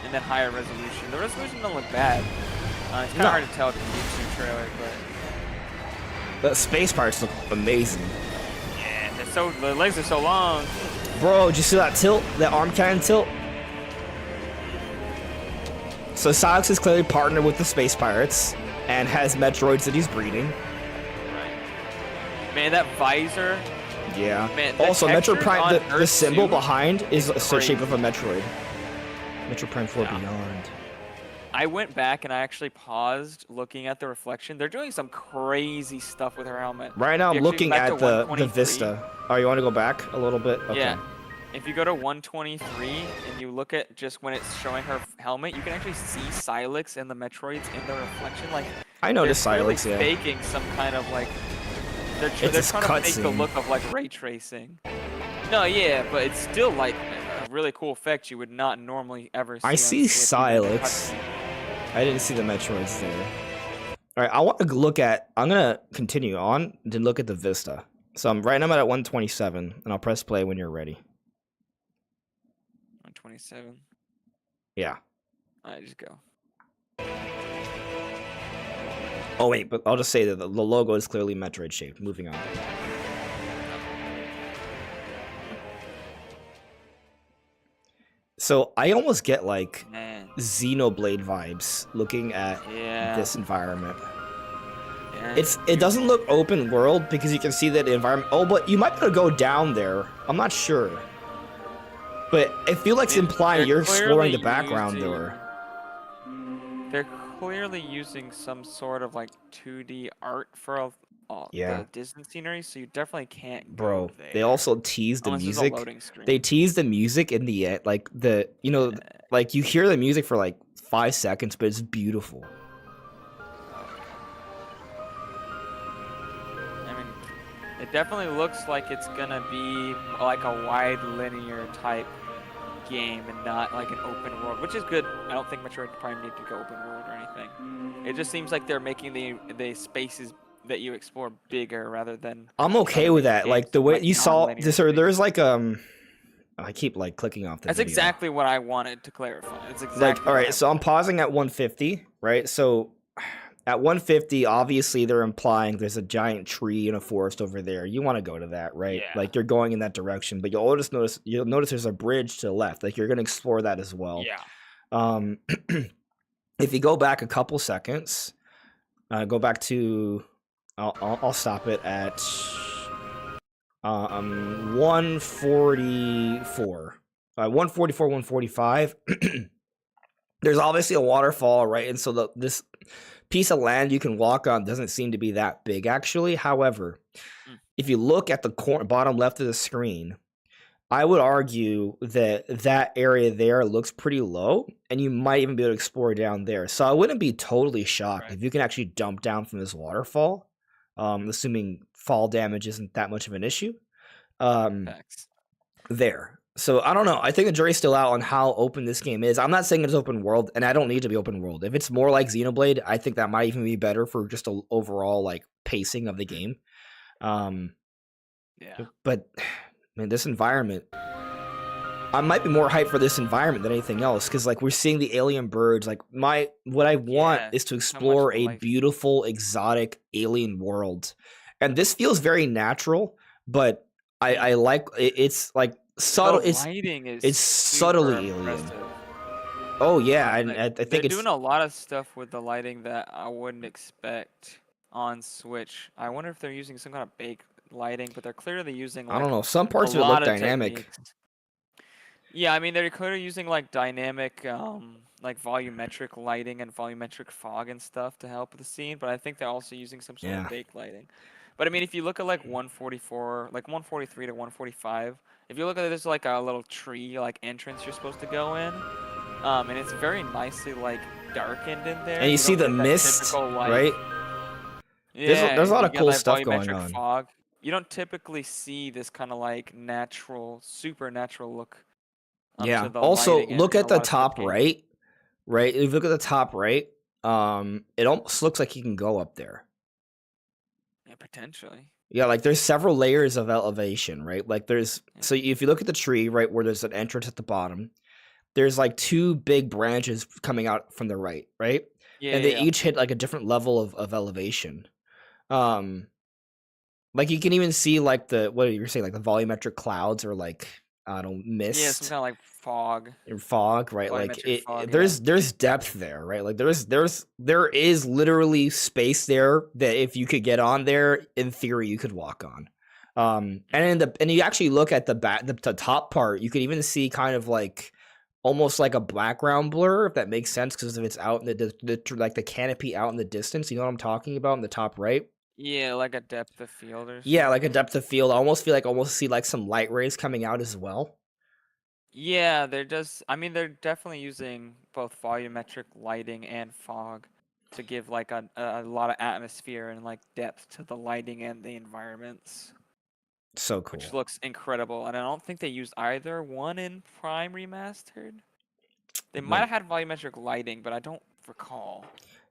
And then higher resolution. The resolution don't look bad. It's kind of hard to tell from the YouTube trailer, but... The space parts look amazing. Yeah, the legs are so long. Bro, did you see that tilt? That arm cannon tilt? So Sonic is clearly partnered with the Space Pirates and has Metroids that he's breeding. Man, that visor. Yeah. Man, also, Metroid textures Prime, on the Earth symbol 2 behind is the crazy. shape of a Metroid. Metroid Prime 4 Beyond. I went back and I actually paused looking at the reflection. They're doing some crazy stuff with her helmet. Right now, I'm If you looking actually at go back to the 123, Vista. Oh, you want to go back a little bit? Okay. Yeah. If you go to 123 and you look at just when it's showing her helmet, you can actually see Sylix and the Metroids in the reflection. Like I noticed they're clearly Sylix, yeah. faking some kind of like they're It's trying to make the cutscene. look of like ray tracing. No, yeah, but it's still like a really cool effects you would not normally ever see. I on see Switch, even in the Silex. cutscene. I didn't see the Metroids there. All right, I want to look at. I'm gonna continue on to look at the Vista. So right now I'm at 127, and I'll press play when you're ready. 127. Yeah. Alright, just go. Oh wait, but I'll just say that the logo is clearly Metroid shaped. Moving on. So I almost get like Man. Xenoblade vibes looking at Yeah. this environment. Yeah. It doesn't look open world because you can see that the environment. Oh, but you might be able to go down there. I'm not sure. But I feel like it's implying you're exploring the background door. They're clearly using some sort of like 2D art for Yeah. the Disney scenery, so you definitely can't Bro, go there. they also teased the Unless there's a music. loading screen. They teased the music in the end, like like you hear the music for like 5 seconds, but it's beautiful. I mean, it definitely looks like it's gonna be like a wide linear type game and not like an open world, which is good. I don't think Metroid Prime need to go open world or anything. It just seems like they're making the spaces that you explore bigger rather than. I'm okay with that. Like the way you saw this, or there's like I keep like clicking off the That's video. exactly what I wanted to clarify. It's exactly Like, all right, so I'm pausing at 150, right? So at 150, obviously they're implying there's a giant tree in a forest over there. You want to go to that, right? Yeah. Like you're going in that direction, but you'll notice there's a bridge to the left. Like you're gonna explore that as well. Yeah. If you go back a couple seconds, go back to I'll stop it at 144. 144, 145. There's obviously a waterfall, right? And so this piece of land you can walk on doesn't seem to be that big, actually. However, if you look at the bottom left of the screen, I would argue that that area there looks pretty low, and you might even be able to explore down there. So I wouldn't be totally shocked if you can actually jump down from this waterfall, assuming fall damage isn't that much of an issue. There. So I don't know. I think the jury's still out on how open this game is. I'm not saying it's open world, and I don't need to be open world. If it's more like Xenoblade, I think that might even be better for just a overall like pacing of the game. Yeah. But man, this environment, I might be more hyped for this environment than anything else, because like we're seeing the alien birds. Like what I want is to explore a beautiful, exotic alien world, and this feels very natural. But I like it's like subtle. The lighting is it's subtly alien. impressive. Oh yeah, I They're think it's doing a lot of stuff with the lighting that I wouldn't expect on Switch. I wonder if they're using some kind of baked lighting, but they're clearly using. I don't know. Some parts of it look dynamic. Techniques. Yeah, I mean they're clearly using like dynamic, like volumetric lighting and volumetric fog and stuff to help with the scene. But I think they're also using some sort of baked lighting. But I mean, if you look at like 144, like 143 to 145, if you look at it, there's like a little tree like entrance you're supposed to go in, and it's very nicely like darkened in there. And you see the don't get that mist, typical light. right? Yeah, There's a lot you of get, cool like, stuff going volumetric on. Fog. You don't typically see this kind of like natural, supernatural look. Yeah. To the Also, lighting look in at a the lot of top games. right. Right. If you look at the top right, it almost looks like you can go up there. Yeah, potentially. Yeah, like there's several layers of elevation, right? Like so if you look at the tree, right, where there's an entrance at the bottom, there's like two big branches coming out from the right, right? Yeah, and they yeah. each hit like a different level of elevation. Like you can even see like what you're saying, like the volumetric clouds or like I don't know, Yeah, some mist kind of like fog. or fog, right? Like Volumetric fog, there's depth there, right? Like there is literally space there that if you could get on there, in theory you could walk on. And you actually look at the top part, you could even see kind of like almost like a background blur, if that makes sense, because if it's out in the like the canopy out in the distance, you know what I'm talking about in the top right. Yeah, like a depth of field or something. Yeah, like a depth of field. I almost see like some light rays coming out as well. Yeah, they're definitely using both volumetric lighting and fog to give like a lot of atmosphere and like depth to the lighting and the environments. So cool. which looks incredible. And I don't think they used either one in Prime Remastered. They might have had volumetric lighting, but I don't recall.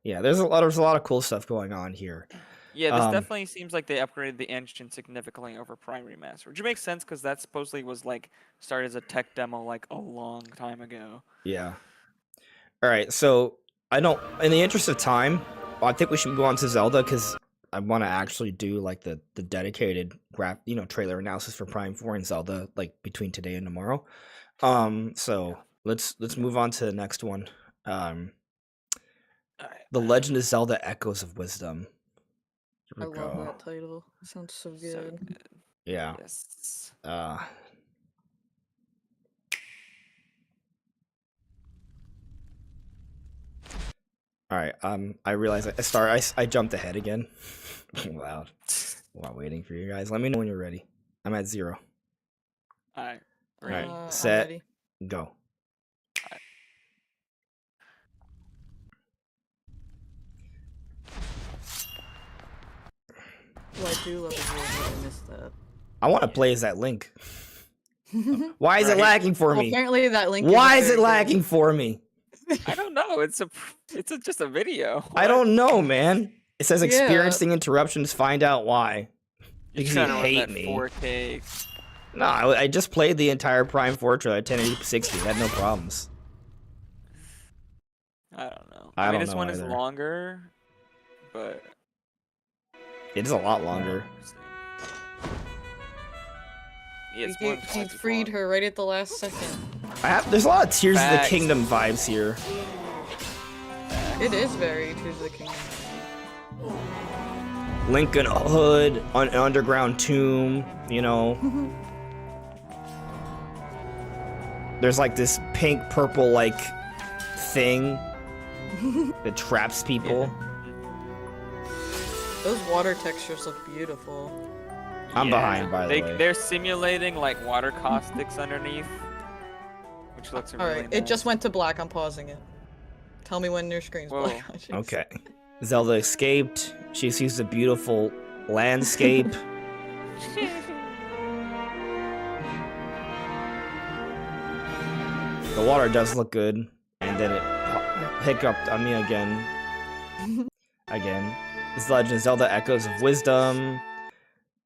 Yeah, there's a lot of cool stuff going on here. Yeah, this definitely seems like they upgraded the engine significantly over Prime Remaster, which makes sense because that supposedly was like started as a tech demo like a long time ago. Yeah. All right, so in the interest of time, I think we should go on to Zelda because I want to actually do like the dedicated trailer analysis for Prime 4 and Zelda like between today and tomorrow. So let's move on to the next one. The Legend of Zelda: Echoes of Wisdom. I love that title. It sounds so good. Yeah. Yes. All right. I realize I jumped ahead again. Loud. While waiting for you guys. Let me know when you're ready. I'm at 0. All right. All right. Set. Go. Well, I do love it. I missed that. I want to play as that Link. Why is it lagging for me? Apparently that Link. Why is it lagging for me? I don't know. It's just a video. I don't know, man. It says experiencing interruptions. Find out why. Because you hate me. 4K. No, I just played the entire Prime 4 trailer at 1080p60. I had no problems. I don't know. I mean, this don't one know is either. longer, but It is a lot longer. yeah, it's He freed her right at the last second. There's a lot of Tears of the Facts. Kingdom vibes here. It is very Tears of the Kingdom. Lincoln Hood, an underground tomb, you know. There's like this pink purple like thing that traps people. Those water textures look beautiful. I'm behind, by the way. They're simulating like water caustics underneath, which looks really Alright, it just went to black. I'm pausing it. Tell me when your screen's black. Okay. Zelda escaped. She sees a beautiful landscape. The water does look good, and then it hiccuped on me again. This Legend of Zelda: Echoes of Wisdom.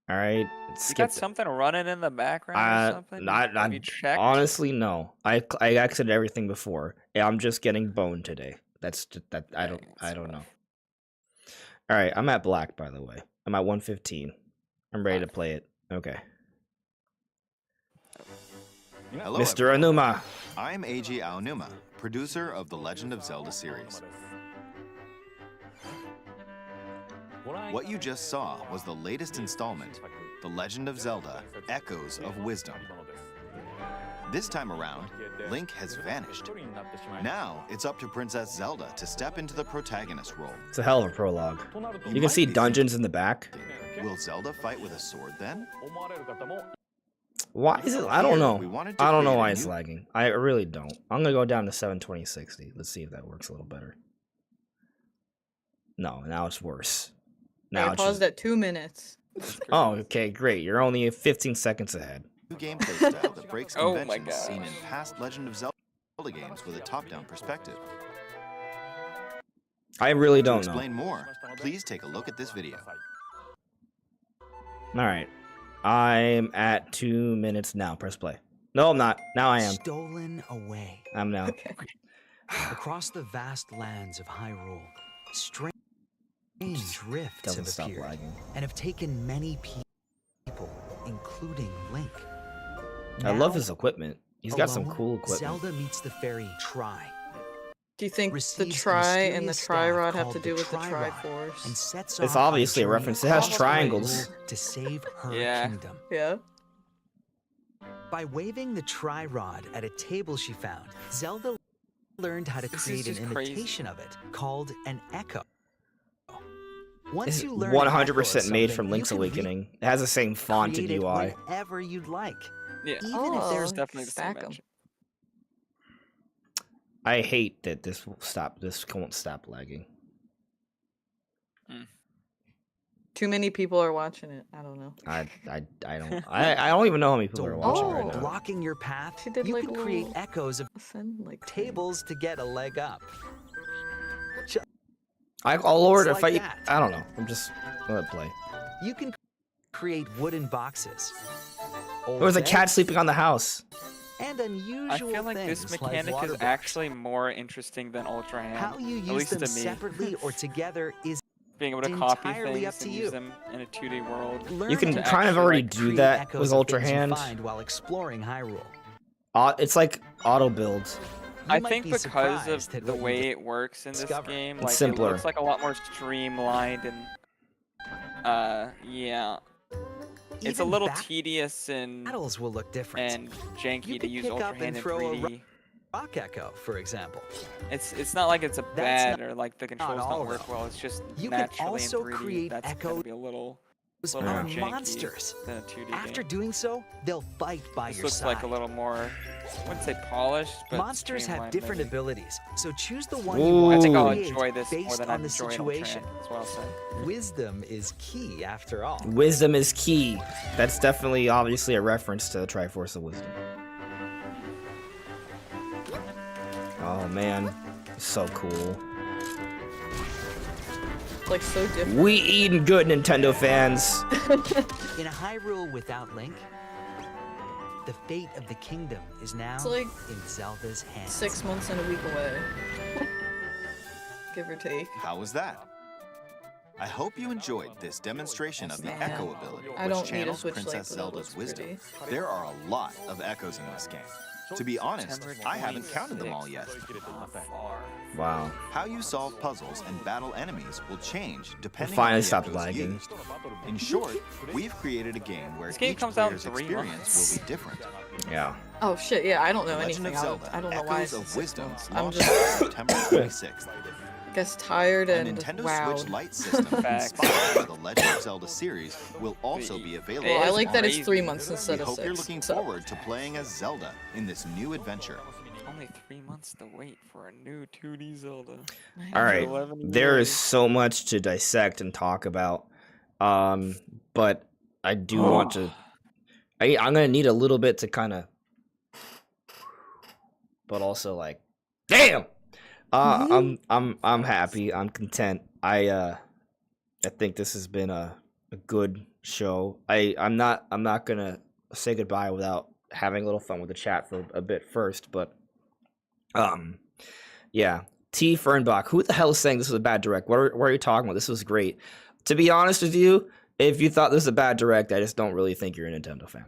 All right, You got something running in the background or something? Have you checked? Honestly, no. I exited everything before. Yeah, I'm just getting boned today. That's just, that I don't know. All right, I'm at black, by the way. I'm at 115. I'm ready to play it. Okay. Hello, Mr. everyone. Anuma. I'm Eiji Aonuma, producer of the Legend of Zelda series. What you just saw was the latest installment, The Legend of Zelda: Echoes of Wisdom. This time around, Link has vanished. Now, it's up to Princess Zelda to step into the protagonist role. It's a hell of a prologue. You can see dungeons in the back. Will Zelda fight with a sword then? Why is it? I don't know. We wanted to I don't know create a why it's new- lagging. I really don't. I'm gonna go down to 72060. Let's see if that works a little better. No, now it's worse. Now I it's paused at 2 minutes. Oh, okay, great. You're only 15 seconds ahead. New gameplay style that breaks Oh my conventions seen in gosh. past Legend of Zelda games with a top-down perspective. I really To don't know. explain more, please take a look at this video. All right, I'm at 2 minutes now. Press play. No, I'm not. Now I am. Stolen away. I'm now. Across the vast lands of Hyrule, strange rifts Doesn't have stop appeared lagging. and have taken many people, including Link. I love Now, his equipment. He's got some alone, cool equipment. Zelda meets the fairy Tri. Do you think the receives a Tri and the mysterious Tri-Rod staff have to called do with the Tri-Rod, Triforce? and sets It's off on a obviously a journey reference. It has across triangles. Hyrule to save her Yeah. kingdom. Yeah. By waving the Tri-Rod at a table she found, Zelda learned how to This is create an just crazy. imitation of it called an echo. Once This is you learn an echo of 100% made from something, Link's you can Awakening. It has the same font and recreate it UI. whenever you'd like. Yeah. Even if there's definitely the same stack 'em. engine. I hate that this will stop. This won't stop lagging. Too many people are watching it. I don't know. I don't even know how many people are watching right now. Blocking your path, She did, you like, can a create little echoes of ascend, like tables to get a leg up. I'll lower it Just if like I. that. I don't know. I'm just gonna play. You can create wooden boxes. There's a cat sleeping on the house. And unusual I feel like this things mechanic like is water actually more interesting than Ultra Hand. How you at use least them to me. separately or together is Being able to copy entirely things up to and you. use them in a 2D world. Learn You can to kind of actually, already like, do create that echoes with of Ultra things you Hand. find while exploring Hyrule. It's like auto builds. You I might think be because surprised of at the what you way it works in this discover. game, It's like simpler. it looks like a lot more streamlined and yeah. It's a Even little back- tedious and Battles will look different. and janky You to could use pick Ultra up and Hand in throw a 3D. Rock Echo, for example. It's not like it's a That's bad or like the controls all, don't work though. well. It's just You can naturally also in 3D. create That's gonna echoes be a little of janky monsters. than a 2D After game. doing so, they'll fight by This your looks side. like a little more, I wouldn't say polished, but Monsters have streamlined, different maybe. abilities, so choose the one you Ooh. want I think to I'll create enjoy this more based than on I've the enjoyed situation. Ultra Hand. That's what I'll say. Wisdom is key, after all. Wisdom is key. That's definitely, obviously, a reference to the Triforce of Wisdom. Oh man, so cool. Like so different. We eating good, Nintendo fans. In a Hyrule without Link, the fate of the kingdom is now It's like in Zelda's hands. 6 months and a week away. Give or take. How was that? I hope you enjoyed this demonstration of the Man. Echo ability, I which don't need a channels Switch Lite, Princess but it Zelda's looks wisdom. pretty. There are a lot of echoes in this game. To be honest, I haven't counted them all yet. Wow. How you solve puzzles and battle enemies will change depending Finally on the stopped echoes lagging. used. In short, we've created a game where This game each comes out in player's 3 experience months. will be different. Yeah. Oh shit, yeah, I don't know Legend anything. of Zelda, I don't know why Echoes it's of 6 Wisdom months. I'm launches just September 26th. guess tired A and Nintendo wowed. Switch Lite system Facts. inspired by the Legend of Zelda series will also be available. Well, I It's like that it's crazy. 3 months We instead of hope 6. you're looking so- forward to playing as Zelda in this new adventure. Only 3 months to wait for a new 2D Zelda. All right. 11 There is years. so much to dissect and talk about. But I do want to. I'm gonna need a little bit to kind of. But also like, damn. I'm happy. I'm content. I think this has been a good show. I'm not gonna say goodbye without having a little fun with the chat for a bit first, but yeah. T Fernbach, who the hell is saying this was a bad direct? What are you talking about? This was great. To be honest with you, if you thought this was a bad direct, I just don't really think you're a Nintendo fan.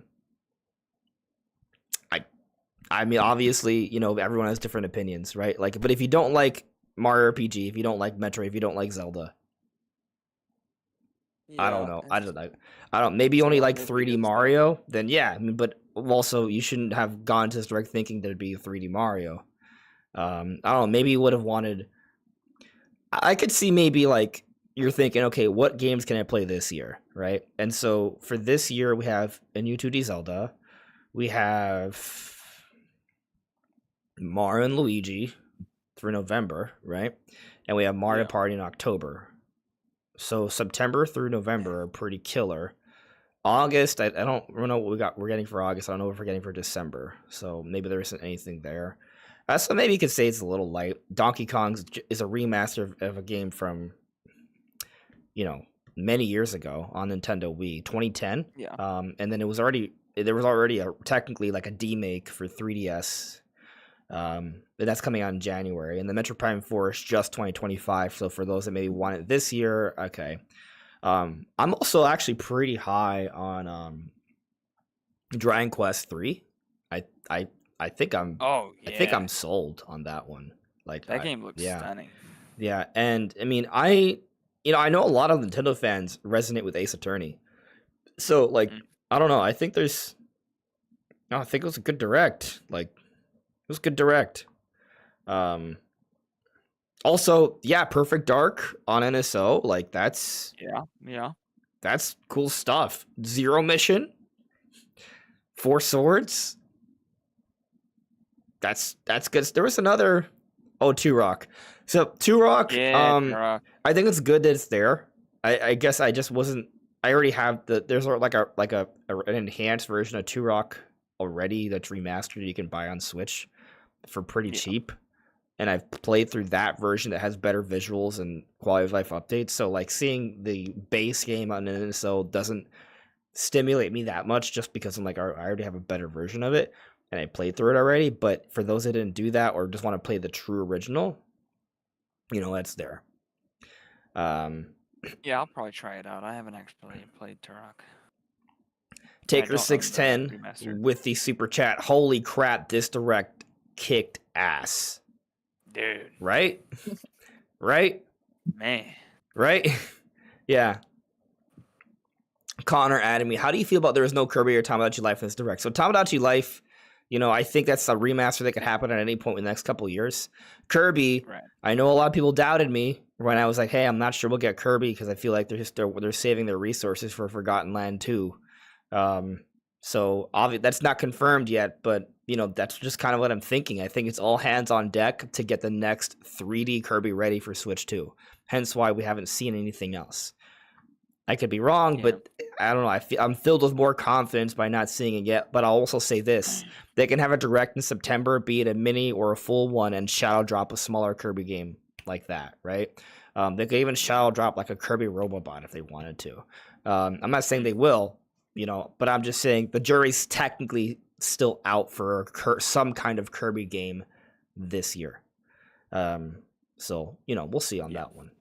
I mean, obviously, you know, everyone has different opinions, right? Like, but if you don't like Mario RPG, if you don't like Metroid, if you don't like Zelda, I don't know. I don't. Maybe you only like 3D Mario. Then yeah. I mean, but also you shouldn't have gone to this direct thinking there'd be a 3D Mario. I don't know. Maybe you would have wanted. I could see maybe like you're thinking, okay, what games can I play this year, right? And so for this year, we have a new 2D Zelda. We have Mario and Luigi through November, right? And we have Mario Party in October. So September through November are pretty killer. August, I don't know what we're getting for August. I don't know what we're getting for December. So maybe there isn't anything there. So maybe you could say it's a little light. Donkey Kong is a remaster of a game from, you know, many years ago on Nintendo Wii, 2010. Yeah. And then there was already technically like a demake for 3DS. But that's coming out in January, and the Metroid Prime 4 is just 2025. So for those that maybe want it this year, okay. I'm also actually pretty high on Dragon Quest 3. I think I'm. Oh yeah. I think I'm sold on that one. Like That game looks stunning. Yeah, and I mean, I know a lot of Nintendo fans resonate with Ace Attorney. So like, I don't know. I think it was a good direct. Like, it was a good direct. Also, yeah, Perfect Dark on NSO. Like, that's that's cool stuff. Zero Mission, 4 Swords. That's good. There was another. Oh, Turok. So Turok. Yeah, Turok. I think it's good that it's there. I guess I just wasn't. I already have there's an enhanced version of Turok already that's remastered you can buy on Switch for pretty cheap, and I've played through that version that has better visuals and quality of life updates. So like seeing the base game on NSO doesn't stimulate me that much, just because I'm like I already have a better version of it and I played through it already. But for those that didn't do that or just want to play the true original, that's there. Yeah, I'll probably try it out. I haven't actually played Turok. Taker 610 with the super chat. Holy crap, this direct kicked ass. Dude. Right? Right? Man. Right? Yeah. Connor added me. How do you feel about there is no Kirby or Tomodachi Life in this direct? So Tomodachi Life, I think that's a remaster that could happen at any point in the next couple of years. Kirby, right. I know a lot of people doubted me when I was like, hey, I'm not sure we'll get Kirby because I feel like they're saving their resources for Forgotten Land 2. So obviously that's not confirmed yet, but that's just kind of what I'm thinking. I think it's all hands on deck to get the next 3D Kirby ready for Switch 2. Hence why we haven't seen anything else. I could be wrong, but I don't know. I'm filled with more confidence by not seeing it yet. But I'll also say this: they can have a direct in September, be it a mini or a full one, and shadow drop a smaller Kirby game like that, right? They could even shadow drop like a Kirby Robobot if they wanted to. I'm not saying they will, but I'm just saying the jury's technically still out for some kind of Kirby game this year. So we'll see on that one.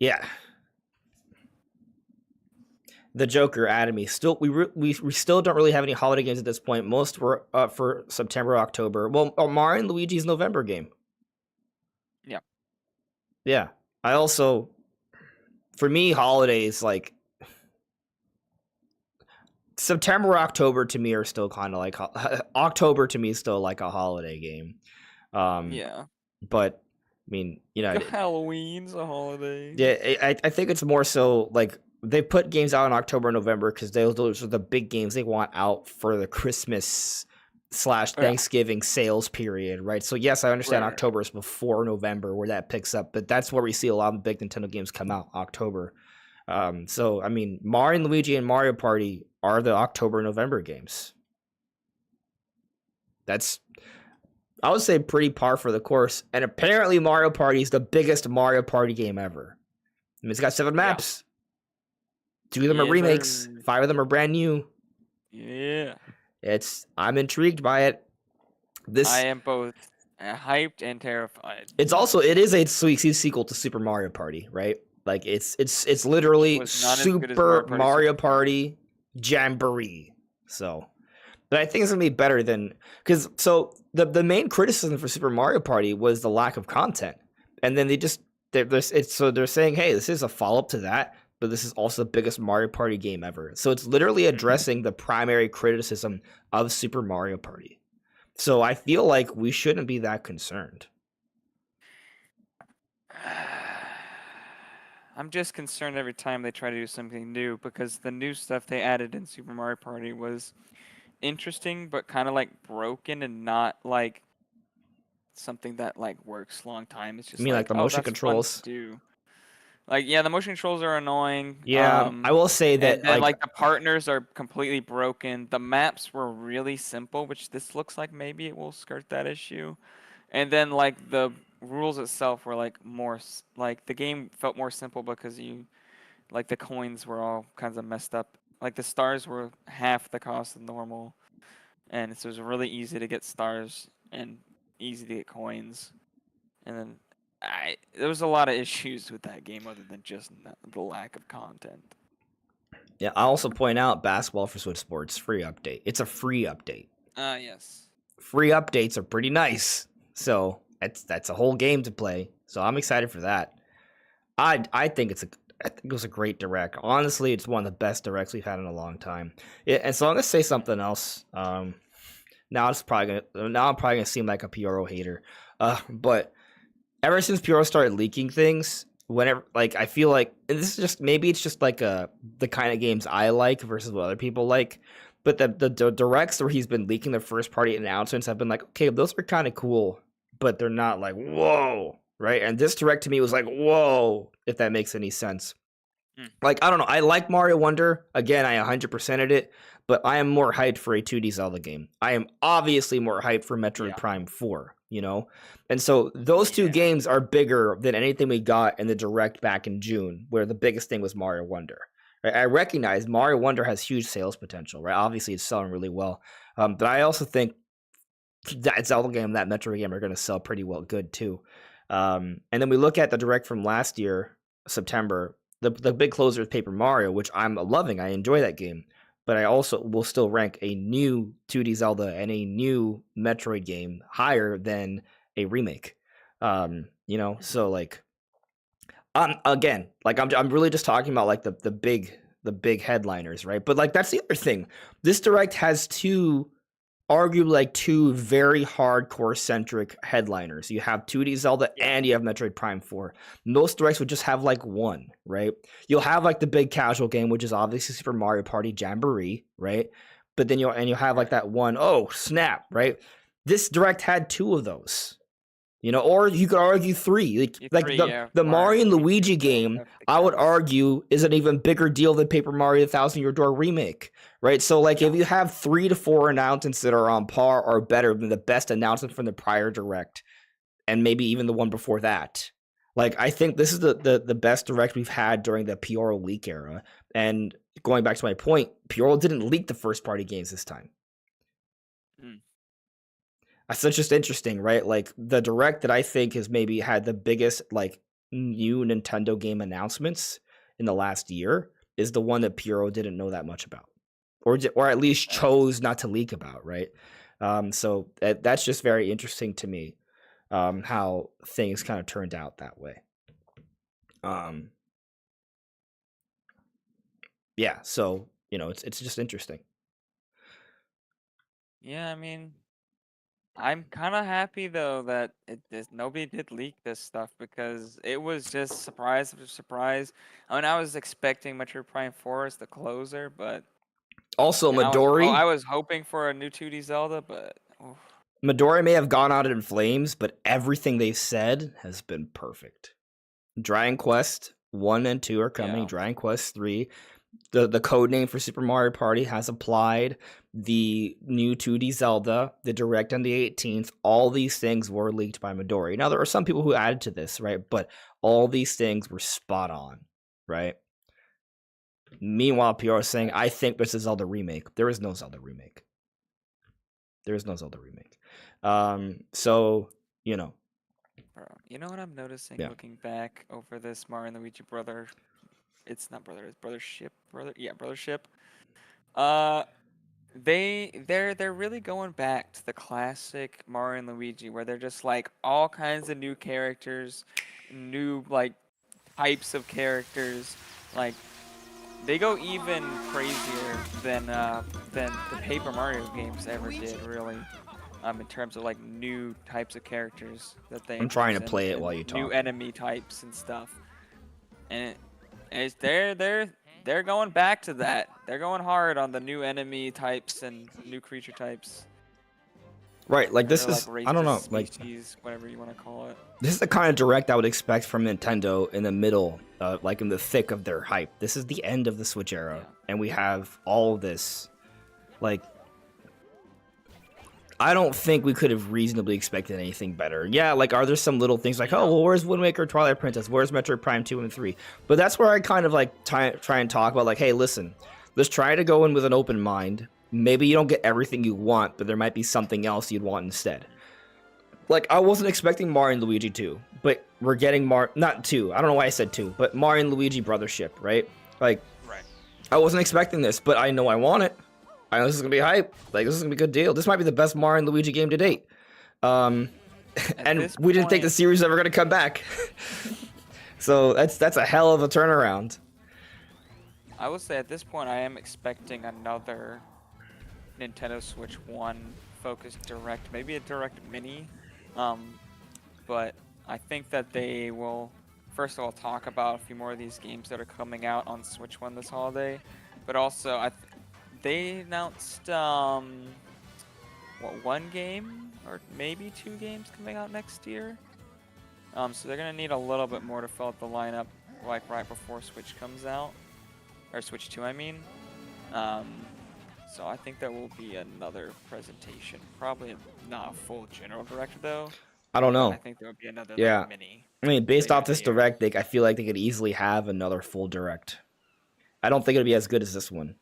Yeah. The Joker added me. Still, we still don't really have any holiday games at this point. Most were for September, October. Well, Mario and Luigi's November game. Yeah. Yeah. I also, for me, holidays like September, October to me are still kind of like October to me is still like a holiday game. Yeah. But I mean, Halloween's a holiday. Yeah, I think it's more so like they put games out in October and November because those are the big games they want out for the Christmas / Thanksgiving sales period, right? So yes, I understand October is before November where that picks up, but that's where we see a lot of the big Nintendo games come out, October. So I mean, Mario and Luigi and Mario Party are the October November games. That's, I would say, pretty par for the course. And apparently Mario Party is the biggest Mario Party game ever. I mean, it's got 7 maps. 2 of them are remakes. 5 of them are brand new. Yeah. I'm intrigued by it. I am both hyped and terrified. It is a sweet sequel to Super Mario Party, right? Like it's literally Super Mario Party Jamboree. So, but I think it's gonna be better than the main criticism for Super Mario Party was the lack of content, and then they're saying, hey, this is a follow up to that, but this is also the biggest Mario Party game ever. So it's literally addressing the primary criticism of Super Mario Party. So I feel like we shouldn't be that concerned. I'm just concerned every time they try to do something new because the new stuff they added in Super Mario Party was interesting, but kind of like broken and not like something that like works long time. It's just like the motion controls. Like, yeah, the motion controls are annoying. Yeah, I will say that and like the partners are completely broken. The maps were really simple, which this looks like maybe it will skirt that issue. And then like the rules itself were like more like the game felt more simple because the coins were all kinds of messed up. Like the stars were half the cost of normal, and so it was really easy to get stars and easy to get coins. And then there was a lot of issues with that game other than just the lack of content. Yeah, I also point out Basketball for Switch Sports free update. It's a free update. Yes. Free updates are pretty nice. So that's a whole game to play. So I'm excited for that. I think it was a great direct. Honestly, it's one of the best directs we've had in a long time. Yeah, and so I'm gonna say something else. Now I'm probably gonna seem like a Pyoro hater. But ever since Pyoro started leaking things, whenever I feel like, and this is just maybe it's just like the kind of games I like versus what other people like. But the directs where he's been leaking the first party announcements have been like, okay, those are kind of cool, but they're not like, whoa, right? And this direct to me was like, whoa, if that makes any sense. Like, I don't know. I like Mario Wonder. Again, I 100%ed it, but I am more hyped for a 2D Zelda game. I am obviously more hyped for Metroid Prime 4, you know? And so those two games are bigger than anything we got in the direct back in June, where the biggest thing was Mario Wonder. Right? I recognize Mario Wonder has huge sales potential, right? Obviously, it's selling really well. But I also think that Zelda game, that Metroid game are going to sell pretty well good too. And then we look at the direct from last year, September, the big closer is Paper Mario, which I'm loving. I enjoy that game. But I also will still rank a new 2D Zelda and a new Metroid game higher than a remake. You know, so like, again, like I'm really just talking about like the big headliners, right? But like that's the other thing. This direct has arguably like two very hardcore centric headliners. You have 2D Zelda and you have Metroid Prime 4. Most directs would just have like one, right? You'll have like the big casual game, which is obviously Super Mario Party Jamboree, right? But then you'll have like that one, oh snap, right? This direct had two of those. You know, or you could argue three. The Mario and Luigi game, I would argue, is an even bigger deal than Paper Mario: The Thousand Year Door remake, right? So, like, if you have 3 to 4 announcements that are on par or better than the best announcement from the prior direct, and maybe even the one before that, like, I think this is the best direct we've had during the Pioro leak era. And going back to my point, Pioro didn't leak the first-party games this time. That's just interesting, right? Like the direct that I think has maybe had the biggest like new Nintendo game announcements in the last year is the one that Pioro didn't know that much about, or at least chose not to leak about, right? So that's just very interesting to me, how things kind of turned out that way. Yeah, so you know, it's just interesting. Yeah, I mean, I'm kind of happy though that nobody did leak this stuff because it was just surprise after surprise. I mean, I was expecting Metroid Prime 4 as the closer, but also Midori. I was hoping for a new 2D Zelda, but oof. Midori may have gone out in flames, but everything they've said has been perfect. Dragon Quest 1 and 2 are coming. Yeah. Dragon Quest 3. The code name for Super Mario Party has applied. The new 2D Zelda, the direct on the 18th, all these things were leaked by Midori. Now, there are some people who added to this, right? But all these things were spot on, right? Meanwhile, PR is saying, I think there's a Zelda remake. There is no Zelda remake. There is no Zelda remake. So, you know. Bro, you know what I'm noticing looking back over this Mario and Luigi brother? It's not brother, it's brothership. Brothership. They're really going back to the classic Mario and Luigi where they're just like all kinds of new characters, new like types of characters. Like they go even crazier than the Paper Mario games ever did, really. In terms of like new types of characters that they. I'm trying to play it while you talk. New enemy types and stuff, and they're going back to that. They're going hard on the new enemy types and new creature types. Right, like this is like I don't know, species, like whatever you want to call it. This is the kind of direct I would expect from Nintendo in the middle, like in the thick of their hype. This is the end of the Switch era, and we have all this, like. I don't think we could have reasonably expected anything better. Yeah, like, are there some little things like, oh, well, where's Wind Waker, Twilight Princess? Where's Metroid Prime 2 and 3? But that's where I kind of, like, try and talk about, like, hey, listen, let's try to go in with an open mind. Maybe you don't get everything you want, but there might be something else you'd want instead. Like, I wasn't expecting Mario and Luigi 2, but we're getting not 2. I don't know why I said 2, but Mario and Luigi Brothership, right? Like, I wasn't expecting this, but I know I want it. I know this is gonna be hype. Like, this is gonna be a good deal. This might be the best Mario and Luigi game to date. And we didn't think the series was ever gonna come back. So that's a hell of a turnaround. I would say at this point I am expecting another Nintendo Switch 1 focused direct, maybe a direct mini. But I think that they will first of all talk about a few more of these games that are coming out on Switch 1 this holiday. But also they announced one game or maybe 2 games coming out next year. So they're gonna need a little bit more to fill up the lineup, like right before Switch comes out, or Switch 2, I mean. So I think there will be another presentation, probably not a full general direct though. I don't know. I think there will be another Yeah. mini. I mean, based later off this in the year. direct, I feel like they could easily have another full direct. I don't think it'd be as good as this one,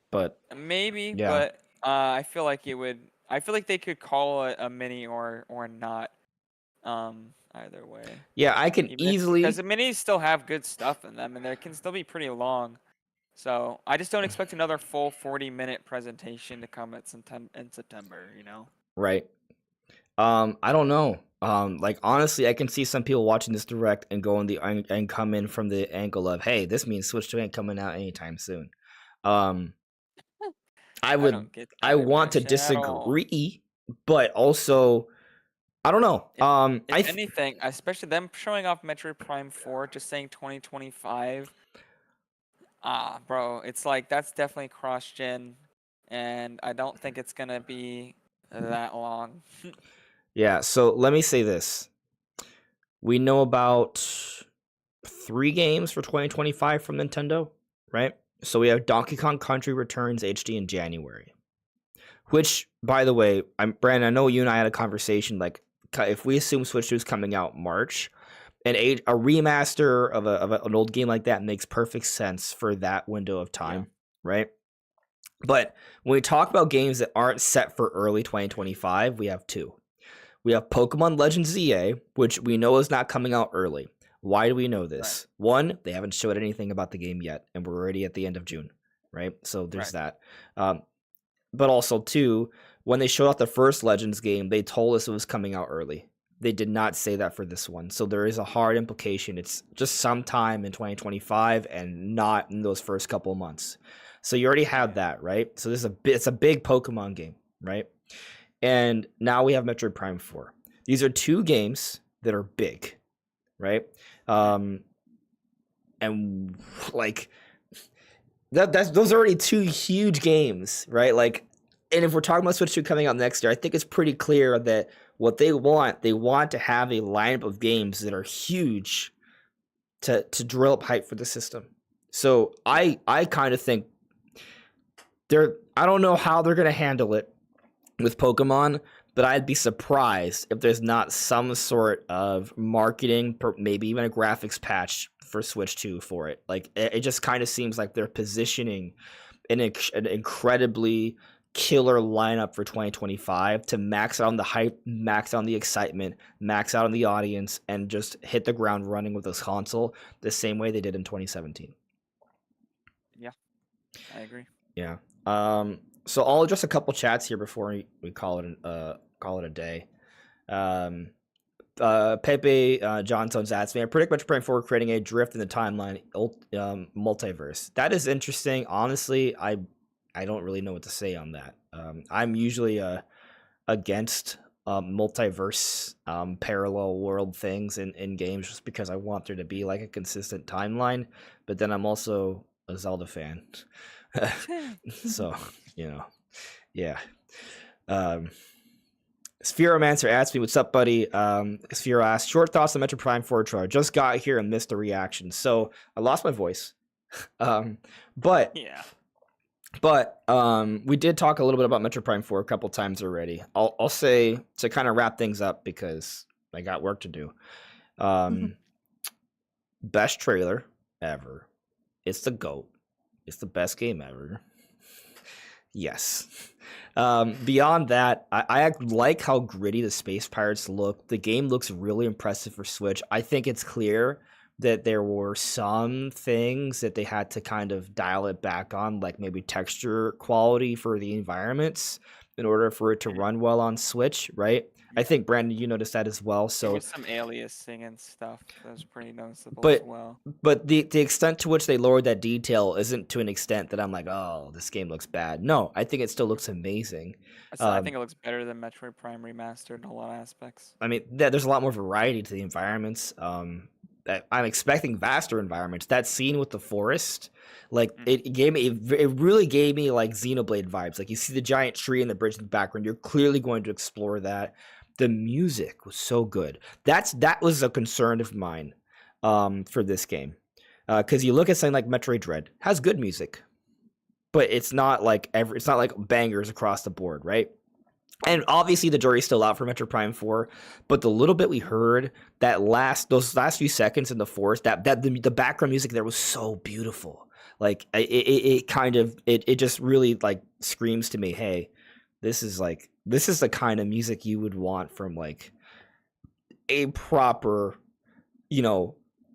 but Maybe, yeah. but I feel like it would. I feel like they could call it a mini or not. Either way. Yeah, I can easily. Because the minis still have good stuff in them, and they can still be pretty long. So I just don't expect another full 40-minute presentation to come in September. You know. Right. I don't know. Like honestly, I can see some people watching this direct and and come in from the angle of, hey, this means Switch 2 ain't coming out anytime soon. I don't get that want to reaction at all. disagree, but also, I don't know. If anything, especially them showing off Metroid Prime 4, just saying 2025. Bro, it's like that's definitely cross-gen, and I don't think it's gonna be that long. Yeah, so let me say this. We know about 3 games for 2025 from Nintendo, right? So we have Donkey Kong Country Returns HD in January. Which, by the way, Brandon, I know you and I had a conversation, like, if we assume Switch 2 is coming out March, and a remaster of an old game like that makes perfect sense for that window of time, right? But when we talk about games that aren't set for early 2025, we have 2. We have Pokemon Legends ZA, which we know is not coming out early. Why do we know this? Right. 1, they haven't showed anything about the game yet, and we're already at the end of June, right? So there's that. But also 2, when they showed off the first Legends game, they told us it was coming out early. They did not say that for this one. So there is a hard implication. It's just sometime in 2025 and not in those first couple of months. So you already have that, right? So it's a big Pokemon game, right? And now we have Metroid Prime 4. These are 2 games that are big, right? And like those are already 2 huge games, right? Like, and if we're talking about Switch 2 coming out next year, I think it's pretty clear that what they want to have a lineup of games that are huge to drill up hype for the system. So I kind of think I don't know how they're gonna handle it with Pokemon, but I'd be surprised if there's not some sort of marketing, maybe even a graphics patch for Switch 2 for it. Like, it just kind of seems like they're positioning an incredibly killer lineup for 2025 to max out on the hype, max out on the excitement, max out on the audience, and just hit the ground running with this console the same way they did in 2017. Yeah, I agree. Yeah. So I'll address a couple chats here before we call it a day. Pepe Johnson's asked me, I predict Metroid Prime 4 creating a drift in the timeline multiverse. That is interesting. Honestly, I don't really know what to say on that. I'm usually against multiverse parallel world things in games just because I want there to be like a consistent timeline. But then I'm also a Zelda fan. So, yeah. Spheromancer asked me, what's up, buddy? Sphero asked, short thoughts on Metroid Prime 4 trailer. Just got here and missed the reaction. So I lost my voice. But we did talk a little bit about Metroid Prime 4 a couple times already. I'll say, to kind of wrap things up because I got work to do. Best trailer ever. It's the GOAT. It's the best game ever. Yes. Beyond that, I like how gritty the Space Pirates look. The game looks really impressive for Switch. I think it's clear that there were some things that they had to kind of dial it back on, like maybe texture quality for the environments in order for it to run well on Switch, right? I think, Brandon, you noticed that as well. So with some aliasing and stuff, that was pretty noticeable as well. But the extent to which they lowered that detail isn't to an extent that I'm like, oh, this game looks bad. No, I think it still looks amazing. I think it looks better than Metroid Prime Remastered in a lot of aspects. I mean, there's a lot more variety to the environments. I'm expecting vaster environments. That scene with the forest, like it really gave me like Xenoblade vibes. Like you see the giant tree and the bridge in the background. You're clearly going to explore that. the music was so good. That was a concern of mine for this game. Because you look at something like Metroid Dread, has good music, but it's not like bangers across the board, right? And obviously the jury's still out for Metroid Prime 4, but the little bit we heard, those last few seconds in the forest, the background music there was so beautiful. Like it just really like screams to me, hey, this is the kind of music you would want from like a proper,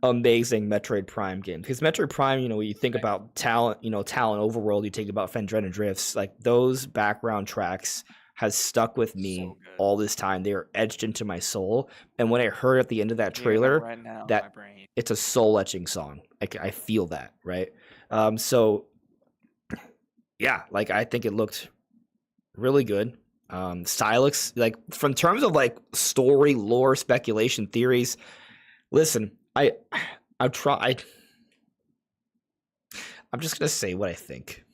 amazing Metroid Prime game. Because Metroid Prime, when you think about talent overworld, you think about Phendrena Drifts, like those background tracks has stuck with me all this time. They are etched into my soul. And when I heard at the end of that trailer right now, that it's a soul-etching song, I feel that, right? So yeah, like I think it looked really good. Sylux, like from terms of like story, lore, speculation, theories, listen, I'm just gonna say what I think.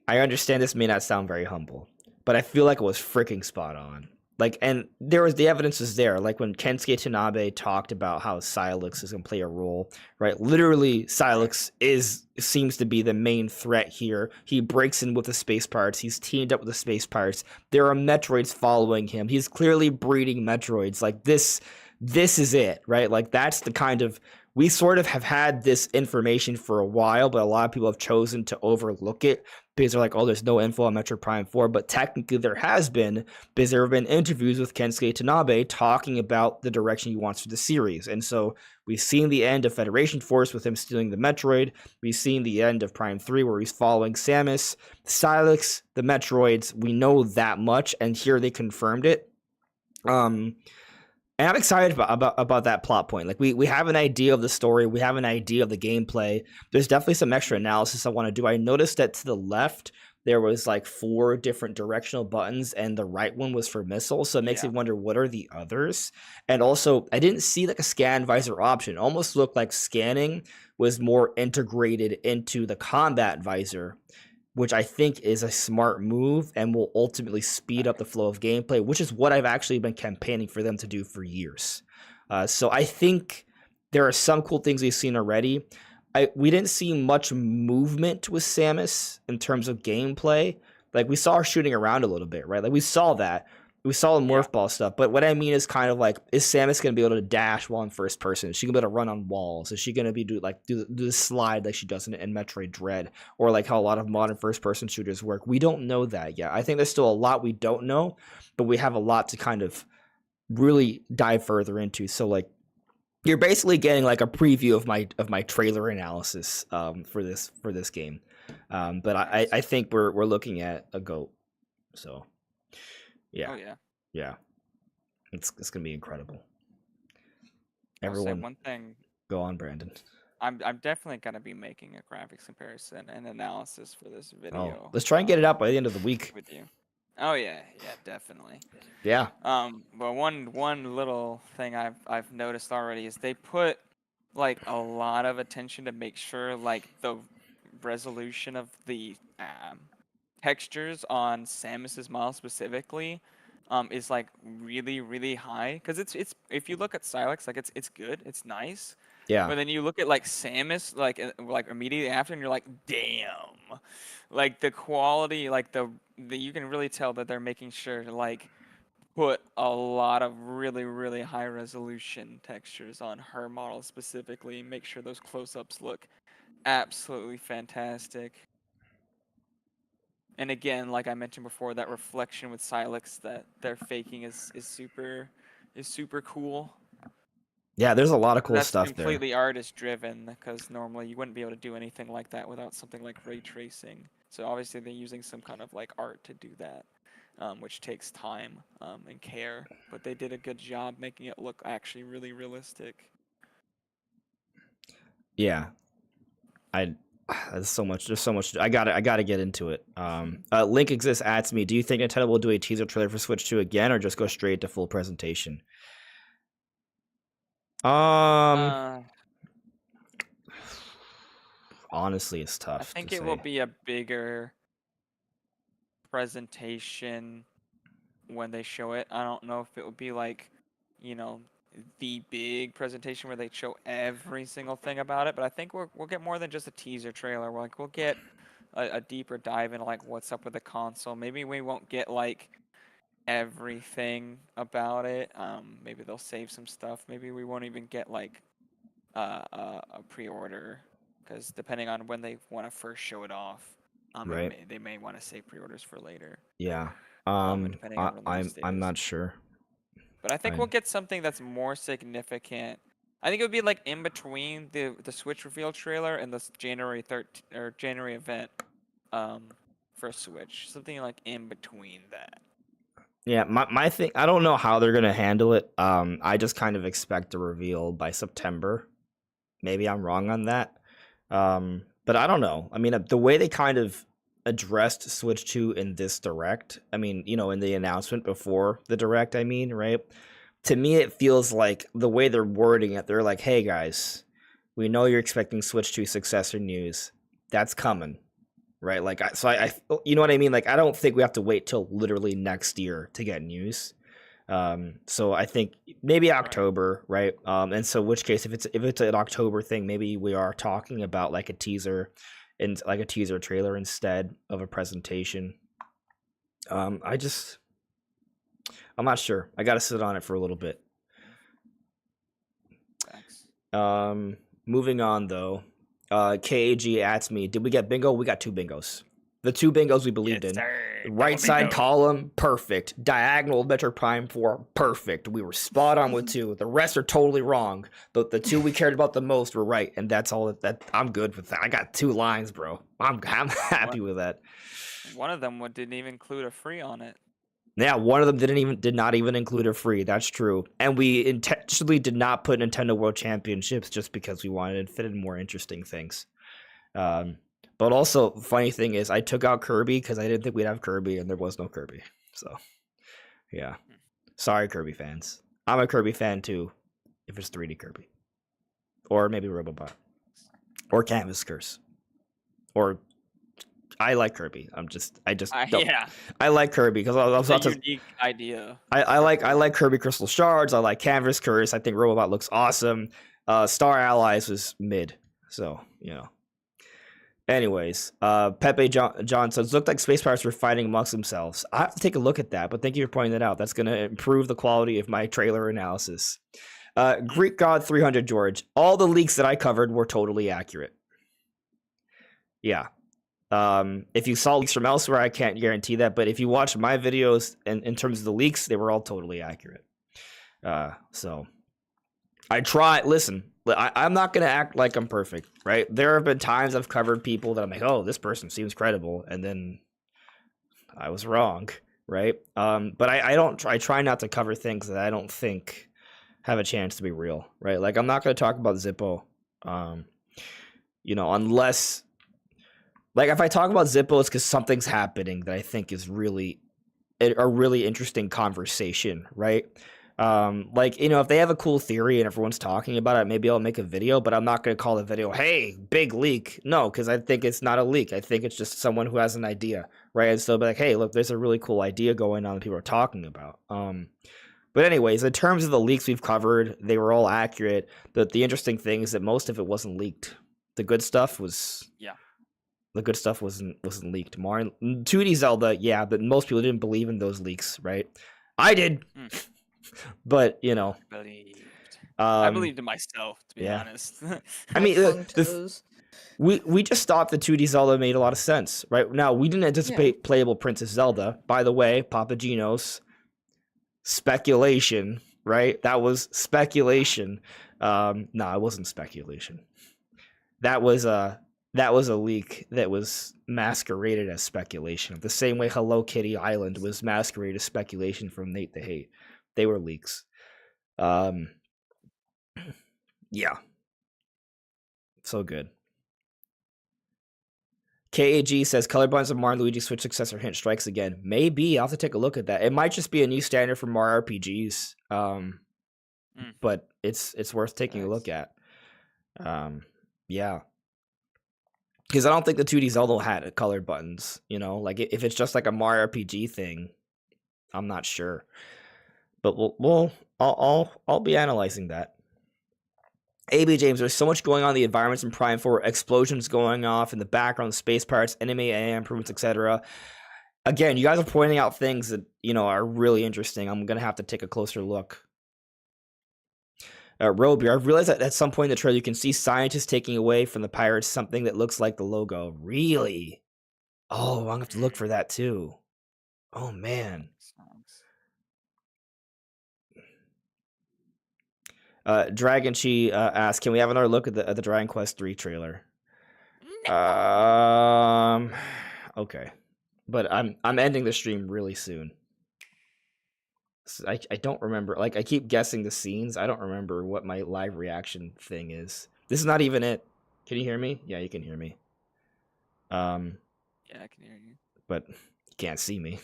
I understand this may not sound very humble, but I feel like it was freaking spot on. Like, and the evidence is there. Like when Kensuke Tanabe talked about how Sylux is gonna play a role, right? Literally, Sylux seems to be the main threat here. He breaks in with the space pirates. He's teamed up with the space pirates. There are Metroids following him. He's clearly breeding Metroids. Like this is it, right? Like that's the kind of, we sort of have had this information for a while, but a lot of people have chosen to overlook it because they're like, oh, there's no info on Metroid Prime 4. But technically there has been, because there have been interviews with Kensuke Tanabe talking about the direction he wants for the series. And so we've seen the end of Federation Force with him stealing the Metroid. We've seen the end of Prime 3 where he's following Samus. Sylux, the Metroids, we know that much, and here they confirmed it. And I'm excited about that plot point. Like we have an idea of the story. We have an idea of the gameplay. There's definitely some extra analysis I want to do. I noticed that to the left, there was like 4 different directional buttons and the right one was for missiles. So it makes me wonder, what are the others? And also, I didn't see like a scan visor option. It almost looked like scanning was more integrated into the combat visor, which I think is a smart move and will ultimately speed up the flow of gameplay, which is what I've actually been campaigning for them to do for years. So I think there are some cool things we've seen already. We didn't see much movement with Samus in terms of gameplay. Like we saw her shooting around a little bit, right? Like we saw that. We saw the morph ball stuff, but what I mean is kind of like, is Samus going to be able to dash while in first person? Is she going to be able to run on walls? Is she going to be do the slide like she does in Metroid Dread, or like how a lot of modern first person shooters work? We don't know that yet. I think there's still a lot we don't know, but we have a lot to kind of really dive further into. So like, you're basically getting like a preview of my trailer analysis for this game, but I think we're looking at a GOAT. So. Yeah. Oh, yeah. Yeah. It's gonna be incredible. I'll say one thing. Go on, Brandon. I'm definitely gonna be making a graphics comparison and analysis for this video. Oh, let's try and get it out by the end of the week. With you. Oh yeah, definitely. Yeah. But one little thing I've noticed already is they put like a lot of attention to make sure like the resolution of the textures on Samus's model specifically is like really high, because it's if you look at Sylux, like it's good, it's nice, but then you look at like Samus like immediately after and you're like, damn, like the quality, like the you can really tell that they're making sure to like put a lot of really high resolution textures on her model specifically, make sure those close-ups look absolutely fantastic. And again, like I mentioned before, that reflection with Sylux that they're faking is super cool. Yeah, there's a lot of cool stuff there. That's completely artist driven, because normally you wouldn't be able to do anything like that without something like ray tracing. So obviously they're using some kind of like art to do that, which takes time and care. But they did a good job making it look actually really realistic. Yeah, there's so much. I gotta get into it. Link Exists asks me, do you think Nintendo will do a teaser trailer for Switch 2 again, or just go straight to full presentation? Honestly, it's tough. I think it will be a bigger presentation when they show it. I don't know if it would be like, you know, the big presentation where they show every single thing about it, but I think we'll get more than just a teaser trailer. We'll get a deeper dive into like what's up with the console. Maybe we won't get like everything about it. Maybe they'll save some stuff. Maybe we won't even get like a pre-order, because depending on when they want to first show it off, Right. they may want to save pre-orders for later. Yeah. Depending on release I'm dates. not sure. But I think we'll get something that's more significant. I think it would be like in between the Switch reveal trailer and the January event for Switch. Something like in between that. Yeah, my thing, I don't know how they're gonna handle it. I just kind of expect a reveal by September. Maybe I'm wrong on that. But I don't know. I mean, the way they kind of addressed Switch 2 in this direct, I mean, you know, in the announcement before the direct, I mean, right? To me, it feels like the way they're wording it, they're like, hey guys, we know you're expecting Switch 2 successor news. That's coming, right? Like, I you know what I mean? Like, I don't think we have to wait till literally next year to get news. So I think maybe October, right? And so which case, if it's an October thing, maybe we are talking about like a teaser and like a teaser trailer instead of a presentation. I'm not sure. I got to sit on it for a little bit. Thanks. Moving on though, KAG asks me, did we get bingo? We got 2 bingos. The 2 bingos we believed in. Right side column, perfect. Diagonal Metroid Prime 4, perfect. We were spot on with 2. The rest are totally wrong. The 2 we cared about the most were right, and that's all. That I'm good with that. I got 2 lines, bro. I'm happy with that. One of them didn't even include a free on it. Yeah, one of them did not even include a free. That's true. And we intentionally did not put Nintendo World Championships just because we wanted to fit in more interesting things. But also, funny thing is, I took out Kirby because I didn't think we'd have Kirby, and there was no Kirby. So, yeah. Sorry, Kirby fans. I'm a Kirby fan too, if it's 3D Kirby. Or maybe Robobot. Or Canvas Curse. Or I like Kirby. I don't. Yeah. I like Kirby because I was It's a unique idea. I like Kirby Crystal Shards. I like Canvas Curse. I think Robobot looks awesome. Star Allies was mid, so you know. Anyways, Pepe John says, looked like Space Pirates were fighting amongst themselves. I have to take a look at that, but thank you for pointing that out. That's going to improve the quality of my trailer analysis. Greek God 300 George, all the leaks that I covered were totally accurate. Yeah. If you saw leaks from elsewhere, I can't guarantee that, but if you watch my videos in terms of the leaks, they were all totally accurate. So I try. Listen, I'm not going to act like I'm perfect, right? There have been times I've covered people that I'm like, oh, this person seems credible, and then I was wrong, right? But I try not to cover things that I don't think have a chance to be real, right? Like, I'm not going to talk about Zippo, you know, unless, like, if I talk about Zippo, it's because something's happening that I think is really a really interesting conversation, right? Like, you know, if they have a cool theory and everyone's talking about it, maybe I'll make a video, but I'm not going to call the video, hey, big leak. No, because I think it's not a leak. I think it's just someone who has an idea, right? And so be like, hey, look, there's a really cool idea going on that people are talking about. But anyways, in terms of the leaks we've covered, they were all accurate. The interesting thing is that most of it wasn't leaked. The good stuff was... Yeah. The good stuff wasn't leaked. 2D Zelda, yeah, but most people didn't believe in those leaks, right? I did. But, you know, I believed in myself, to be honest. I mean, we just thought the 2D Zelda made a lot of sense, right? Now, we didn't anticipate playable Princess Zelda. By the way, Papa Gino's speculation, right? That was speculation. No, it wasn't speculation. That was a leak that was masqueraded as speculation. The same way Hello Kitty Island was masqueraded as speculation from Nate the Hate. They were leaks. Yeah. So good. KAG says color buttons of Mario and Luigi Switch successor hint strikes again. Maybe. I'll have to take a look at that. It might just be a new standard for Mario RPGs. But it's worth taking a look at. Yeah. Because I don't think the 2D Zelda had colored buttons, you know? Like, if it's just like a Mario RPG thing, I'm not sure, but I'll be analyzing that. AB James, there's so much going on in the environments in Prime 4, explosions going off in the background, space pirates, enemy AI improvements, etc. Again, you guys are pointing out things that, you know, are really interesting. I'm gonna have to take a closer look. Roby, I've realized that at some point in the trailer you can see scientists taking away from the pirates something that looks like the logo. Really? Oh, I'm gonna have to look for that too. Oh man. Dragon Chi asks, can we have another look at the Dragon Quest 3 trailer? Okay, but I'm ending the stream really soon. I don't remember. Like, I keep guessing the scenes. I don't remember what my live reaction thing is. This is not even it. Can you hear me? Yeah, you can hear me. Yeah, I can hear you. But you can't see me.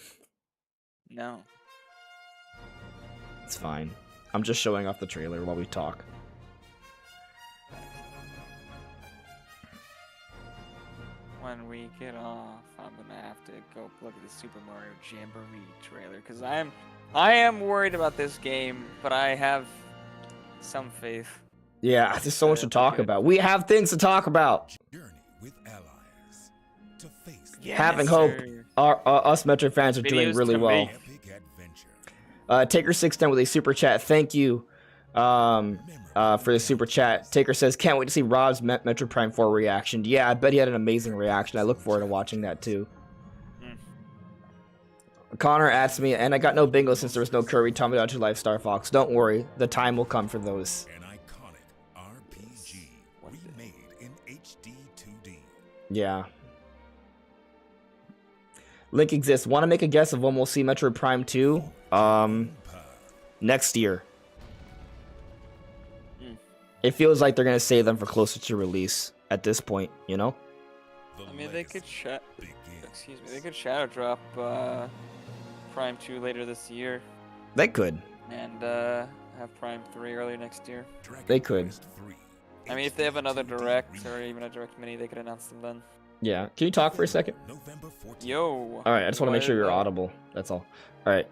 No. It's fine. I'm just showing off the trailer while we talk. When we get off, I'm gonna have to go look at the Super Mario Jamboree trailer because I am worried about this game, but I have some faith. Yeah, there's so much to talk about. We have things to talk about. Having hope. Us Metro fans are doing really well. Taker610 with a super chat. Thank you for the super chat. Taker says, can't wait to see Rob's Metro Prime 4 reaction. Yeah, I bet he had an amazing reaction. I look forward to watching that too. Connor asks me, and I got no bingo since there was no Kirby, Tomodachi Life, Star Fox. Don't worry, the time will come for those. An iconic RPG remade in HD 2D. Yeah. Link exists. Want to make a guess of when we'll see Metroid Prime 2? Next year. It feels like they're gonna save them for closer to release at this point, you know? I mean, they could they could shadow drop Prime 2 later this year. They could. And have Prime 3 early next year. They could. I mean, if they have another direct or even a direct mini, they could announce them then. Yeah. Can you talk for a second? Yo. All right. I just want to make sure you're audible. That's all. All right.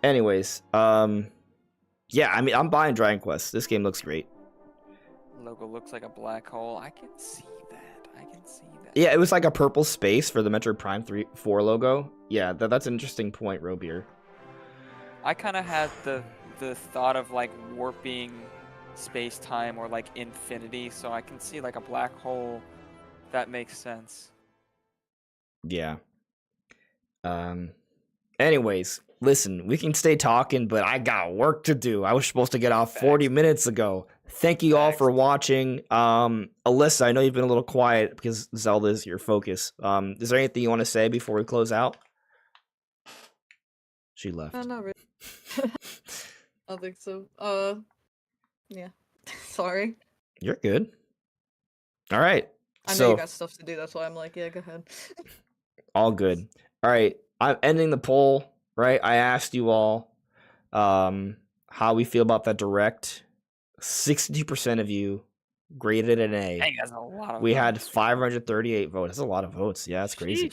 Anyways, yeah. I mean, I'm buying Dragon Quest. This game looks great. Logo looks like a black hole. I can see that. I can see that. Yeah, it was like a purple space for the Metroid Prime 4 logo. Yeah, that's an interesting point, Robier. I kind of had the thought of like warping space-time or like infinity, so I can see like a black hole. That makes sense. Yeah. Anyways, listen, we can stay talking, but I got work to do. I was supposed to get off 40 minutes ago. Thank you all for watching. Alyssa, I know you've been a little quiet because Zelda is your focus. Is there anything you want to say before we close out? She left. Not really. I think so. Yeah. Sorry. You're good. All right. I know you got stuff to do. That's why I'm like, yeah, go ahead. All good. All right. I'm ending the poll. Right. I asked you all how we feel about that direct. 62% of you graded an A. Dang, that's a lot of we votes. had 538 votes. That's a lot of votes. Yeah, that's crazy.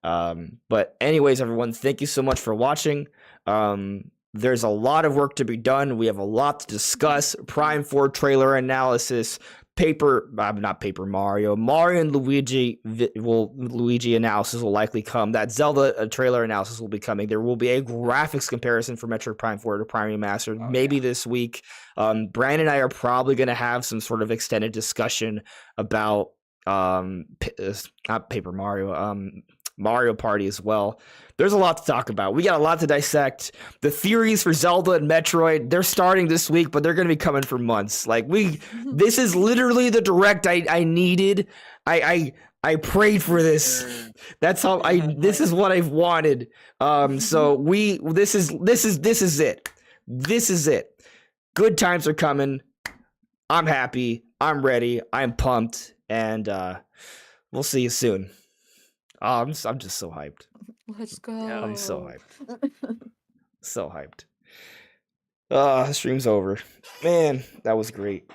But anyways, everyone, thank you so much for watching. There's a lot of work to be done. We have a lot to discuss. Prime 4 trailer analysis. Not Paper Mario. Mario and Luigi Luigi analysis will likely come. That Zelda trailer analysis will be coming. There will be a graphics comparison for Metroid Prime 4 to Prime Remastered maybe this week. Brian and I are probably going to have some sort of extended discussion about not Paper Mario, Mario Party as well. There's a lot to talk about. We got a lot to dissect. The theories for Zelda and Metroid, they're starting this week, but they're going to be coming for months. Like this is literally the direct I needed. I prayed for this. That's how this is what I've wanted. So this is it. This is it. Good times are coming. I'm happy. I'm ready. I'm pumped. And we'll see you soon. I'm just so hyped. Let's go. I'm so hyped. So hyped. The stream's over. Man, that was great.